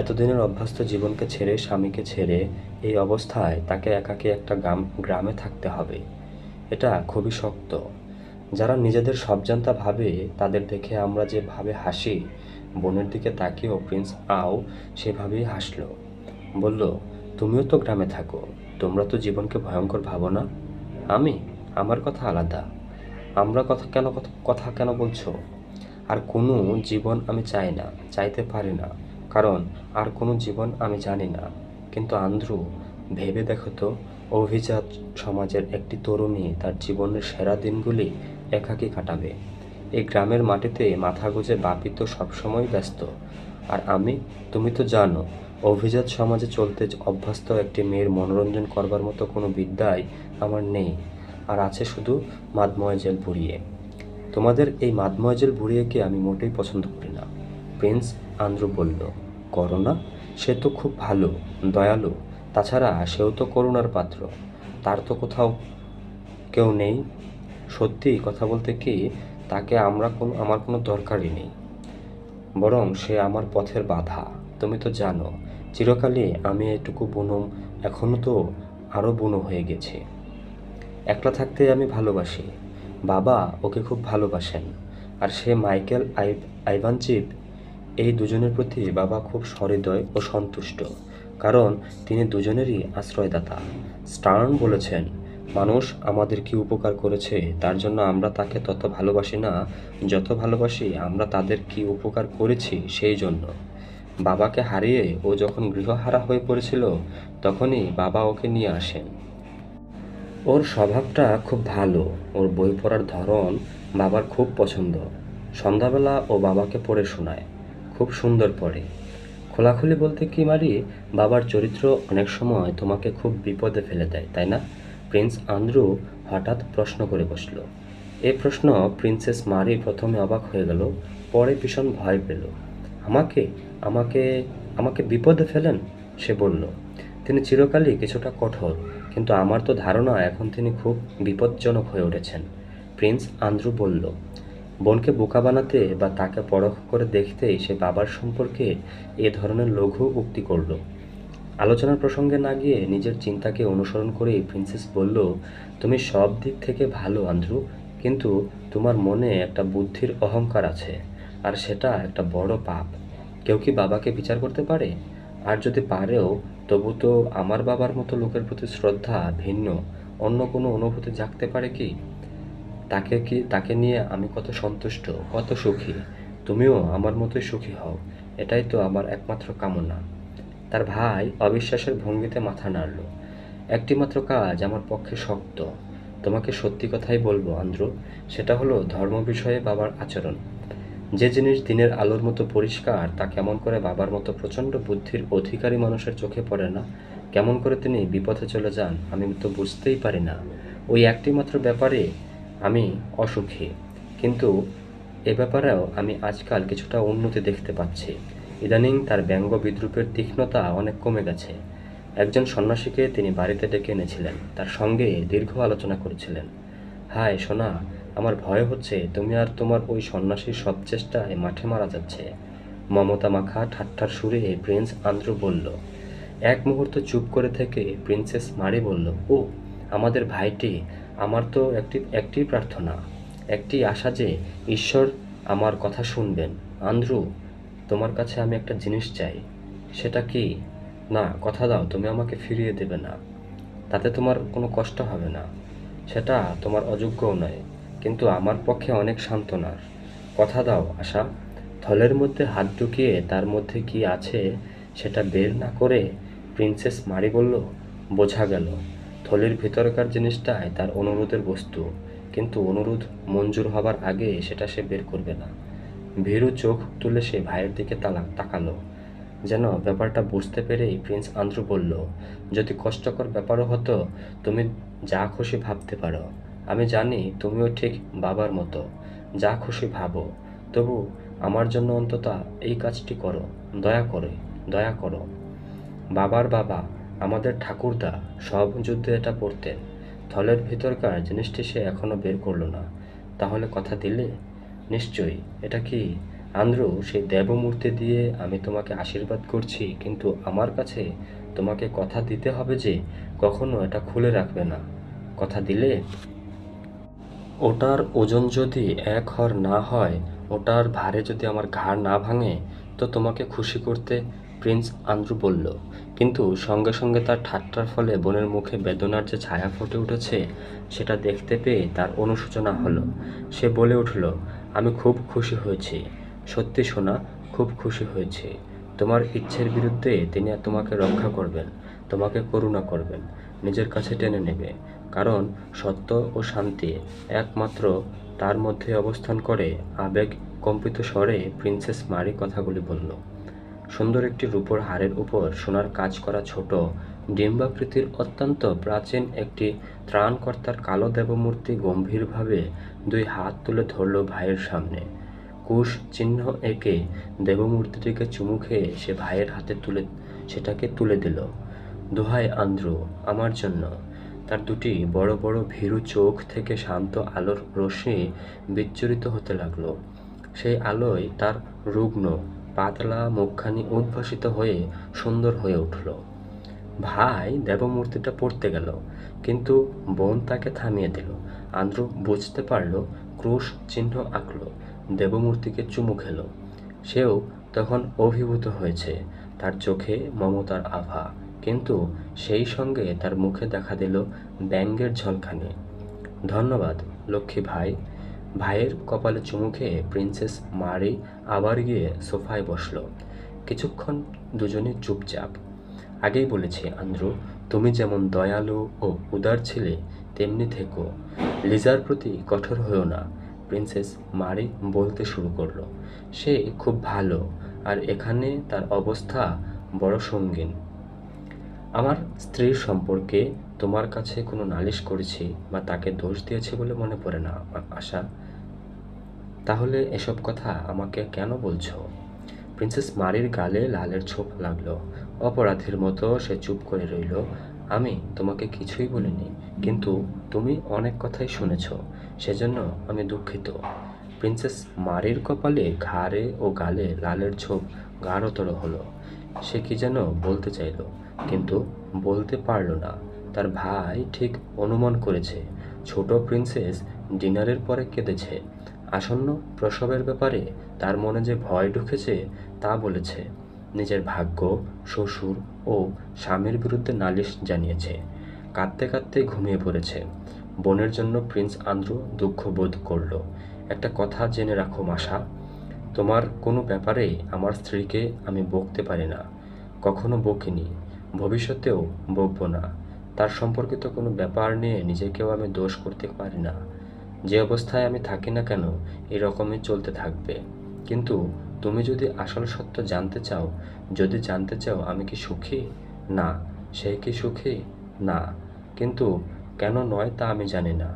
এতদিনের অভ্যস্ত জীবনকে ছেড়ে, স্বামীকে ছেড়ে এই অবস্থায় তাকে একাকী একটা গ্রামে থাকতে হবে। এটা খুবই শক্ত। যারা নিজেদের সবজান্তা ভাবে তাদের দেখে আমরা যেভাবে হাসি, বোনের দিকে তাকিয়েও প্রিন্স আও সেভাবেই হাসলো। বলল, তুমিও তো গ্রামে থাকো, তোমরা তো জীবনকে ভয়ঙ্কর ভাবো না? আমার কথা আলাদা। আমরা কথা কেন বলছো? আর কোনো জীবন আমি চাই না, চাইতে পারি না, কারণ আর কোনো জীবন আমি জানি না। কিন্তু আন্দ্রু, ভেবে দেখো তো, অভিজাত সমাজের একটি তরুণী তার জীবনের সেরা দিনগুলি একাকী কাটাবে। এই গ্রামের মাটিতে মাথা গুঁজে বাপি তো সবসময় ব্যস্ত। আর আমি, তুমি তো জানো, অভিজাত সমাজে চলতে অভ্যস্ত একটি মেয়ের মনোরঞ্জন করবার মতো কোনো বিদ্যাই আমার নেই। আর আছে শুধু মাদমোয়াজেল বুড়িয়ে। তোমাদের এই মাদমোয়াজেল বুড়িয়েকে আমি মোটেই পছন্দ করি না। প্রিন্স আন্দ্রু বলল, করো না? সে তো খুব ভালো, দয়ালু। তাছাড়া সেও তো করুণার পাত্র। তার তো কোথাও কেউ নেই। সত্যি কথা বলতে কি, তাকে আমার কোনো দরকারই নেই। বরং সে আমার পথের বাধা। তুমি তো জানো, চিরকালই আমি এটুকু বুনো, এখনো তো আরও বুনো হয়ে গেছি। একলা থাকতে আমি ভালোবাসি। বাবা ওকে খুব ভালোবাসেন, আর সে মাইকেল আইভানচিভ, এই দুজনের প্রতি বাবা খুব সহৃদয় ও সন্তুষ্ট, কারণ তিনি দুজনেরই আশ্রয়দাতা। স্টার্ন বলেছেন, মানুষ আমাদের কি উপকার করেছে তার জন্য আমরা তাকে তত ভালোবাসি না যত ভালোবাসি আমরা তাদের কি উপকার করেছি সেই জন্য। বাবাকে হারিয়ে ও যখন গৃহহারা হয়ে পড়েছিল, তখনই বাবা ওকে নিয়ে আসেন। ওর স্বভাবটা খুব ভালো, ওর বই পড়ার ধরন বাবার খুব পছন্দ। সন্ধ্যাবেলা ও বাবাকে পড়ে শোনায়, খুব সুন্দর পড়ে। খোলাখুলি বলতে কি মারি, বাবার চরিত্র অনেক সময় তোমাকে খুব বিপদে ফেলে দেয়, তাই না? প্রিন্স আন্দ্রু হঠাৎ প্রশ্ন করে বসল। এই প্রশ্ন প্রিন্সেস মারি প্রথমে অবাক হয়ে গেল, পরে ভীষণ ভয় পেল। আমাকে আমাকে আমাকে বিপদে ফেলেন, সে বলল। তিনি চিরকালই কিছুটা কঠোর, কিন্তু আমার তো ধারণা এখন তিনি খুব বিপজ্জনক হয়ে উঠেছেন। প্রিন্স আন্দ্রু বলল। বোনকে বোকা বানাতে বা তাকে পরখ করে দেখতেই সে বাবার সম্পর্কে এ ধরনের লঘু উক্তি করল। আলোচনার প্রসঙ্গে না গিয়ে নিজের চিন্তাকে অনুসরণ করেই প্রিন্সেস বলল, তুমি সব দিক থেকে ভালো আন্দ্রু, কিন্তু তোমার মনে একটা বুদ্ধির অহংকার আছে, আর সেটা একটা বড় পাপ। কেউ কি বাবাকে বিচার করতে পারে? আর যদি পারেও, তবু তো আমার বাবার মতো লোকের প্রতি শ্রদ্ধা ভিন্ন অন্য কোনো অনুভূতি জাগতে পারে কি? তাকে নিয়ে আমি কত সন্তুষ্ট, কত সুখী। তুমিও আমার মতোই সুখী হও, এটাই তো আমার একমাত্র কামনা। তার ভাই অবিশ্বাসের ভঙ্গিতে মাথা নাড়ল। একটি মাত্র কাজ আমার পক্ষে শক্ত। তোমাকে সত্যি কথাই বলবো আন্দ্রু, সেটা হলো ধর্ম বিষয়ে বাবার আচরণ। যে জিনিস দিনের আলোর মতো পরিষ্কার তা কেমন করে বাবার মতো প্রচণ্ড বুদ্ধির অধিকারী মানুষের চোখে পড়ে না? কেমন করে তিনি বিপথে চলে যান আমি তো বুঝতেই পারি না। ওই একটি মাত্র ব্যাপারে আমি অসুখী, কিন্তু এ ব্যাপারেও আমি আজকাল কিছুটা উন্নতি দেখতে পাচ্ছি। ইদানিং তার ব্যঙ্গ বিদ্রূপের তীক্ষ্ণতা অনেক কমে গেছে। একজন সন্ন্যাসীকে তিনি বাড়িতে ডেকে এনেছিলেন, তার সঙ্গে দীর্ঘ আলোচনা করেছিলেন। হায় সোনা, আমার ভয় হচ্ছে তুমি আর তোমার ওই সন্ন্যাসীর সব চেষ্টায় মাঠে মারা যাচ্ছে। মমতা মাখা ঠাট্টার সুরে প্রিন্স আন্দ্রু বলল। এক মুহূর্ত চুপ করে থেকে প্রিন্সেস মারি বলল, ও আমাদের ভাইটি, আমার তো একটি প্রার্থনা, একটি আশা যে ঈশ্বর আমার কথা শুনবেন। আন্দ্রু, তোমার কাছে আমি একটা জিনিস চাই। সেটা কি? না, কথা দাও তুমি আমাকে ফিরিয়ে দেবে না। তাতে তোমার কোনো কষ্ট হবে না। সেটা তোমার অযোগ্যও নয়, কিন্তু আমার পক্ষে অনেক সান্ত্বনার। কথা দাও আশা। থলের মধ্যে হাত ঢুকিয়ে তার মধ্যে কি আছে সেটা বের না করে প্রিন্সেস মারি বলল, বোঝা গেল থলির ভিতরকার জিনিসটাই তার অনুরোধের বস্তু, কিন্তু অনুরোধ মঞ্জুর হবার আগে সেটা সে বের করবে না। ভীরু চোখ তুলে সে ভাইয়ের দিকে তাকালো। যেন ব্যাপারটা বুঝতে পেরেই প্রিন্স আন্দ্রু বলল, যদি কষ্টকর ব্যাপারও হতো তুমি যা খুশি ভাবতে পারো। আমি জানি তুমিও ঠিক বাবার মতো, যা খুশি ভাবো। তবু আমার জন্য অন্তত এই কাজটি করো, দয়া করে, দয়া করো। বাবার বাবা, আমাদের ঠাকুরদা সব যুদ্ধে এটা পড়তেন। থলের ভিতরকার জিনিসটি সে এখনো বের করলো না। তাহলে কথা দিলে? নিশ্চয়ই। এটা কি আন্দ্রু? সেই দেবমূর্তি দিয়ে আমি তোমাকে আশীর্বাদ করছি, কিন্তু আমার কাছে তোমাকে কথা দিতে হবে যে কখনো এটা খুলে রাখবে না। কথা দিলে? ওটার ওজন যদি 1 হর না হয়, ওটার ভারে যদি আমার ঘাড় না ভাঙে, তো তোমাকে খুশি করতে, প্রিন্স আন্দ্রু বলল। কিন্তু সঙ্গে সঙ্গে তার ঠাট্টার ফলে বোনের মুখে বেদনার যে ছায়া ফুটে উঠেছে সেটা দেখতে পেয়ে তার অনুশোচনা হলো। সে বলে উঠল, আমি খুব খুশি হয়েছি, সত্যি সোনা, খুব খুশি হয়েছি। তোমার ইচ্ছের বিরুদ্ধে তিনি তোমাকে রক্ষা করবেন, তোমাকে করুণা করবেন, নিজের কাছে টেনে নেবে। কারণ সত্য ও শান্তি একমাত্র তার মধ্যে অবস্থান করে। আবেগ কম্পিত স্বরে প্রিন্সেস মারি কথাগুলি বলল। সুন্দর একটি রূপোর হাড়ের উপর সোনার কাজ করা ছোট ডিম্বাকৃতির অত্যন্ত প্রাচীন একটি ত্রাণকর্তার কালো দেবমূর্তি গম্ভীরভাবে 2 হাত তুলে ধরল ভাইয়ের সামনে। কুশ চিহ্ন এঁকে দেবমূর্তিটিকে চুমু খেয়ে সে ভাইয়ের হাতে সেটাকে তুলে দিল। দোহাই আন্দ্রু, আমার জন্য। তার দুটি বড় বড় ভীরু চোখ থেকে শান্ত আলোর রশ্মি বিচ্ছুরিত হতে লাগলো। সেই আলোয় তার রুগ্ন পাতলা মুখখানি উদ্ভাসিত হয়ে সুন্দর হয়ে উঠল। ভাই দেবমূর্তিটা পড়তে গেল, কিন্তু বোন তাকে থামিয়ে দিল। আন্দ্রু বুঝতে পারল, ক্রুশ চিহ্ন আঁকল, দেবমূর্তিকে চুমু খেল। সেও তখন অভিভূত হয়েছে, তার চোখে মমতার আভা, কিন্তু সেই সঙ্গে তার মুখে দেখা দিল ব্যঙ্গের ঝলকানি। ধন্যবাদ লক্ষ্মী ভাই। ভাইয়ের কপালে চুমু খেয়ে প্রিন্সেস মারি আবার গিয়ে সোফায় বসল। কিছুক্ষণ দুজনে চুপচাপ। আগেই বলেছি আন্দ্রু, তুমি যেমন দয়ালু ও উদার ছিলে তেমনি থেকো। লিজার প্রতি কঠোর হয়েও না। প্রিন্সেস মারি বলতে শুরু করলো। সে খুব ভালো, আর এখানে তার অবস্থা বড় সঙ্গীন। আমার স্ত্রীর সম্পর্কে তোমার কাছে কোনো নালিশ করেছি বা তাকে দোষ দিয়েছি বলে মনে পড়ে না আশা। তাহলে এসব কথা আমাকে কেন বলছো? প্রিন্সেস মারির গালে লালের ছোপ লাগলো। অপরাধীর মতো সে চুপ করে রইল। আমি তোমাকে কিছুই বলিনি, কিন্তু তুমি অনেক কথাই শুনেছ, সেজন্য আমি দুঃখিত। প্রিন্সেস মারির কপালে, ঘাড়ে ও গালে লালের ছোপ গাঢ়তর হলো। সে কি যেন বলতে চাইল, কিন্তু বলতে পারল না। তার ভাই ঠিক অনুমান করেছে ছোট প্রিন্সেস ডিনারের পরে কেঁদেছে। আসন্ন প্রসবের ব্যাপারে তার মনে যে ভয় ঢুকেছে তা বলেছে। নিজের ভাগ্য, শ্বশুর ও স্বামীর বিরুদ্ধে নালিশ জানিয়েছে। কাঁদতে কাঁদতে ঘুমিয়ে পড়েছে। বোনের জন্য প্রিন্স আন্দ্রু দুঃখ বোধ করল। একটা কথা জেনে রাখো মাসা, তোমার কোনো ব্যাপারে আমার স্ত্রীকে আমি বকতে পারি না, কখনো বকিনি, ভবিষ্যতেও বকবো না। তার সম্পর্কিত কোনো ব্যাপার নিয়ে নিজেকেও আমি দোষ করতে পারি না। যে অবস্থায় আমি থাকি না কেন এরকমই চলতে থাকবে। কিন্তু তুমি যদি আসল সত্য জানতে চাও, যদি জানতে চাও আমি কি সুখী, না। সে কি সুখী, না। কিন্তু কেন নয় তা আমি জানি না।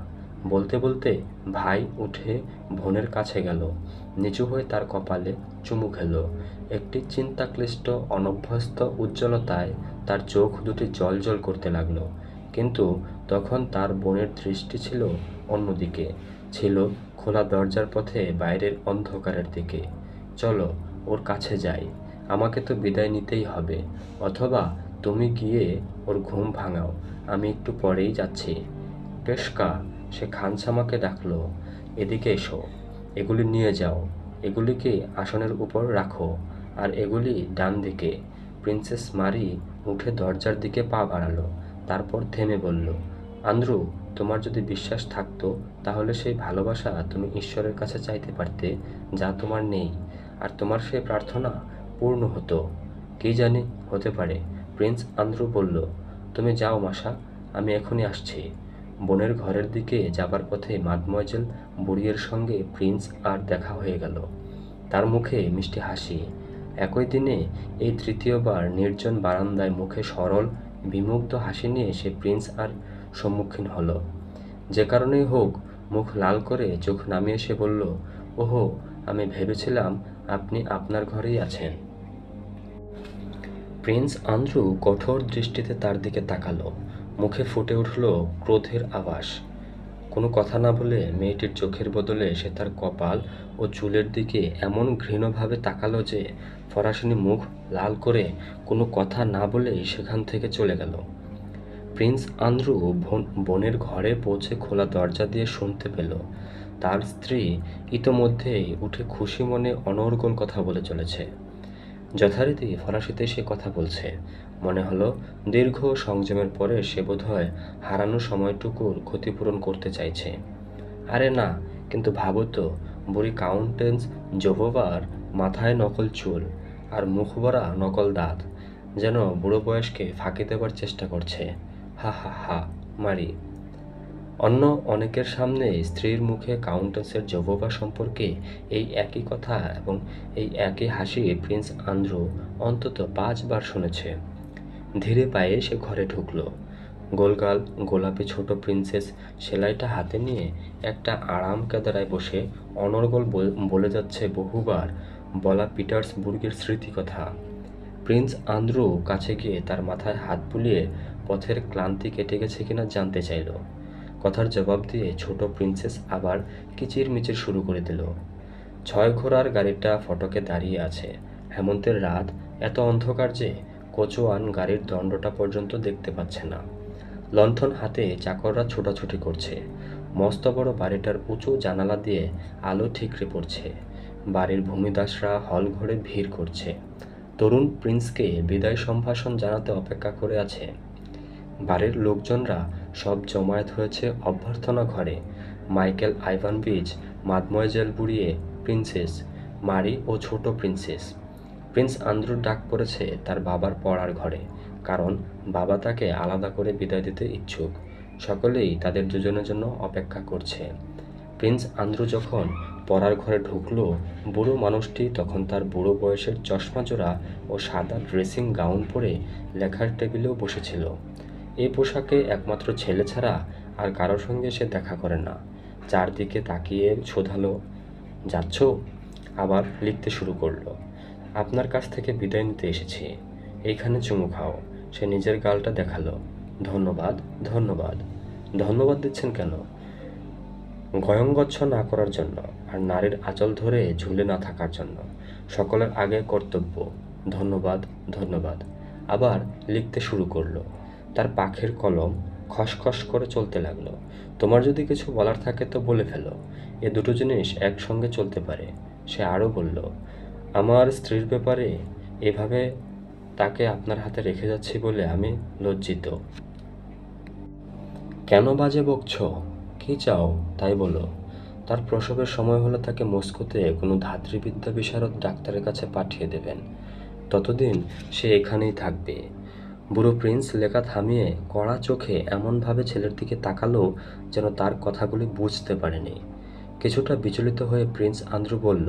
বলতে বলতে ভাই উঠে বোনের কাছে গেল, নিচু হয়ে তার কপালে চুমু খেল। একটি চিন্তাক্লিষ্ট অনভ্যস্ত উজ্জ্বলতায় তার চোখ দুটি জ্বলজ্বল করতে লাগলো। কিন্তু তখন তার বোনের দৃষ্টি ছিল অন্যদিকে, ছিল খোলা দরজার পথে বাইরের অন্ধকারের দিকে। চলো ওর কাছে যাই, আমাকে তো বিদায় নিতেই হবে, অথবা তুমি গিয়ে ওর ঘুম ভাঙাও, আমি একটু পরেই যাচ্ছি। পেশকা, সে খানসামাকে ডাকলো, এদিকে এসো, এগুলি নিয়ে যাও, এগুলিকে আসনের উপর রাখো, আর এগুলি ডান দিকে। প্রিন্সেস মারি উঠে দরজার দিকে পা বাড়ালো, তারপর থেমে বলল, আন্দ্রু, তোমার যদি বিশ্বাস থাকতো তাহলে সেই ভালোবাসা তুমি ঈশ্বরের কাছে চাইতে পারতে যা তোমার নেই, আর তোমার সেই প্রার্থনা পূর্ণ হতো। কি জানি, হতে পারে। প্রিন্স আন্দ্রু বলল, তুমি যাও মাসা, আমি এখনই আসছি। বোনের ঘরের দিকে যাবার পথে মাদমোয়াজেল বুড়িয়ের সঙ্গে প্রিন্স আর দেখা হয়ে গেল। তার মুখে মিষ্টি হাসি। একই দিনে এই তৃতীয়বার নির্জন বারান্দায় মুখে সরল বিমুগ্ধ হাসি নিয়ে সে প্রিন্স আর সম্মুখীন হলো। যে কারণেই হোক মুখ লাল করে চোখ নামিয়ে সে বলল, ওহো, আমি ভেবেছিলাম আপনি আপনার ঘরেই আছেন। প্রিন্স আন্দ্রু কঠোর দৃষ্টিতে তার দিকে তাকালো। মুখে ফুটে উঠল ক্রোধের আভাস। কোনো কথা না বলে মেয়েটির চোখের বদলে সে তার কপাল ও চুলের দিকে এমন ঘৃণভাবে তাকালো যে ফরাসিনী মুখ লাল করে কোনো কথা না বলেই সেখান থেকে চলে গেল। প্রিন্স আন্দ্রু বোনের ঘরে পৌঁছে খোলা দরজা দিয়ে শুনতে পেল তার স্ত্রী ইতোমধ্যেই উঠে খুশি মনে অনর্গল কথা বলে চলেছে। যথারীতি ফরাসিতে সে কথা বলছে। মনে হলো দীর্ঘ সংযমের পরে সে বোধহয় হারানো সময়টুকুর ক্ষতিপূরণ করতে চাইছে। আরে না, কিন্তু ভাবো তো, বুড়ি কাউন্টেন্স জোভোভার মাথায় নকল চুল আর মুখ ভরা নকল দাঁত, যেন বুড়ো বয়সকে ফাঁকি দেবার চেষ্টা করছে। হা হা হা। মারি অন্য অনেকের সামনে স্ত্রীর মুখে কাউন্টেসের জোভোভা সম্পর্কে এই একই কথা এবং এই একই হাসি প্রিন্স আন্দ্রু অন্তত 5 বার শুনেছে। ধীরে পায়ে সে ঘরে ঢুকল। গোলগাল গোলাপি ছোট প্রিন্সেস সেলাইটা হাতে নিয়ে একটা আরাম কেদারায় বসে অনর্গল বলে যাচ্ছে বহুবার বলা পিটার্সবুর্গের স্মৃতিকথা। প্রিন্স আন্দ্রু কাছে গিয়ে তার মাথায় হাত বুলিয়ে পথের ক্লান্তি কেটে গেছে কিনা জানতে চাইল। কথার জবাব দিয়ে ছোট প্রিন্সেস আবার কিচিরমিচির শুরু করে দিল। 6 ঘোড়ার গাড়িটা ফটকে দাঁড়িয়ে আছে। হেমন্তের রাত এত অন্ধকার যে কোচোয়ান গাড়ির দণ্ডটা পর্যন্ত দেখতে পাচ্ছে না। লণ্ঠন হাতে চাকররা ছোটাছুটি করছে। মস্ত বড় বাড়িটার উঁচু জানালা দিয়ে আলো ঠিকরে পড়ছে। বাড়ির ভূমিদাসরা হলঘরে ভিড় করছে। তরুণ প্রিন্সকে বিদায় সম্ভাষণ জানাতে অপেক্ষা করে আছে। বাড়ির লোকজনরা সব জমায়েত হয়েছে অভ্যর্থনা ঘরে। মাইকেল আইভানভিচ, মাদমোয়াজেল বুড়িয়ে, প্রিন্সেস মারি ও ছোট প্রিন্সেস। প্রিন্স আন্দ্রুর ডাক পড়েছে তার বাবার পড়ার ঘরে, কারণ বাবা তাকে আলাদা করে বিদায় দিতে ইচ্ছুক। সকলেই তাদের দুজনের জন্য অপেক্ষা করছে। প্রিন্স আন্দ্রু যখন পড়ার ঘরে ঢুকলো, বুড়ো মানুষটি তখন তার বুড়ো বয়সের চশমা জোড়া ও সাদা ড্রেসিং গাউন পরে লেখার টেবিলেও বসেছিল। এই পোশাকে একমাত্র ছেলে ছাড়া আর কারো সঙ্গে সে দেখা করে না। চারদিকে তাকিয়ে শোধালো, যাচ্ছ? আবার লিখতে শুরু করলো। আপনার কাছ থেকে বিদায় নিতে এসেছি। এইখানে চুমু খাও। সে নিজের গালটা দেখালো। ধন্যবাদ, ধন্যবাদ। ধন্যবাদ দিচ্ছেন কেন? গয়ঙ্গচ্ছ না করার জন্য, আর নারীর আঁচল ধরে ঝুলে না থাকার জন্য। সকলের আগে কর্তব্য। ধন্যবাদ, ধন্যবাদ। আবার লিখতে শুরু করলো। তার পাখির কলম খসখস করে চলতে লাগলো। তোমার যদি কিছু বলার থাকে তো বলে ফেলো। এ দুটো জিনিস একসঙ্গে চলতে পারে। সে আরও বলল, আমার স্ত্রীর ব্যাপারে এভাবে তাকে আপনার হাতে রেখে যাচ্ছি বলে আমি লজ্জিত। কেন বাজে বকছো? কি চাও তাই বলো। তার প্রসবের সময় হলে তাকে মস্কোতে কোনো ধাত্রীবিদ্যা বিশারদ ডাক্তারের কাছে পাঠিয়ে দেবেন। ততদিন সে এখানেই থাকবে। বুড়ো প্রিন্স লেখা থামিয়ে কড়া চোখে এমনভাবে ছেলের দিকে তাকালো যেন তার কথাগুলি বুঝতে পারেনি। কিছুটা বিচলিত হয়ে প্রিন্স আন্দ্রু বলল,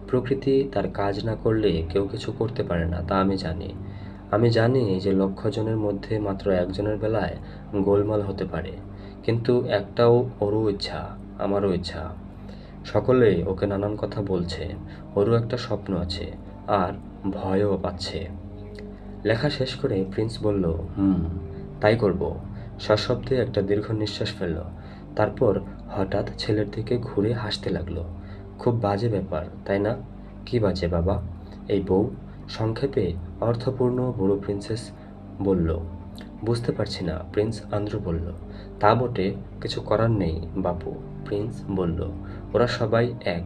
প্রকৃতি তার কাজ না করলে কেউ কিছু করতে পারে না, তা আমি জানি। আমি জানি যে লক্ষ জনের মধ্যে মাত্র একজনের বেলায় গোলমাল হতে পারে, কিন্তু একটাও ওরও ইচ্ছা, আমারও ইচ্ছা। সকলে ওকে নানান কথা বলছে, ওরও একটা স্বপ্ন আছে, আর ভয়ও পাচ্ছে। লেখা শেষ করে প্রিন্স বলল, তাই করব। সশব্দে একটা দীর্ঘ নিঃশ্বাস ফেলল। তারপর হঠাৎ ছেলের দিকে ঘুরে হাসতে লাগলো। খুব বাজে ব্যাপার, তাই না? কি বাজে বাবা? এই বউ? সংক্ষেপে অর্থপূর্ণ বুড়ো প্রিন্সেস বলল। বুঝতে পারছি না, প্রিন্স আন্দ্রু বলল। তা বটে, কিছু করার নেই বাপু, প্রিন্স বলল। ওরা সবাই এক।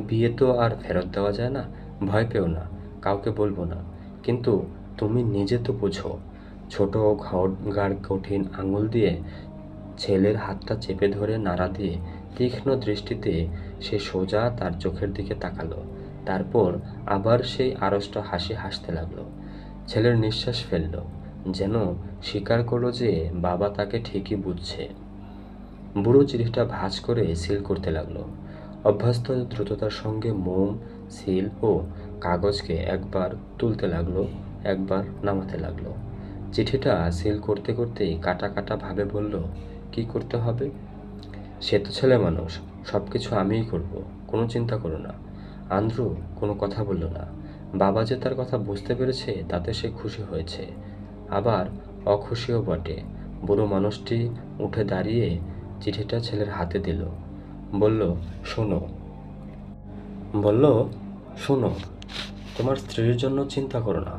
বিয়ে তো আর ফেরত দেওয়া যায় না। ভয় পেও না, কাউকে বলবো না। কিন্তু তুমি নিজে তো বোঝো। ছোট গাঢ় কঠিন আঙুল দিয়ে ছেলের হাতটা চেপে ধরে নাড়া দিয়ে তীক্ষ্ণ দৃষ্টিতে সে সোজা তার চোখের দিকে তাকালো। তারপর আবার সেই আড়ষ্ট হাসি হাসতে লাগলো। ছেলের নিঃশ্বাস ফেলল, যেন স্বীকার করলো যে বাবা তাকে ঠিকই বুঝছে। বুড়ো চিঠিটা ভাঁজ করে সিল করতে লাগলো। অভ্যস্ত দ্রুততার সঙ্গে মোম, সিল ও কাগজকে একবার তুলতে লাগলো, একবার নামাতে লাগলো। চিঠিটা সিল করতে করতেই কাটা কাটা ভাবে বলল, কি করতে হবে? সে তো ছেলে মানুষ, সব কিছু আমিই করব, কোনো চিন্তা করো না। আন্দ্রু কোনো কথা বলল না। বাবা যে তার কথা বুঝতে পেরেছে তাতে সে খুশি হয়েছে, আবার অখুশিও বটে। বুড়ো মানুষটি উঠে দাঁড়িয়ে চিঠিটা ছেলের হাতে দিল। বলল, শোনো। বলল, শোনো, তোমার স্ত্রীর জন্য চিন্তা করো না,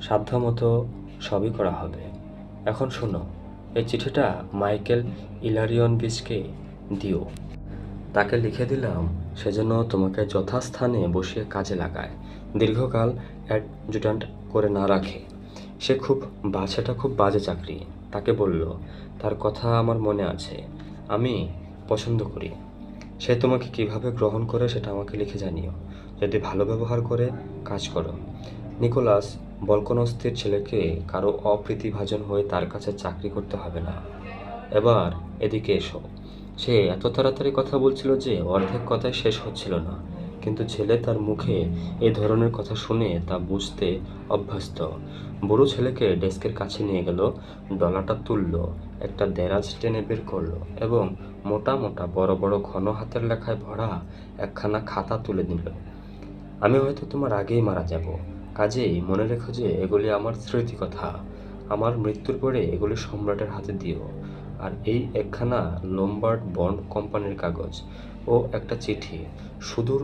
সাধ্যমতো সবই করা হবে। এখন শোনো, এই চিঠিটা মাইকেল ইলারিয়নভিচকে দিও। তাকে লিখে দিলাম সে যেন তোমাকে যথাস্থানে বসিয়ে কাজে লাগায়, দীর্ঘকাল অ্যাডজুট্যান্ট করে না রাখে। সেটা খুব বাজে চাকরি। তাকে বলল, তার কথা আমার মনে আছে, আমি পছন্দ করি। সে তোমাকে কিভাবে গ্রহণ করে সেটা আমাকে লিখে জানিও। যদি ভালো ব্যবহার করে, কাজ করো। নিকোলাস বলকনস্তির ছেলেকে কারো অপ্রীতিভাজন হয়ে তার কাছে চাকরি করতে হবে না। এবার এদিকে এসো। সে এত তাড়াতাড়ি কথা বলছিল যে অর্ধেক কথাই শেষ হচ্ছিল না, কিন্তু ছেলে তার মুখে এই ধরনের কথা শুনে তা বুঝতে অভ্যস্ত। বুড়ো ছেলেকে ডেস্কের কাছে নিয়ে গেল, ডলাটা তুলল, একটা দেরাজ টেনে বের করলো এবং মোটা মোটা বড় বড় ঘন হাতের লেখায় ভরা একখানা খাতা তুলে দিল। আমি হয়তো তোমার আগেই মারা যাব, কাজেই মনে রেখো যে এগুলি আমার স্মৃতিকথা। আমার মৃত্যুর পরে এগুলি সম্রাটের হাতে দিও। আর এই একখানা লোমবার্ড বন্ড কোম্পানির কাগজ ও একটা চিঠি, সুদূর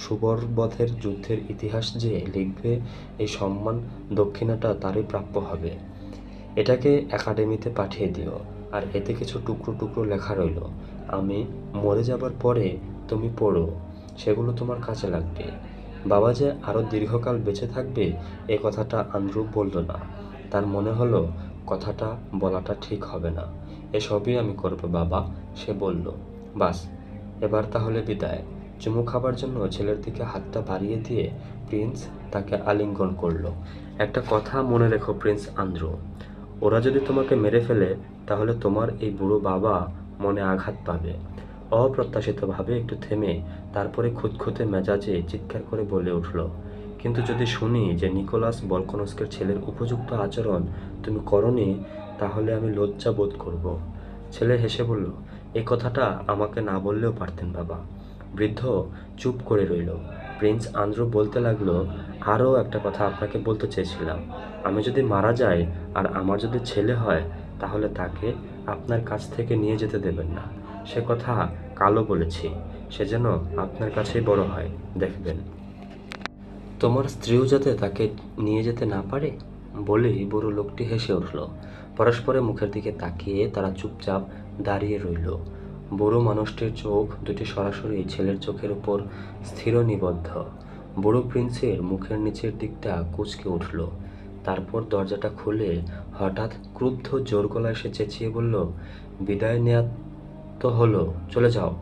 সুবরবধের যুদ্ধের ইতিহাস যে লিখবে, এই সম্মান দক্ষিণাটা তারই প্রাপ্য হবে। এটাকে একাডেমিতে পাঠিয়ে দিও। আর এতে কিছু টুকরো টুকরো লেখা রইল, আমি মরে যাবার পরে তুমি পড়ো, সেগুলো তোমার কাজে লাগবে। বাবা যে আরও দীর্ঘকাল বেঁচে থাকবে এ কথাটা আন্দ্রু বলল না। তার মনে হলো কথাটা বলাটা ঠিক হবে না। এসবই আমি করব বাবা, সে বলল। বাস, এবার তাহলে বিদায়। চুমু খাবার জন্য ছেলের দিকে হাতটা বাড়িয়ে দিয়ে প্রিন্স তাকে আলিঙ্গন করল। একটা কথা মনে রেখো প্রিন্স আন্দ্রু, ওরা যদি তোমাকে মেরে ফেলে তাহলে তোমার এই বুড়ো বাবা মনে আঘাত পাবে। অপ্রত্যাশিতভাবে একটু থেমে তারপরে খুঁতখুঁতে মেজাজে চিৎকার করে বলে উঠল, কিন্তু যদি শুনি যে নিকোলাস বলকনস্কের ছেলের উপযুক্ত আচরণ তুমি করনি, তাহলে আমি লজ্জা বোধ করব। ছেলে হেসে বলল, এই কথাটা আমাকে না বললেও পারতেন বাবা। বৃদ্ধ চুপ করে রইল। প্রিন্স আন্দ্রু বলতে লাগলো, আরও একটা কথা আপনাকে বলতে চেয়েছিলাম। আমি যদি মারা যাই আর আমার যদি ছেলে হয়, তাহলে তাকে আপনার কাছ থেকে নিয়ে যেতে দেবেন না। সে কথা কালও বলেছি, সে যেন আপনার কাছেই বড় হয়, দেখবেন। তোমার স্ত্রীও যাতে তাকে নিয়ে যেতে না পারে। বলেই বুড়ো লোকটি হেসে উঠল। পরস্পরের মুখের দিকে তাকিয়ে তারা চুপচাপ দাঁড়িয়ে রইল। বুড়ো মানুষটির চোখ দুটি সরাসরি ছেলের চোখের উপর স্থির নিবদ্ধ। বুড়ো প্রিন্সের মুখের নিচের দিকটা কুঁচকে উঠল। তারপর দরজাটা খুলে হঠাৎ ক্রুদ্ধ জোর গলায় সে চেঁচিয়ে বলল, বিদায় নেয়া তো হলো, চলে যাও।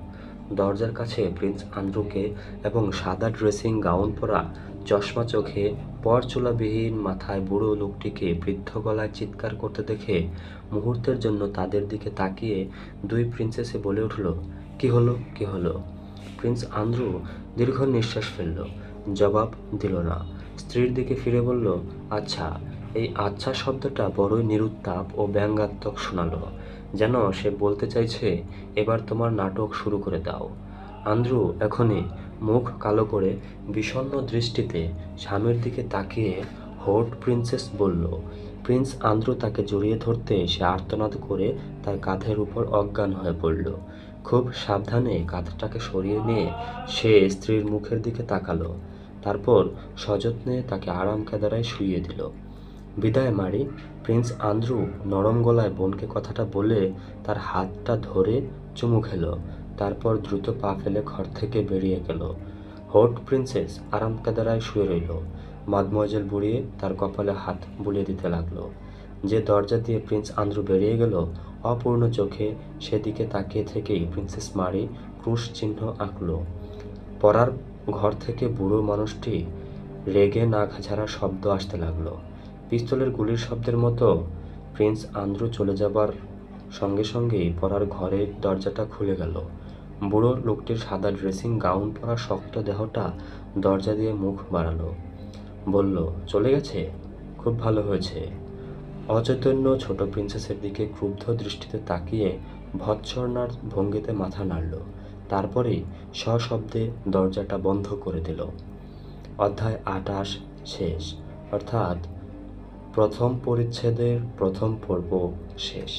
দরজার কাছে প্রিন্স আন্দ্রুকে এবং সাদা ড্রেসিং গাউন পরা, চশমা চোখে, পরচুলাবিহীন মাথায় বুড়ো লোকটিকে বৃদ্ধ গলায় চিৎকার করতে দেখে মুহূর্তের জন্য তাদের দিকে তাকিয়ে দুই প্রিন্সেসে বলে উঠল, কি হলো, কি হলো? প্রিন্স আন্দ্রু দীর্ঘ নিঃশ্বাস ফেলল, জবাব দিল না। স্ত্রীর দিকে ফিরে বলল, আচ্ছা। এই আচ্ছা শব্দটা বড়ই নিরুত্তাপ ও ব্যঙ্গাত্মক শোনালো, যেন সে বলতে চাইছে, এবার তোমার নাটক শুরু করে দাও। আন্দ্রু এখনই মুখ কালো করে বিষণ্ণ দৃষ্টিতে স্বামীর দিকে তাকিয়ে হোট প্রিন্সেস বলল। প্রিন্স আন্দ্রু তাকে জড়িয়ে ধরতে সে আর্তনাদ করে তার কাঁধের উপর অজ্ঞান হয়ে পড়ল। খুব সাবধানে কাঁধটাকে সরিয়ে নিয়ে সে স্ত্রীর মুখের দিকে তাকালো, তারপর সযত্নে তাকে আরাম কেদারায় শুইয়ে দিল। বিদায় মারি। প্রিন্স আন্দ্রু নরম গলায় বোনকে কথাটা বলে তার হাতটা ধরে চুমু খেল, তারপর দ্রুত পা ফেলে ঘর থেকে বেরিয়ে গেল। হোট প্রিন্সেস আরাম কেদারায় শুয়ে রইল। মাদমোয়াজেল বুড়িয়ে তার কপালে হাত বুলিয়ে দিতে লাগলো। যে দরজা দিয়ে প্রিন্স আন্দ্রু বেরিয়ে গেল, অপূর্ণ চোখে সেদিকে তাকিয়ে থেকেই প্রিন্সেস মারি ক্রুশ চিহ্ন আঁকল। পড়ার ঘর থেকে বুড়ো মানুষটি রেগে নাক ঝাড়া শব্দ আসতে লাগলো। পিস্তলের গুলির শব্দের মতো। প্রিন্স আন্দ্রু চলে যাবার সঙ্গে সঙ্গেই পড়ার ঘরের দরজাটা খুলে গেল। বুড়ো লোকটির সাদা ড্রেসিং গাউন পরা শক্ত দেহটা দরজা দিয়ে মুখ বাড়ালো, বলল, চলে গেছে? খুব ভালো হয়েছে। অচৈতন্য ছোট প্রিন্সেসের দিকে ক্রুদ্ধ দৃষ্টিতে তাকিয়ে ভৎসনার ভঙ্গিতে মাথা নাড়ল, তারপরেই সশব্দে দরজাটা বন্ধ করে দিল। অধ্যায় ২৮ শেষ, অর্থাৎ প্রথম পরিচ্ছেদের প্রথম পর্ব শেষ।